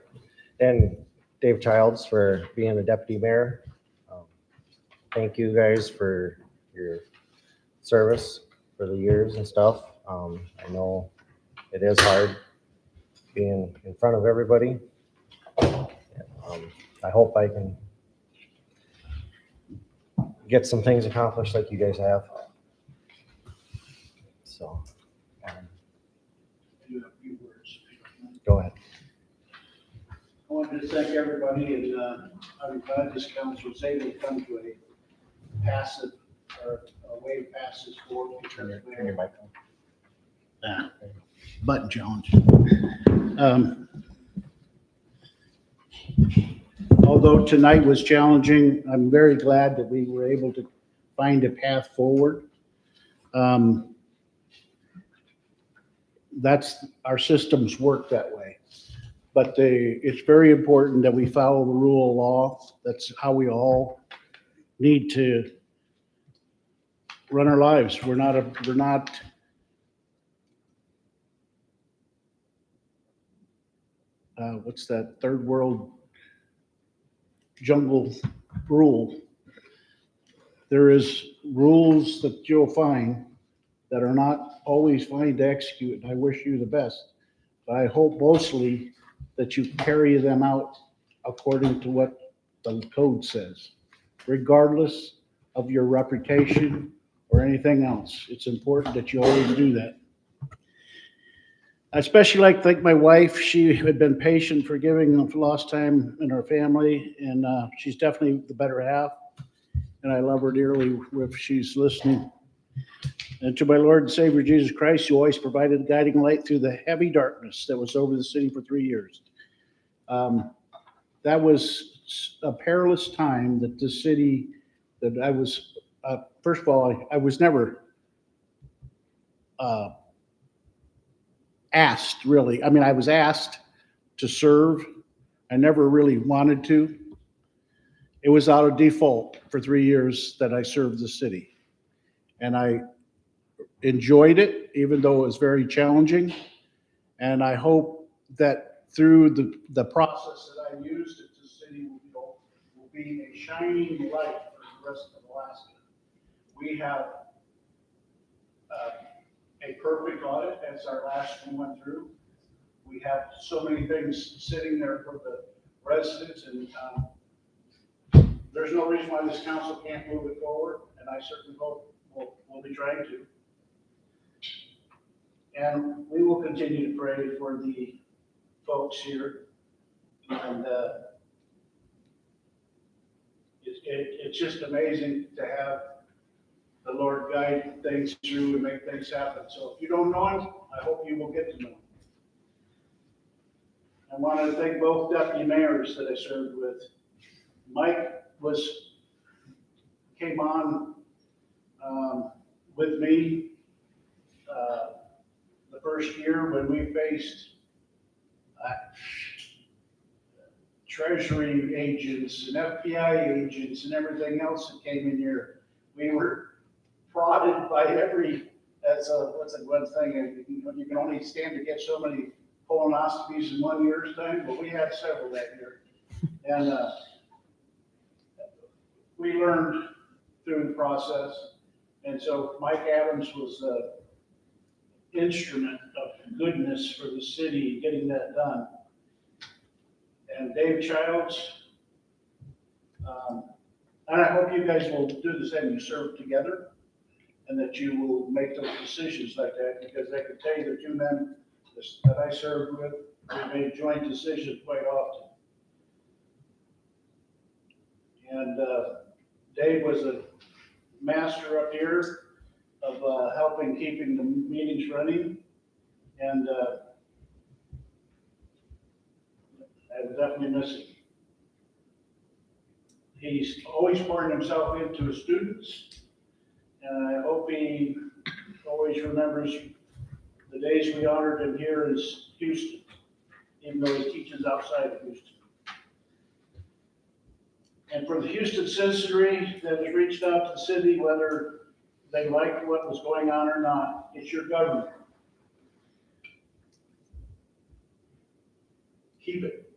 R: and Dave Childs for being the deputy mayor. Thank you guys for your service for the years and stuff. I know it is hard being in front of everybody. I hope I can get some things accomplished like you guys have. So, go ahead.
A: I wanted to thank everybody, and I'm glad this council was able to come to a passive, or a way to pass this forward.
R: Turn your mic on.
A: Button Jones. Although tonight was challenging, I'm very glad that we were able to find a path forward. that's, our systems work that way. But it's very important that we follow the rule of law. That's how we all need to run our lives. We're not what's that third world jungle rule. There is rules that you'll find that are not always fine to execute, and I wish you the best. But I hope mostly that you carry them out according to what the code says, regardless of your reputation or anything else. It's important that you always do that. I especially like to thank my wife. She had been patient, forgiving of lost time in our family, and she's definitely the better half. And I love her dearly if she's listening. And to my Lord and Savior Jesus Christ, who always provided guiding light through the heavy darkness that was over the city for 3 years. That was a perilous time that the city, that I was, first of all, I was never asked, really. I mean, I was asked to serve. I never really wanted to. It was out of default for 3 years that I served the city. And I enjoyed it, even though it was very challenging. And I hope that through the process that I used, that the city will be a shining light for the rest of Alaska. We have a perfect audit, as our last one went through. We have so many things sitting there for the residents, and there's no reason why this council can't move it forward, and I certainly hope we'll be trying to. And we will continue to pray for the folks here. And it's just amazing to have the Lord guide things through and make things happen. So if you don't know him, I hope you will get to know him. I want to thank both deputy mayors that I served with. Mike came on with me the first year when we faced Treasury agents and FBI agents and everything else that came in here. We were prodded by that's one thing, you can only stand to get so many colonoscopies in 1 year's time, but we had several that year. And we learned through the process. And so Mike Adams was an instrument of goodness for the city getting that done. And Dave Childs, and I hope you guys will do the same. You serve together, and that you will make those decisions like that, because I can tell you the two men that I served with, we made joint decisions quite often. And Dave was a master up here of helping keeping the meetings running, and I will definitely miss him. He's always pouring himself into his students, and I hope he always remembers the days we honored him here in Houston, even though he teaches outside of Houston. And for the Houston citizenry that has reached out to the city, whether they liked what was going on or not, it's your government. Keep it.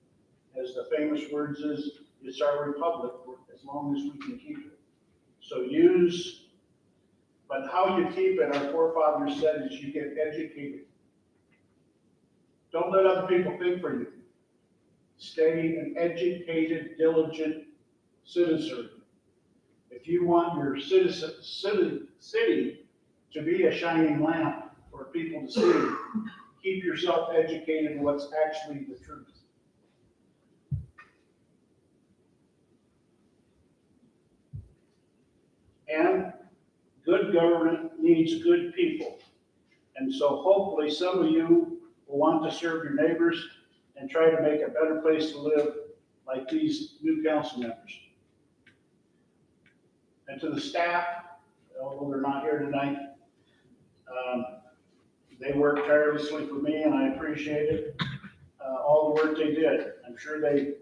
A: As the famous words is, it's our republic as long as we can keep it. So but how you keep it, our forefathers said, is you get educated. Don't let other people think for you. Stay an educated, diligent citizen. If you want your city to be a shining lamp for people to see, keep yourself educated in what's actually the truth. And good government needs good people. And so hopefully some of you will want to serve your neighbors and try to make a better place to live, like these new council members. And to the staff, although they're not here tonight, They worked tirelessly for me, and I appreciate it, all the work they did. I'm sure they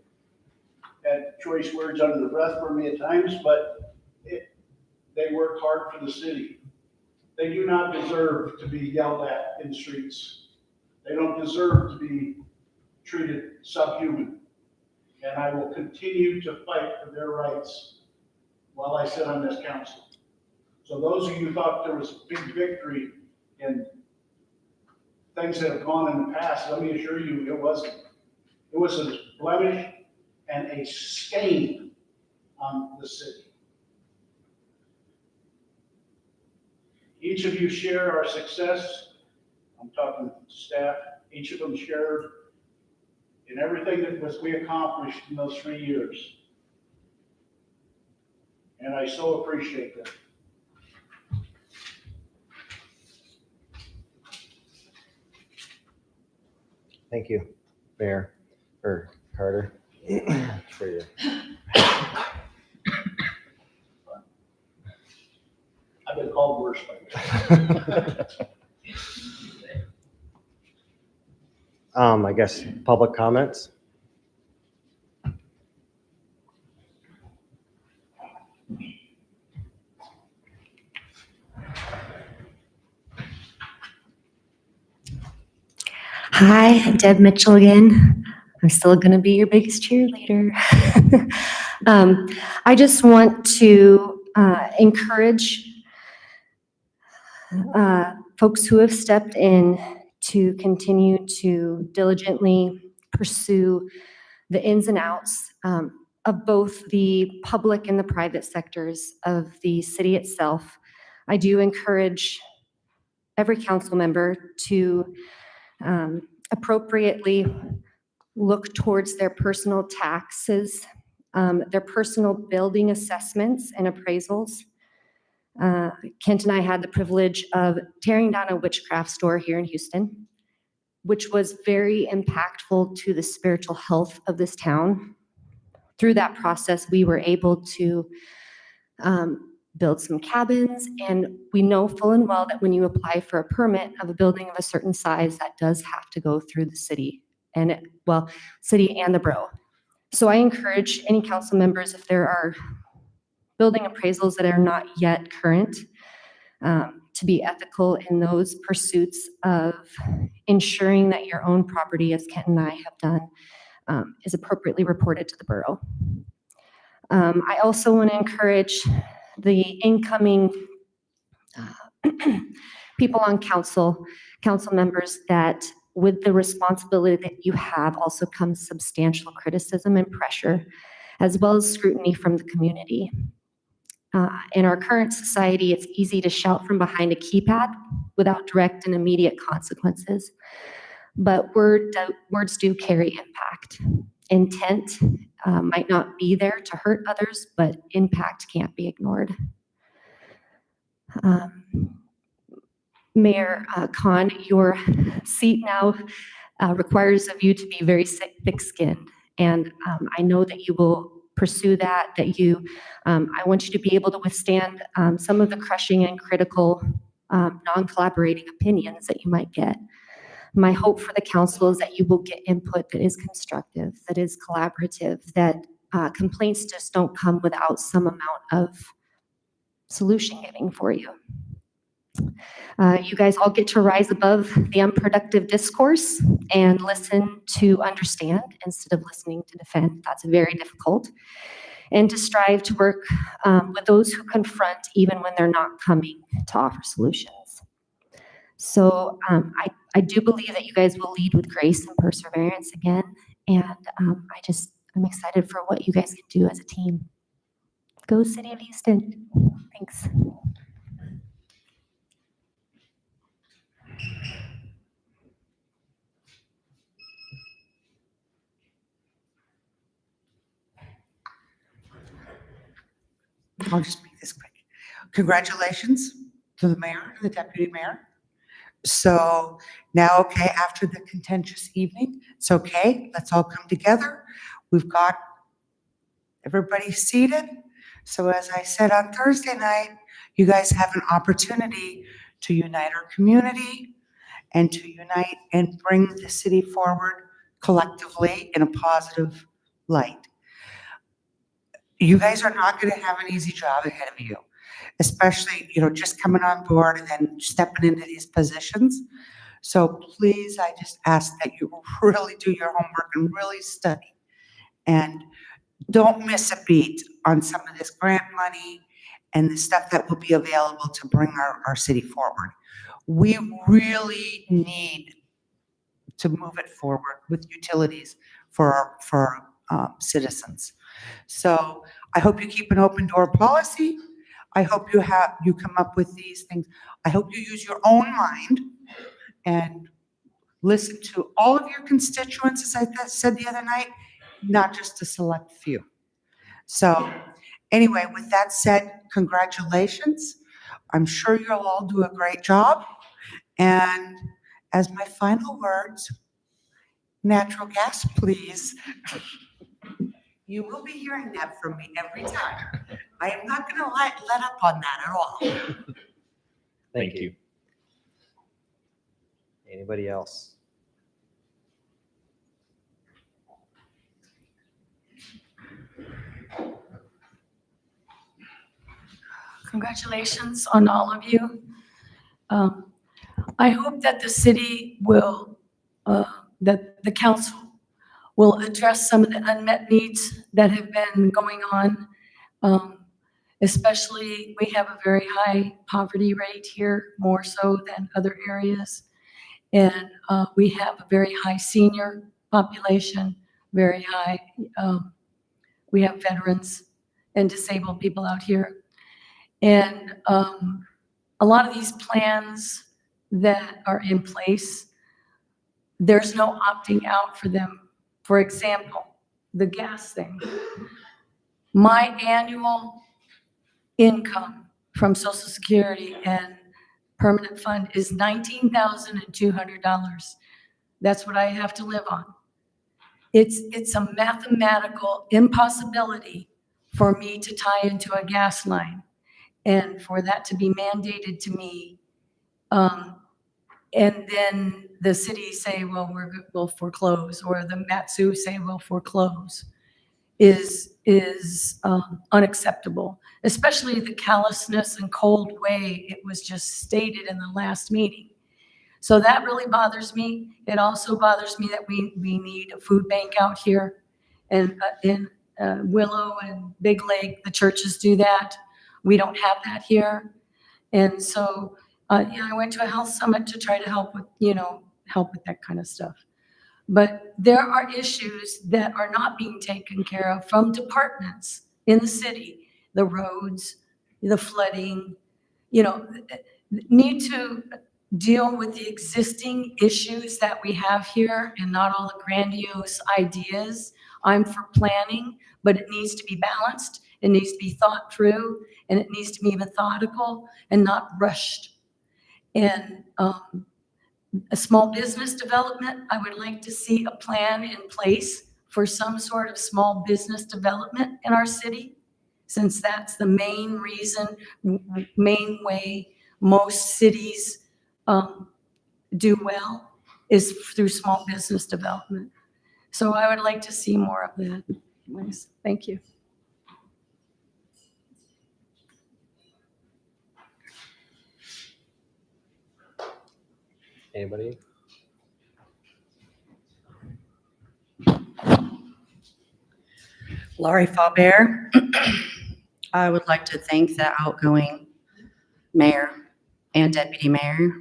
A: had choice words under the breath for me at times, but they worked hard for the city. They do not deserve to be yelled at in the streets. They don't deserve to be treated subhuman. And I will continue to fight for their rights while I sit on this council. So those of you who thought there was a big victory in things that have gone in the past, let me assure you, it wasn't. It was a blemish and a stain on the city. Each of you share our success. I'm talking to staff. Each of them shared in everything that we accomplished in those 3 years. And I so appreciate that.
R: Thank you, Mayor, or Carter, for your.
A: I've been called worse by
R: I guess public comments.
M: Hi, Deb Mitchell again. I'm still going to be your biggest cheerleader. I just want to encourage folks who have stepped in to continue to diligently pursue the ins and outs of both the public and the private sectors of the city itself. I do encourage every council member to appropriately look towards their personal taxes, their personal building assessments and appraisals. Kent and I had the privilege of tearing down a witchcraft store here in Houston, which was very impactful to the spiritual health of this town. Through that process, we were able to build some cabins, and we know full and well that when you apply for a permit of a building of a certain size, that does have to go through the city and city and the borough. So I encourage any council members, if there are building appraisals that are not yet current, to be ethical in those pursuits of ensuring that your own property, as Kent and I have done, is appropriately reported to the borough. I also want to encourage the incoming people on council members, that with the responsibility that you have also comes substantial criticism and pressure, as well as scrutiny from the community. In our current society, it's easy to shout from behind a keypad without direct and immediate consequences. But words do carry impact. Intent might not be there to hurt others, but impact can't be ignored. Mayor Khan, your seat now requires of you to be very thick-skinned. And I know that you will pursue that you, I want you to be able to withstand some of the crushing and critical non-collaborating opinions that you might get. My hope for the council is that you will get input that is constructive, that is collaborative, that complaints just don't come without some amount of solution giving for you. You guys all get to rise above the unproductive discourse and listen to understand instead of listening to defend. That's very difficult. And to strive to work with those who confront even when they're not coming to offer solutions. So I do believe that you guys will lead with grace and perseverance again. And I'm excited for what you guys can do as a team. Go City of Houston. Thanks.
G: I'll just make this quick. Congratulations to the mayor and the deputy mayor. So now, okay, after the contentious evening, it's okay. Let's all come together. We've got everybody seated. So as I said on Thursday night, you guys have an opportunity to unite our community and to unite and bring the city forward collectively in a positive light. You guys are not going to have an easy job ahead of you, especially, just coming on board and then stepping into these positions. So please, I just ask that you really do your homework and really study. And don't miss a beat on some of this grant money and the stuff that will be available to bring our city forward. We really need to move it forward with utilities for our citizens. So I hope you keep an open door policy. I hope you come up with these things. I hope you use your own mind and listen to all of your constituents, as I said the other night, not just a select few. So anyway, with that said, congratulations. I'm sure you'll all do a great job. And as my final words, natural gas, please. You will be hearing that from me every time. I am not going to let up on that at all.
Q: Thank you.
R: Anybody else?
P: Congratulations on all of you. I hope that the city will, that the council will address some of the unmet needs that have been going on. Especially, we have a very high poverty rate here, more so than other areas. And we have a very high senior population, very high. We have veterans and disabled people out here. And a lot of these plans that are in place, there's no opting out for them. For example, the gas thing. My annual income from Social Security and permanent fund is $19,200. That's what I have to live on. It's a mathematical impossibility for me to tie into a gas line and for that to be mandated to me. And then the city say, well, we'll foreclose, or the Matsu say, we'll foreclose, is unacceptable, especially the callousness and cold way it was just stated in the last meeting. So that really bothers me. It also bothers me that we need a food bank out here, and in Willow and Big Lake, the churches do that. We don't have that here. And so I went to a health summit to try to help with that kind of stuff. But there are issues that are not being taken care of from departments in the city, the roads, the flooding, need to deal with the existing issues that we have here and not all the grandiose ideas. I'm for planning, but it needs to be balanced. It needs to be thought through, and it needs to be methodical and not rushed. And a small business development, I would like to see a plan in place for some sort of small business development in our city, since that's the main way most cities do well is through small business development. So I would like to see more of that. Anyways, thank you.
R: Anybody?
L: Laurie Faubert. I would like to thank the outgoing mayor and deputy mayor.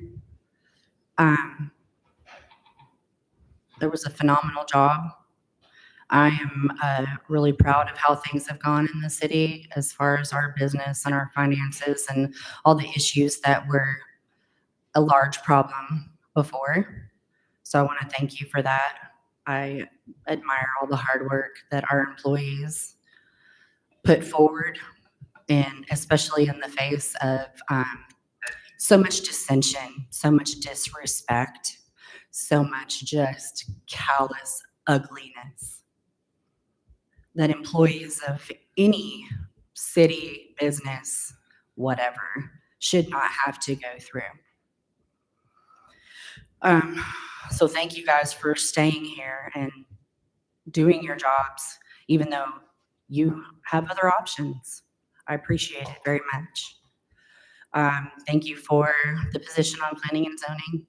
L: There was a phenomenal job. I am really proud of how things have gone in the city as far as our business and our finances and all the issues that were a large problem before. So I want to thank you for that. I admire all the hard work that our employees put forward, and especially in the face of so much dissension, so much disrespect, so much just callous ugliness that employees of any city, business, whatever, should not have to go through. So thank you guys for staying here and doing your jobs, even though you have other options. I appreciate it very much. Thank you for the position on planning and zoning.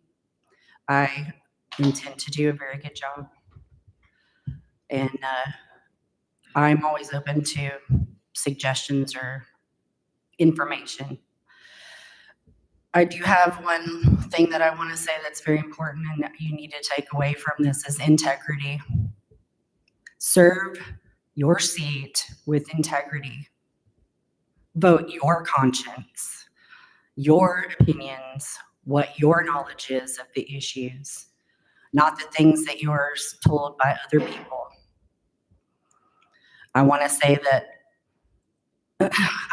L: I intend to do a very good job. And I'm always open to suggestions or information. I do have one thing that I want to say that's very important and that you need to take away from this is integrity. Serve your seat with integrity. Vote your conscience, your opinions, what your knowledge is of the issues, not the things that you're told by other people. I want to say that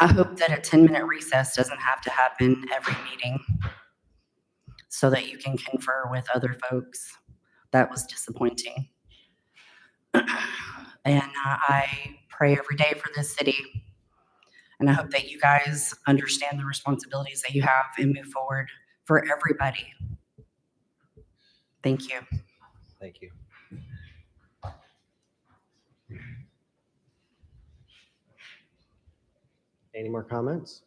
L: I hope that a 10-minute recess doesn't have to happen every meeting so that you can confer with other folks. That was disappointing. And I pray every day for this city. And I hope that you guys understand the responsibilities that you have and move forward for everybody. Thank you.
R: Thank you. Any more comments?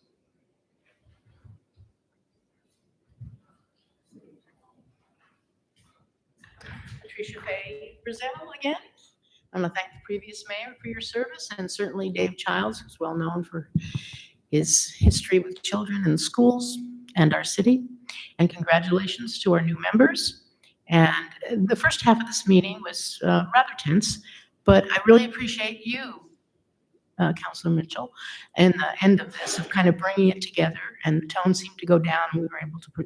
J: Patricia Fay Brazil again. I want to thank the previous mayor for your service, and certainly Dave Childs, who's well known for his history with children and schools and our city. And congratulations to our new members. And the first half of this meeting was rather tense, but I really appreciate you, Councilor Mitchell, and the end of this of kind of bringing it together, and the tone seemed to go down. And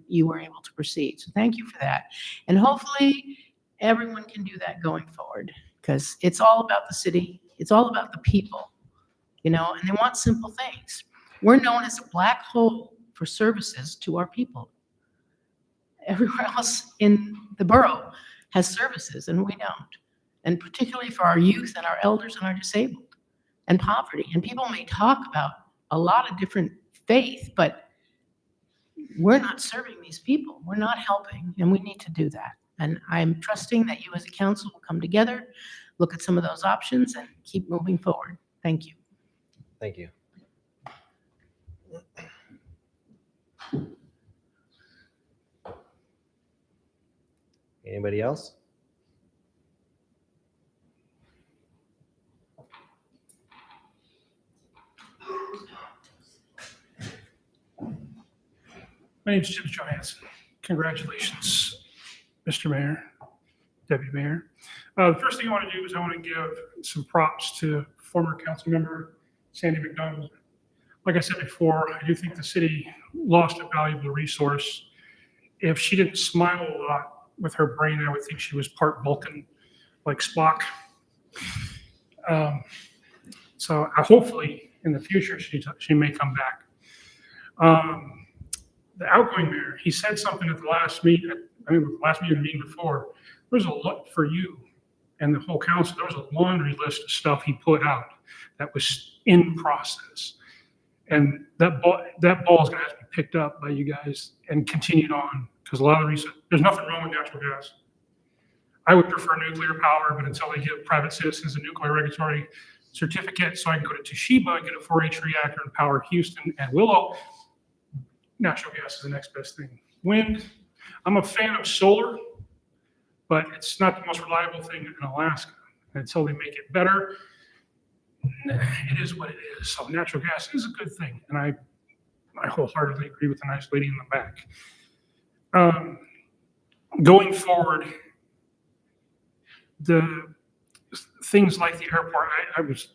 J: you were able to proceed. So thank you for that. And hopefully everyone can do that going forward, because it's all about the city. It's all about the people, and they want simple things. We're known as a black hole for services to our people. Everywhere else in the borough has services, and we don't. And particularly for our youth and our elders and our disabled and poverty. And people may talk about a lot of different faith, but we're not serving these people. We're not helping, and we need to do that. And I'm trusting that you as a council will come together, look at some of those options, and keep moving forward. Thank you.
R: Thank you. Anybody else?
E: My name is Jim Johansson. Congratulations, Mr. Mayor, Deputy Mayor. The first thing I want to do is I want to give some props to former council member Sandy McDonald. Like I said before, I do think the city lost a valuable resource. If she didn't smile a lot with her brain, I would think she was part Vulcan, like Spock. So hopefully in the future she may come back. The outgoing mayor, he said something at the last meeting, the meeting before. There's a lot for you and the whole council. There was a laundry list of stuff he put out that was in process. And that ball is going to have to be picked up by you guys and continued on, because a lot of the research, there's nothing wrong with natural gas. I would prefer nuclear power, but until they give private citizens a nuclear regulatory certificate so I can go to Toshiba and get a 4H reactor and power Houston and Willow, natural gas is the next best thing. Wind, I'm a fan of solar, but it's not the most reliable thing in Alaska. Until they make it better, it is what it is. So natural gas is a good thing, and I wholeheartedly agree with the nice lady in the back. Going forward, the things like the airport, I was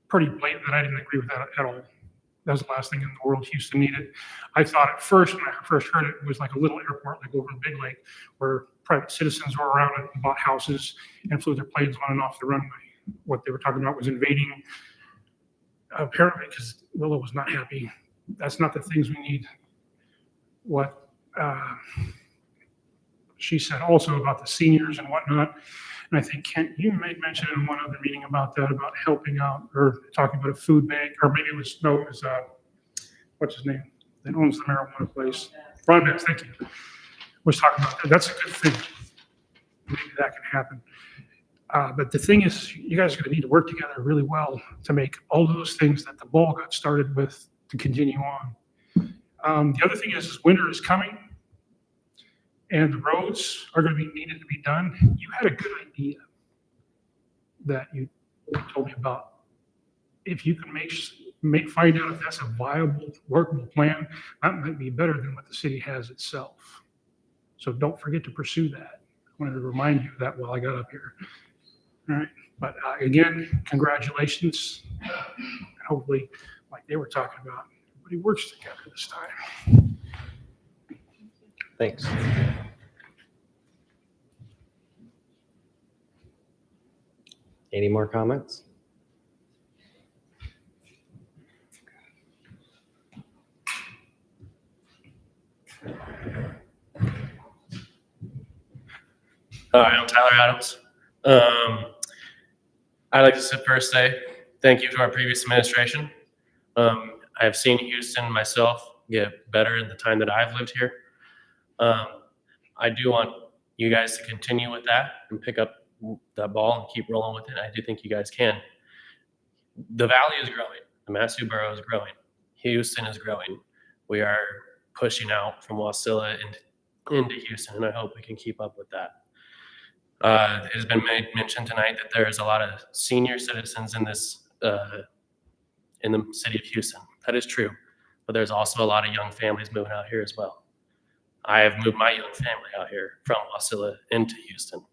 E: pretty blatant that I didn't agree with that at all. That was the last thing in the world Houston needed. I thought at first, when I first heard it, it was like a little airport like over in Big Lake, where private citizens were around it and bought houses and flew their planes on and off the runway. What they were talking about was invading, apparently, because Willow was not happy. That's not the things we need. What she said also about the seniors and whatnot. And I think, Kent, you made mention in one other meeting about that, about helping out or talking about a food bank, or maybe it was, what's his name, that owns the marijuana place? Ron Bass, thank you. was talking about that. That's a good thing. Maybe that can happen. But the thing is, you guys are going to need to work together really well to make all those things that the bowl got started with to continue on. The other thing is winter is coming and the roads are going to be needed to be done. You had a good idea that you told me about. If you can find out if that's a viable, workable plan, that might be better than what the city has itself. So don't forget to pursue that. I wanted to remind you of that while I got up here. All right, but again, congratulations. Hopefully, like they were talking about, everybody works together this time.
R: Thanks. Any more comments?
I: Hi, I'm Tyler Adams. I'd like to first say thank you to our previous administration. I have seen Houston myself get better in the time that I've lived here. I do want you guys to continue with that and pick up that ball and keep rolling with it. I do think you guys can. The valley is growing. The Matsu borough is growing. Houston is growing. We are pushing out from Wasilla into Houston, and I hope we can keep up with that. It has been mentioned tonight that there is a lot of senior citizens in this in the city of Houston. That is true, but there's also a lot of young families moving out here as well. I have moved my young family out here from Wasilla into Houston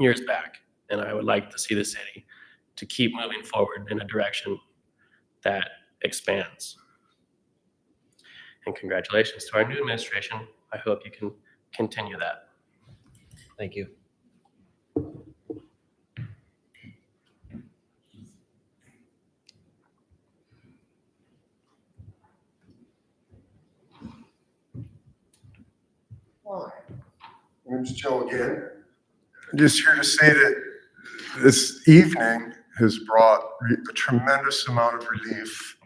I: years back, and I would like to see the city to keep moving forward in a direction that expands. And congratulations to our new administration. I hope you can continue that.
R: Thank you.
U: My name's Joe again. I'm just here to say that this evening has brought a tremendous amount of relief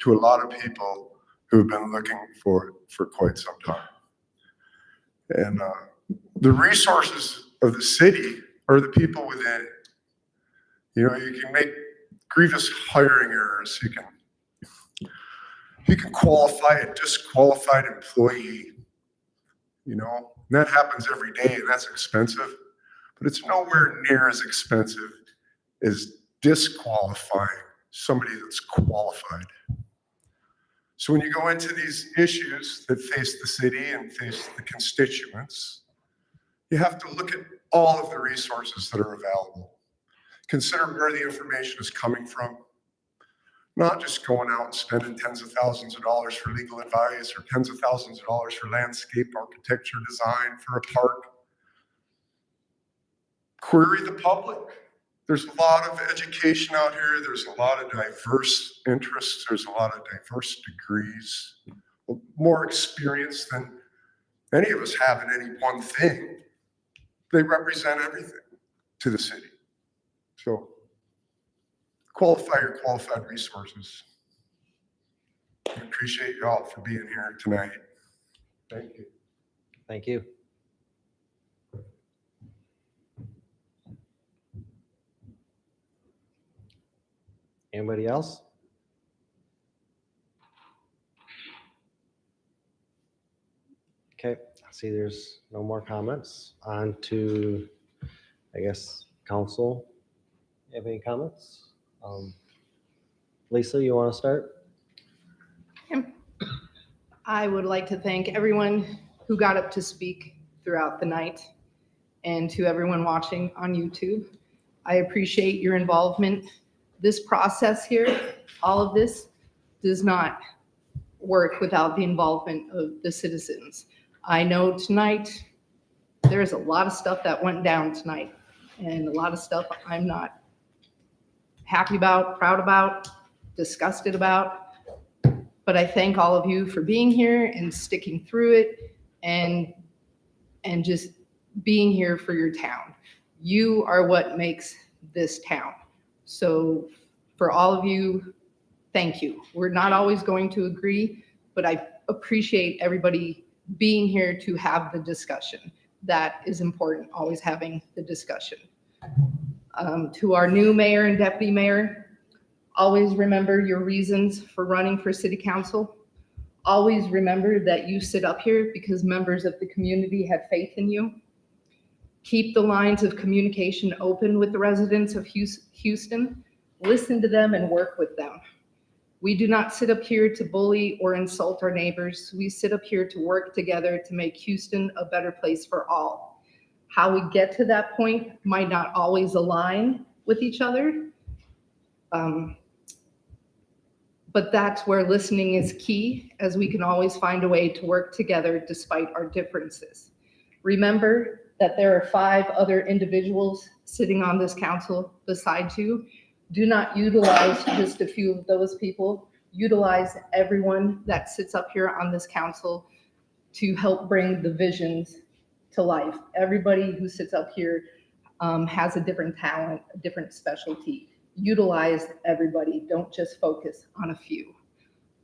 U: to a lot of people who have been looking for it for quite some time. And the resources of the city are the people within it. You know, you can make grievous hiring errors. You can qualify a disqualified employee. You know, and that happens every day, and that's expensive, but it's nowhere near as expensive as disqualifying somebody that's qualified. So when you go into these issues that face the city and face the constituents, you have to look at all of the resources that are available. Consider where the information is coming from. Not just going out and spending tens of thousands of dollars for legal advice or tens of thousands of dollars for landscape architecture design for a park. Query the public. There's a lot of education out here. There's a lot of diverse interests. There's a lot of diverse degrees, more experience than any of us have in any one thing. They represent everything to the city. So qualify your qualified resources. I appreciate you all for being here tonight. Thank you.
R: Thank you. Anybody else? Okay, I see there's no more comments. On to, I guess, council. You have any comments? Lisa, you want to start?
F: I would like to thank everyone who got up to speak throughout the night and to everyone watching on YouTube. I appreciate your involvement. This process here, all of this does not work without the involvement of the citizens. I know tonight, there's a lot of stuff that went down tonight and a lot of stuff I'm not happy about, proud about, disgusted about. But I thank all of you for being here and sticking through it and just being here for your town. You are what makes this town. So for all of you, thank you. We're not always going to agree, but I appreciate everybody being here to have the discussion. That is important, always having the discussion. To our new mayor and deputy mayor, always remember your reasons for running for city council. Always remember that you sit up here because members of the community had faith in you. Keep the lines of communication open with the residents of Houston. Listen to them and work with them. We do not sit up here to bully or insult our neighbors. We sit up here to work together to make Houston a better place for all. How we get to that point might not always align with each other, but that's where listening is key, as we can always find a way to work together despite our differences. Remember that there are 5 other individuals sitting on this council besides you. Do not utilize just a few of those people. Utilize everyone that sits up here on this council to help bring the visions to life. Everybody who sits up here has a different talent, a different specialty. Utilize everybody. Don't just focus on a few.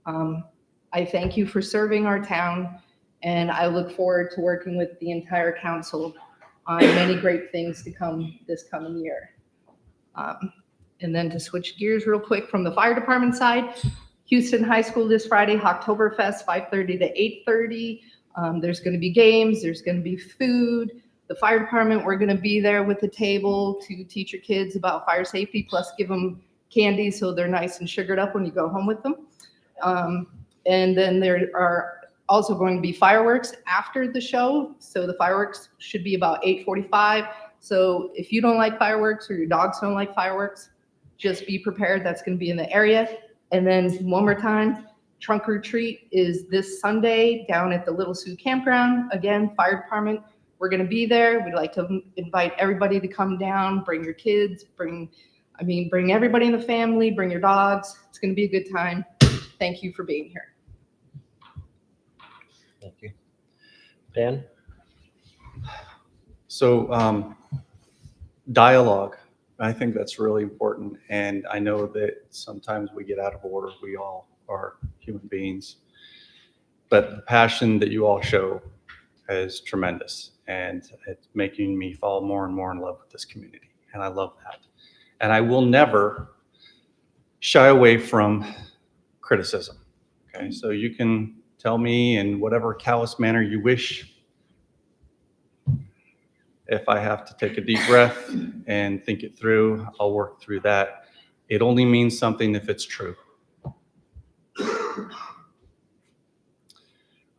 F: I thank you for serving our town, and I look forward to working with the entire council on many great things to come this coming year. And then to switch gears real quick from the fire department side, Houston High School this Friday, Oktoberfest, 5:30 to 8:30. There's going to be games, there's going to be food. The fire department, we're going to be there with a table to teach your kids about fire safety, plus give them candy so they're nice and sugared up when you go home with them. And then there are also going to be fireworks after the show. So the fireworks should be about 8:45. So if you don't like fireworks or your dogs don't like fireworks, just be prepared. That's going to be in the area. And then one more time, trunk or treat is this Sunday down at the Little Sioux Campground. Again, fire department, we're going to be there. We'd like to invite everybody to come down, bring your kids, bring everybody in the family, bring your dogs. It's going to be a good time. Thank you for being here.
R: Thank you. Dan?
C: So dialogue, I think that's really important. And I know that sometimes we get out of order. We all are human beings. But the passion that you all show is tremendous. And it's making me fall more and more in love with this community. And I love that. And I will never shy away from criticism. Okay, so you can tell me in whatever callous manner you wish. If I have to take a deep breath and think it through, I'll work through that. It only means something if it's true.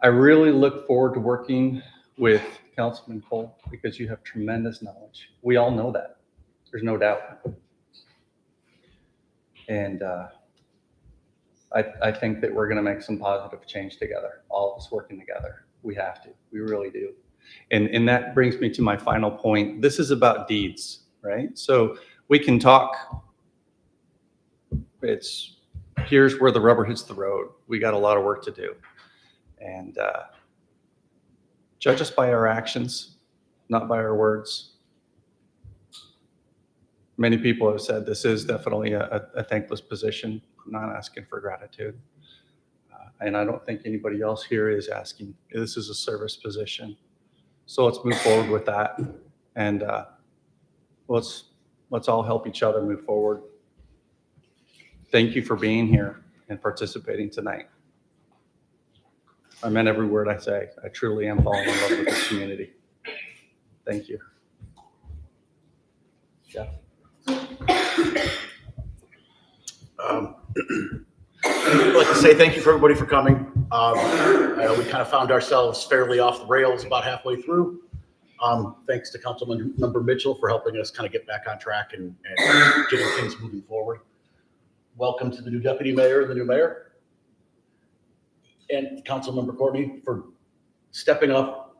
C: I really look forward to working with Councilman Cole because you have tremendous knowledge. We all know that. There's no doubt. And I think that we're going to make some positive change together, all of us working together. We have to. We really do. And that brings me to my final point. This is about deeds, right? So we can talk. Here's where the rubber hits the road. We got a lot of work to do. And judge us by our actions, not by our words. Many people have said this is definitely a thankless position. I'm not asking for gratitude. And I don't think anybody else here is asking. This is a service position. So let's move forward with that. And let's all help each other move forward. Thank you for being here and participating tonight. I meant every word I say. I truly am falling in love with this community. Thank you. Jeff?
D: I'd like to say thank you for everybody for coming. We kind of found ourselves fairly off the rails about halfway through. Thanks to Councilmember Mitchell for helping us kind of get back on track and getting things moving forward. Welcome to the new deputy mayor and the new mayor. And Councilmember Courtney for stepping up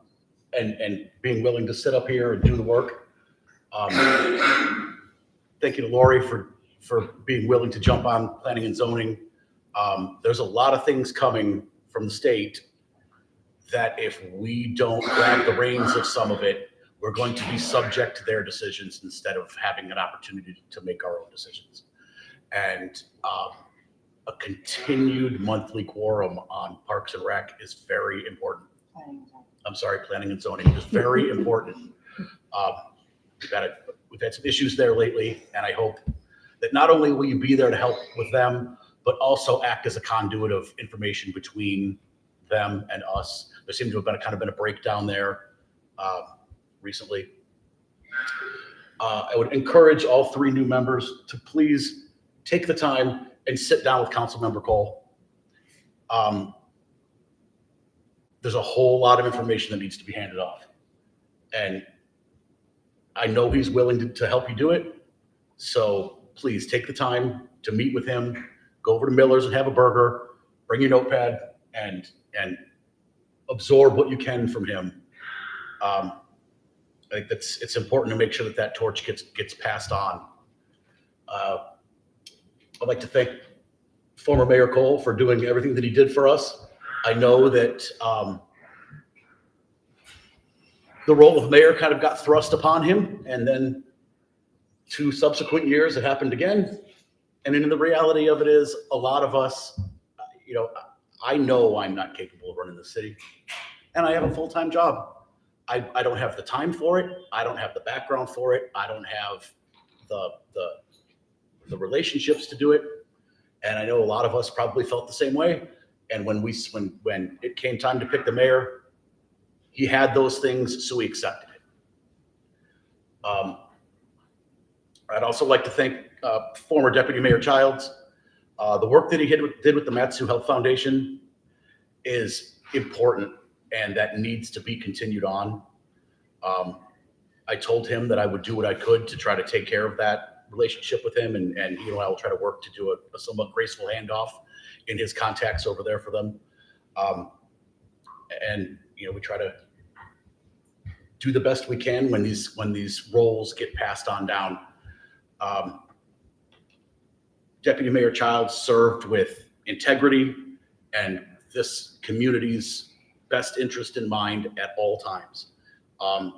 D: and being willing to sit up here and do the work. Thank you to Lori for being willing to jump on planning and zoning. There's a lot of things coming from the state that if we don't grab the reins of some of it, we're going to be subject to their decisions instead of having an opportunity to make our own decisions. And a continued monthly quorum on Parks and Rec is very important. Planning and zoning is very important. We've had some issues there lately, and I hope that not only will you be there to help with them, but also act as a conduit of information between them and us. There seemed to have been a breakdown there recently. I would encourage all 3 new members to please take the time and sit down with Councilmember Cole. There's a whole lot of information that needs to be handed off. And I know he's willing to help you do it. So please take the time to meet with him, go over to Miller's and have a burger, bring your notepad and absorb what you can from him. I think it's important to make sure that torch gets passed on. I'd like to thank former Mayor Cole for doing everything that he did for us. I know that the role of mayor kind of got thrust upon him, and then 2 subsequent years it happened again. And then the reality of it is a lot of us, I know I'm not capable of running the city, and I have a full-time job. I don't have the time for it. I don't have the background for it. I don't have the relationships to do it. And I know a lot of us probably felt the same way. And when it came time to pick the mayor, he had those things, so we accepted it. I'd also like to thank former Deputy Mayor Childs. The work that he did with the Matsu Health Foundation is important, and that needs to be continued on. I told him that I would do what I could to try to take care of that relationship with him, and I will try to work to do a somewhat graceful handoff in his contacts over there for them. We try to do the best we can when these roles get passed on down. Deputy Mayor Childs served with integrity and this community's best interest in mind at all times.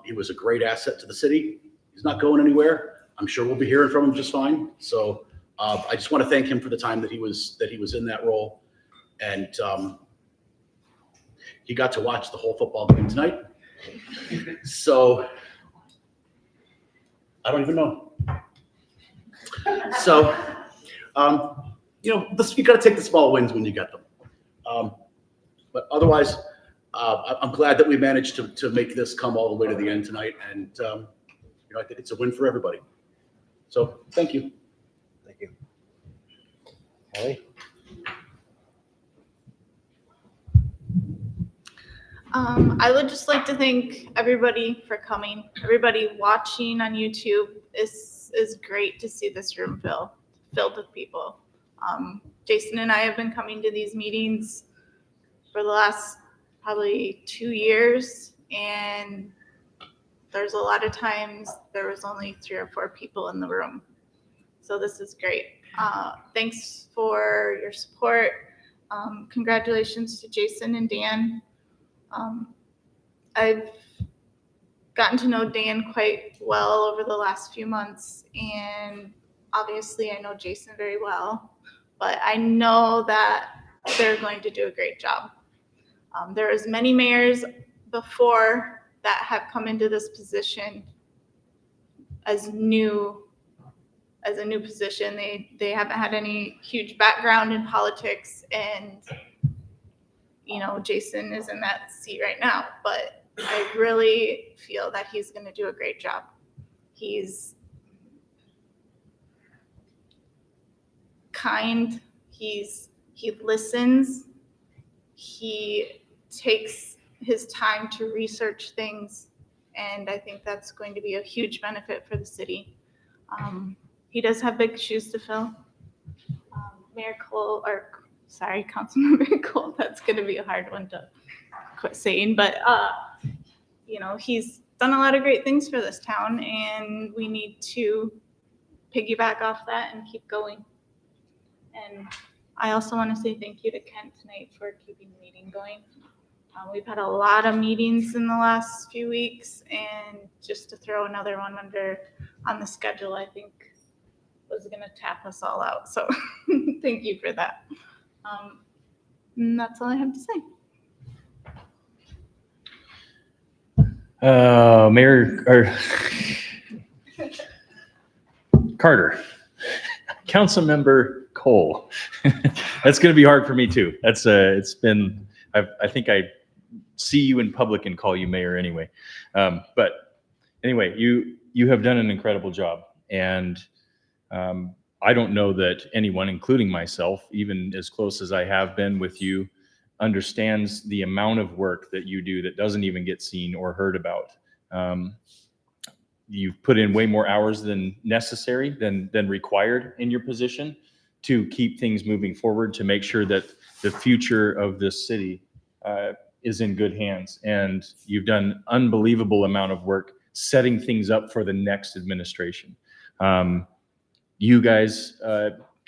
D: He was a great asset to the city. He's not going anywhere. I'm sure we'll be hearing from him just fine. So I just want to thank him for the time that he was in that role. And he got to watch the whole football game tonight. So I don't even know. So, you got to take the small wins when you get them. But otherwise, I'm glad that we managed to make this come all the way to the end tonight. And, I think it's a win for everybody. So thank you.
R: Thank you. Kelly?
B: I would just like to thank everybody for coming. Everybody watching on YouTube. Is great to see this room filled with people. Jason and I have been coming to these meetings for the last probably 2 years, and there's a lot of times there was only 3 or 4 people in the room. So this is great. Thanks for your support. Congratulations to Jason and Dan. I've gotten to know Dan quite well over the last few months, and obviously I know Jason very well, but I know that they're going to do a great job. There is many mayors before that have come into this position as a new position. They haven't had any huge background in politics, and Jason is in that seat right now, but I really feel that he's going to do a great job. He kind, he listens, he takes his time to research things, and I think that's going to be a huge benefit for the city. He does have big shoes to fill. Councilmember Cole, that's going to be a hard one to quit saying, but he's done a lot of great things for this town, and we need to piggyback off that and keep going. And I also want to say thank you to Kent tonight for keeping the meeting going. We've had a lot of meetings in the last few weeks, and just to throw another one on the schedule, I think was going to tap us all out. So thank you for that. And that's all I have to say.
Q: Mayor, or Carter, Councilmember Cole. That's going to be hard for me too. That's it's been, I think I see you in public and call you mayor anyway. But anyway, you have done an incredible job. And I don't know that anyone, including myself, even as close as I have been with you, understands the amount of work that you do that doesn't even get seen or heard about. You've put in way more hours than necessary, than required in your position to keep things moving forward, to make sure that the future of this city is in good hands. And you've done unbelievable amount of work setting things up for the next administration. You guys,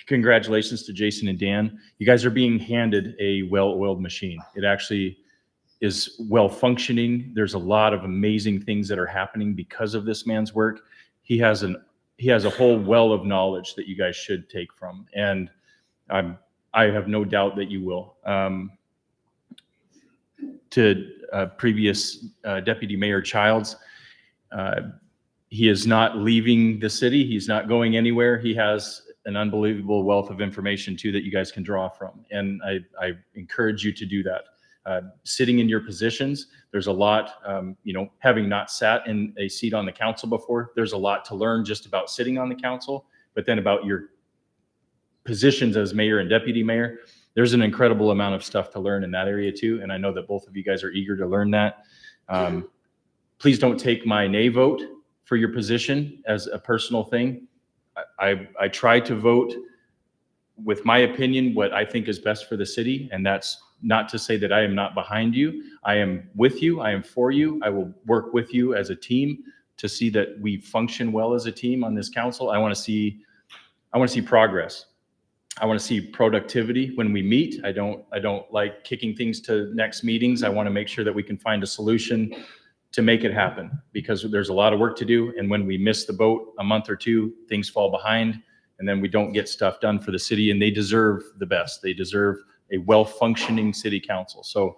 Q: congratulations to Jason and Dan. You guys are being handed a well-oiled machine. It actually is well functioning. There's a lot of amazing things that are happening because of this man's work. He has a whole well of knowledge that you guys should take from, and I have no doubt that you will. To previous Deputy Mayor Childs, he is not leaving the city. He's not going anywhere. He has an unbelievable wealth of information too that you guys can draw from, and I encourage you to do that. Sitting in your positions, there's a lot, having not sat in a seat on the council before, there's a lot to learn just about sitting on the council, but then about your positions as mayor and deputy mayor, there's an incredible amount of stuff to learn in that area too. And I know that both of you guys are eager to learn that. Please don't take my nay vote for your position as a personal thing. I try to vote with my opinion, what I think is best for the city. And that's not to say that I am not behind you. I am with you. I am for you. I will work with you as a team to see that we function well as a team on this council. I want to see progress. I want to see productivity when we meet. I don't like kicking things to next meetings. I want to make sure that we can find a solution to make it happen, because there's a lot of work to do. And when we miss the boat a month or two, things fall behind, and then we don't get stuff done for the city, and they deserve the best. They deserve a well-functioning city council. So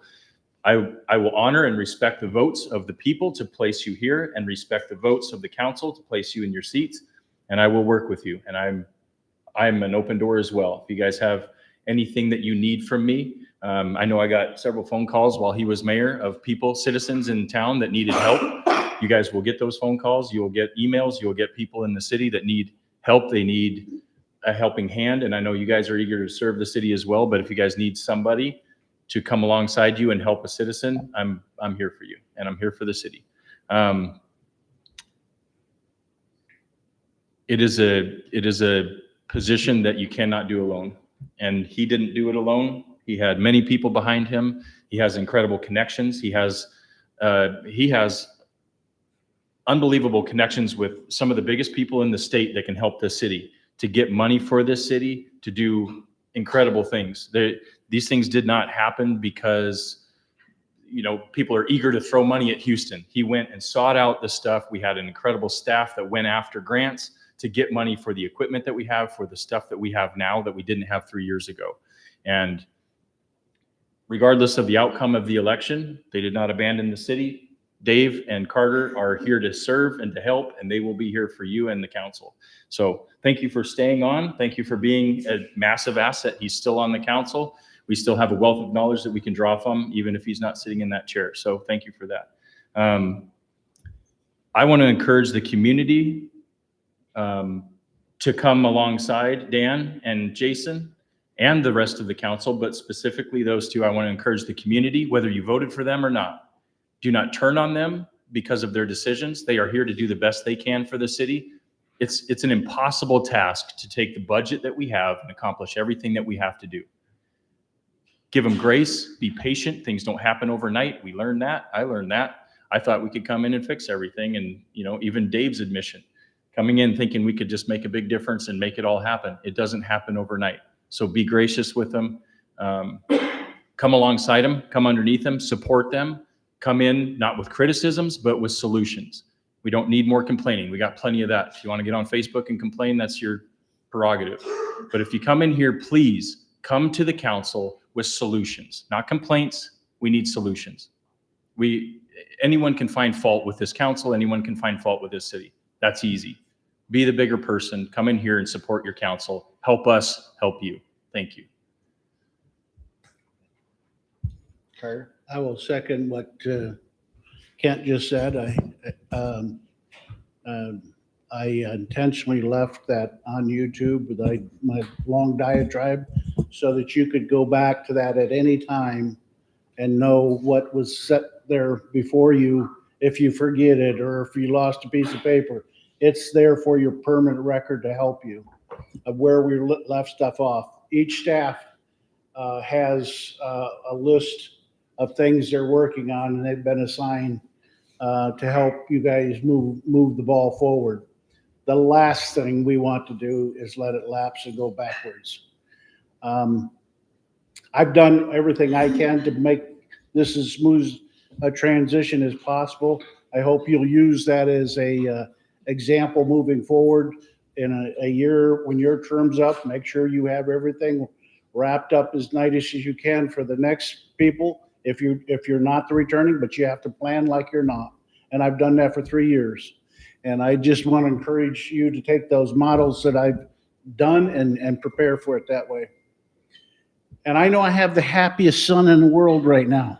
Q: I will honor and respect the votes of the people to place you here, and respect the votes of the council to place you in your seats. And I will work with you. And I'm an open door as well. If you guys have anything that you need from me, I know I got several phone calls while he was mayor of people, citizens in town that needed help. You guys will get those phone calls. You will get emails. You will get people in the city that need help. They need a helping hand. And I know you guys are eager to serve the city as well, but if you guys need somebody to come alongside you and help a citizen, I'm here for you, and I'm here for the city. It is a position that you cannot do alone, and he didn't do it alone. He had many people behind him. He has incredible connections. He has unbelievable connections with some of the biggest people in the state that can help this city, to get money for this city, to do incredible things. These things did not happen because, people are eager to throw money at Houston. He went and sought out the stuff. We had an incredible staff that went after grants to get money for the equipment that we have, for the stuff that we have now that we didn't have 3 years ago. And regardless of the outcome of the election, they did not abandon the city. Dave and Carter are here to serve and to help, and they will be here for you and the council. So thank you for staying on. Thank you for being a massive asset. He's still on the council. We still have a wealth of knowledge that we can draw from, even if he's not sitting in that chair. So thank you for that. I want to encourage the community to come alongside Dan and Jason and the rest of the council, but specifically those two. I want to encourage the community, whether you voted for them or not. Do not turn on them because of their decisions. They are here to do the best they can for the city. It's an impossible task to take the budget that we have and accomplish everything that we have to do. Give them grace, be patient. Things don't happen overnight. We learned that. I learned that. I thought we could come in and fix everything. And, even Dave's admission, coming in thinking we could just make a big difference and make it all happen. It doesn't happen overnight. So be gracious with them. Come alongside them, come underneath them, support them. Come in, not with criticisms, but with solutions. We don't need more complaining. We got plenty of that. If you want to get on Facebook and complain, that's your prerogative. But if you come in here, please come to the council with solutions, not complaints. We need solutions. anyone can find fault with this council, anyone can find fault with this city. That's easy. Be the bigger person, come in here and support your council. Help us, help you. Thank you.
R: Carter?
A: I will second what Kent just said. I intentionally left that on YouTube with my long diatribe so that you could go back to that at any time and know what was set there before you if you forget it or if you lost a piece of paper. It's there for your permanent record to help you of where we left stuff off. Each staff has a list of things they're working on, and they've been assigned to help you guys move the ball forward. The last thing we want to do is let it lapse and go backwards. I've done everything I can to make this as smooth a transition as possible. I hope you'll use that as a example moving forward in a year when your term's up. Make sure you have everything wrapped up as nice as you can for the next people. If you're not the returning, but you have to plan like you're not. And I've done that for 3 years. And I just want to encourage you to take those models that I've done and prepare for it that way. And I know I have the happiest son in the world right now.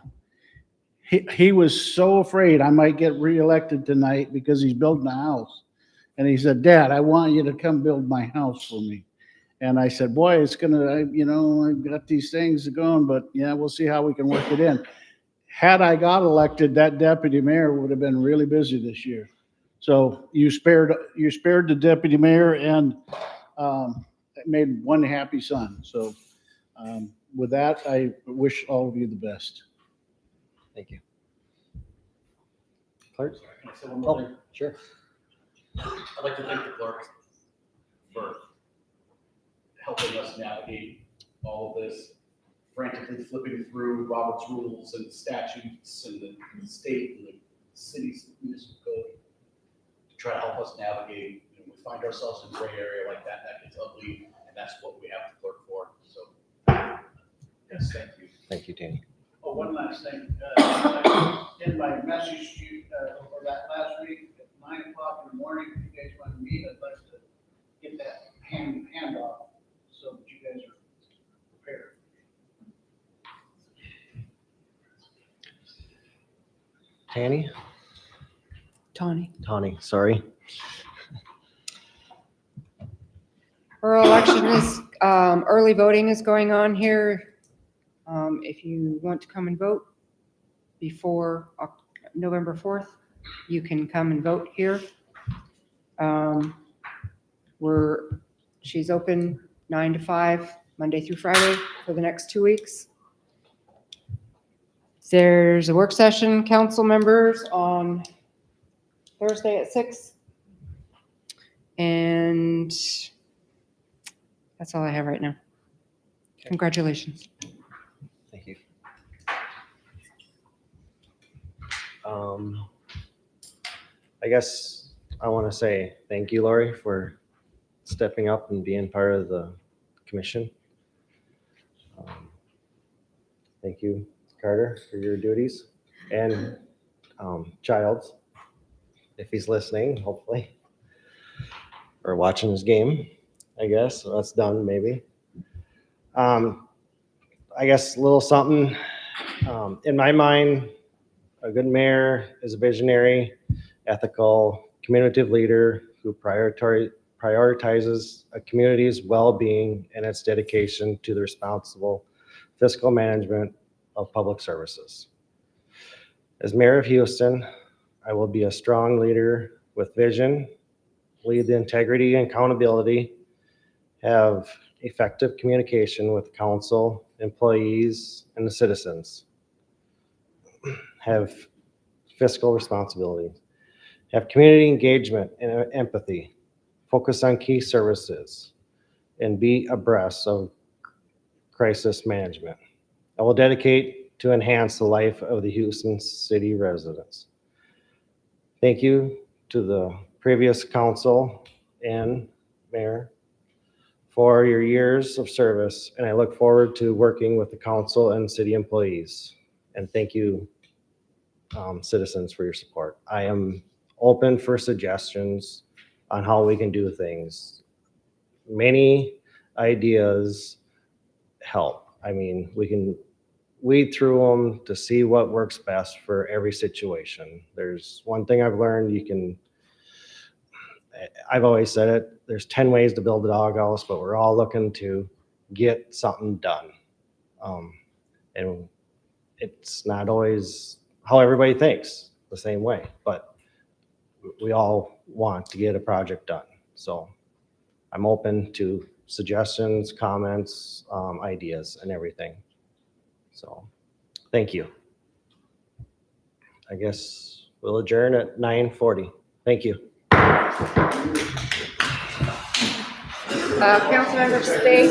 A: He was so afraid I might get reelected tonight because he's building a house. And he said, Dad, I want you to come build my house for me. And I said, boy, it's going to, I've got these things going, but yeah, we'll see how we can work it in. Had I got elected, that deputy mayor would have been really busy this year. So you spared the deputy mayor and made one happy son. So with that, I wish all of you the best.
R: Thank you. Clerk?
D: Oh,
R: sure.
D: I'd like to thank the clerk for helping us navigate all of this, frantically flipping through Robert's rules and statutes and the state and the city's municipal code to try to help us navigate. We find ourselves in a gray area like that gets ugly, and that's what we have the clerk for. So, yes, thank you.
R: Thank you, Danny.
A: Oh, one last thing. In my message to you for that last week at 9 o'clock in the morning, if you guys want to meet, I'd like to get that handoff so that you guys are prepared.
R: Tanny?
O: Tawny.
R: Sorry.
O: Our election is, early voting is going on here. If you want to come and vote before November 4th, you can come and vote here. She's open 9 to 5, Monday through Friday for the next 2 weeks. There's a work session, council members, on Thursday at 6. And that's all I have right now. Congratulations.
R: Thank you. I guess I want to say thank you, Lori, for stepping up and being part of the commission. Thank you, Carter, for your duties, and Childs, if he's listening, hopefully, or watching his game, I guess. So that's done, maybe. I guess a little something. In my mind, a good mayor is a visionary, ethical, communicative leader who prioritizes a community's well-being and its dedication to the responsible fiscal management of public services. As mayor of Houston, I will be a strong leader with vision, lead the integrity and accountability, have effective communication with council, employees, and the citizens, have fiscal responsibility, have community engagement and empathy, focus on key services, and be abreast of crisis management. I will dedicate to enhance the life of the Houston city residents. Thank you to the previous council and mayor for your years of service, and I look forward to working with the council and city employees. And thank you, citizens for your support. I am open for suggestions on how we can do things. Many ideas help. I mean, we can weed through them to see what works best for every situation. There's one thing I've learned, I've always said it, there's 10 ways to build a doghouse, but we're all looking to get something done. And it's not always how everybody thinks the same way, but we all want to get a project done. So I'm open to suggestions, comments, ideas and everything. So, thank you. I guess we'll adjourn at 9:40. Thank you.
O: Councilmember Space.